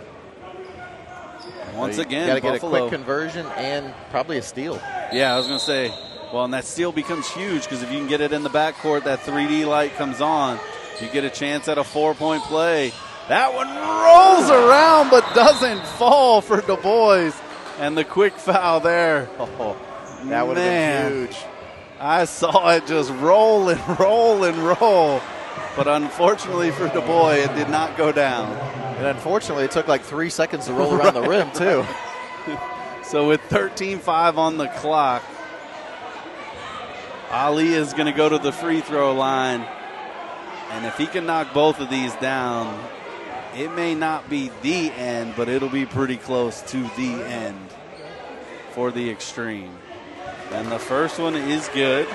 Once again, got to get a Buffalo. quick conversion and probably a steal. Yeah, I was going to say, well, and that steal becomes huge because if you can get it in the backcourt, that 3D light comes on. You get a chance at a 4-point play. That one rolls around but doesn't fall for Du Bois. And the quick foul there. Oh, that would have been huge. I saw it just roll and roll and roll. But unfortunately for Du Bois, it did not go down. And unfortunately, it took like 3 seconds to roll around the rim, too. So with 13-5 on the clock, Ali is going to go to the free throw line. And if he can knock both of these down, it may not be the end, but it'll be pretty close to the end for the Extreme. And the first one is good.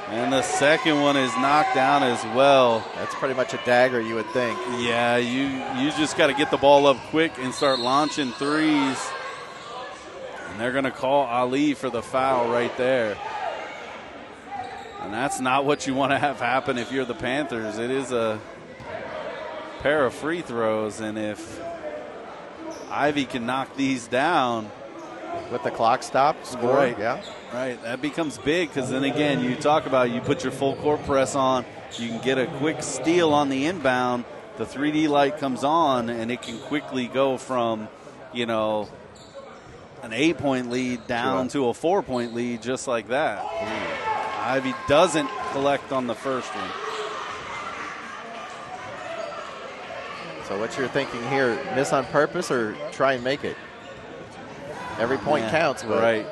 And the second one is knocked down as well. That's pretty much a dagger, you would think. Yeah, you just got to get the ball up quick and start launching threes. And they're going to call Ali for the foul right there. And that's not what you want to have happen if you're the Panthers. It is a pair of free throws, and if Ivy can knock these down. With the clock stopped, score, right, yeah. Right, that becomes big because then again, you talk about you put your full court press on, you can get a quick steal on the inbound, the 3D light comes on, and it can quickly go from, an 8-point lead down to a 4-point lead just like that. Ivy doesn't collect on the first one. So what you're thinking here, miss on purpose or try and make it? Every point counts. But. Right.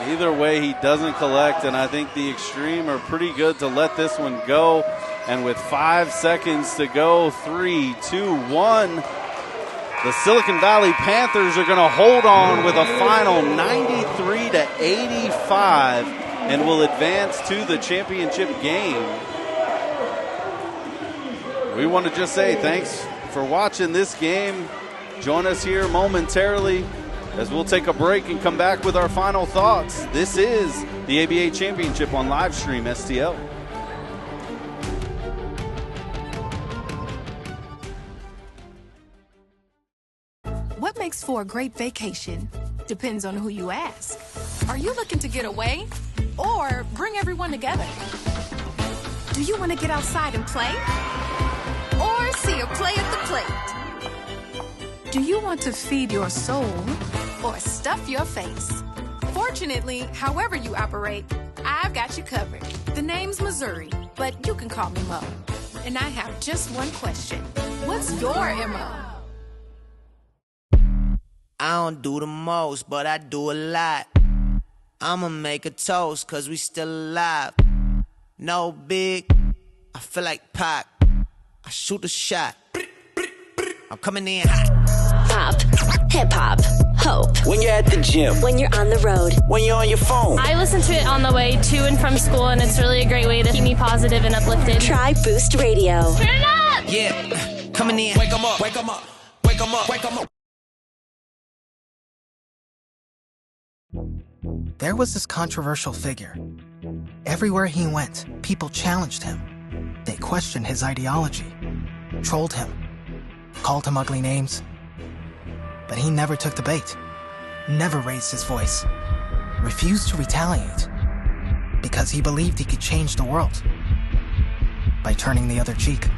Either way, he doesn't collect, and I think the Extreme are pretty good to let this one go. And with 5 seconds to go, 3, 2, 1, the Silicon Valley Panthers are going to hold on with a final 93-85 and will advance to the championship game. We want to just say thanks for watching this game. Join us here momentarily as we'll take a break and come back with our final thoughts. This is the ABA Championship on live stream STL. What makes for a great vacation depends on who you ask. Are you looking to get away or bring everyone together? Do you want to get outside and play or see a play at the plate? Do you want to feed your soul or stuff your face? Fortunately, however you operate, I've got you covered. The name's Missouri, but you can call me Mo. And I have just one question. What's your MO? I don't do the most, but I do a lot. I'ma make a toast, cause we still alive. No big, I feel like Pac. I shoot a shot. I'm coming in hot. Pop, hip-hop, hope. When you're at the gym. When you're on the road. When you're on your phone. I listen to it on the way to and from school, and it's really a great way to keep me positive and uplifted. Try Boost Radio. Turn it up! Yeah, coming in. Wake 'em up, wake 'em up, wake 'em up, wake 'em up. There was this controversial figure. Everywhere he went, people challenged him. They questioned his ideology, trolled him, called him ugly names. But he never took the bait, never raised his voice, refused to retaliate, because he believed he could change the world by turning the other cheek.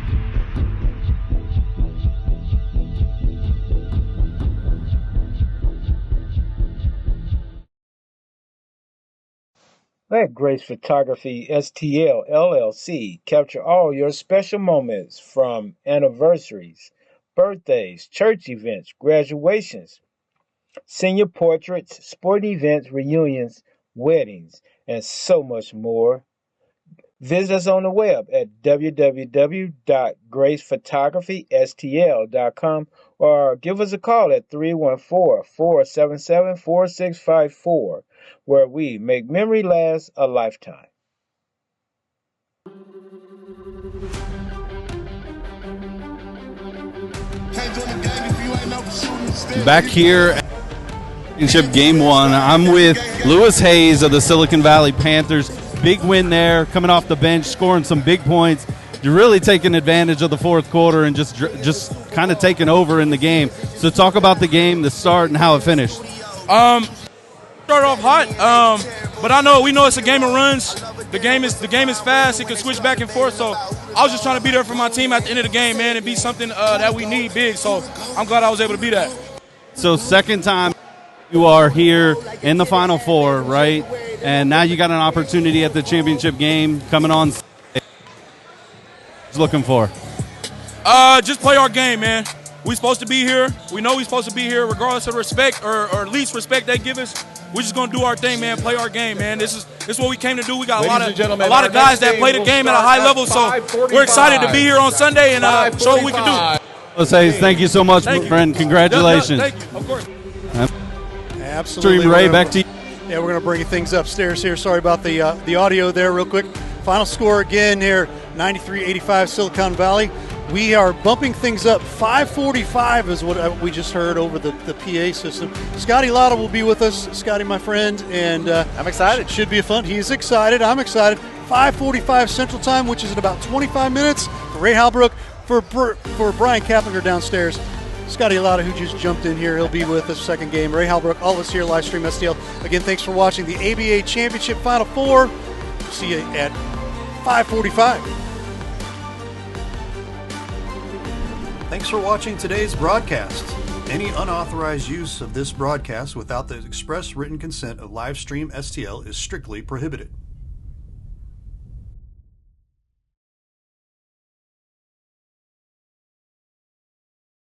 Let Grace Photography STL LLC capture all your special moments from anniversaries, birthdays, church events, graduations, senior portraits, sporting events, reunions, weddings, and so much more. Visit us on the web at www.gracephotographystl.com or give us a call at 314-477-4654, where we make memory last a lifetime. Back here Championship Game 1. I'm with Lewis Hayes of the Silicon Valley Panthers. Big win there, coming off the bench, scoring some big points. You're really taking advantage of the fourth quarter and just kind of taking over in the game. So talk about the game, the start, and how it finished. Started off hot, but we know it's a game of runs. The game is fast. It can switch back and forth. So I was just trying to be there for my team at the end of the game, man, and be something that we need big. So I'm glad I was able to be that. So second time you are here in the Final Four, right? And now you got an opportunity at the championship game coming on. Looking for? Just play our game, man. We're supposed to be here. We know we're supposed to be here regardless of respect or least respect they give us. We're just going to do our thing, man, play our game, man. This is what we came to do. We got a lot of guys that play the game at a high level, so we're excited to be here on Sunday and show what we can do. Let's say thank you so much, my friend. Congratulations. Thank you. Of course. Absolutely. Stream Ray, back to you. Yeah, we're going to bring things upstairs here. Sorry about the audio there real quick. Final score again here, 93-85 Silicon Valley. We are bumping things up. 5:45 is what we just heard over the PA system. Scotty Lotta will be with us. Scotty, my friend, and I'm excited. Should be fun. He's excited. I'm excited. 5:45 Central Time, which is in about 25 minutes. For Ray Halbrook, for Brian Kaplinger downstairs. Scotty Lotta, who just jumped in here, he'll be with us second game. Ray Halbrook, all of us here, live stream STL. Again, thanks for watching the ABA Championship Final Four. See you at 5:45. Thanks for watching today's broadcast. Any unauthorized use of this broadcast without the express written consent of Livestream STL is strictly prohibited.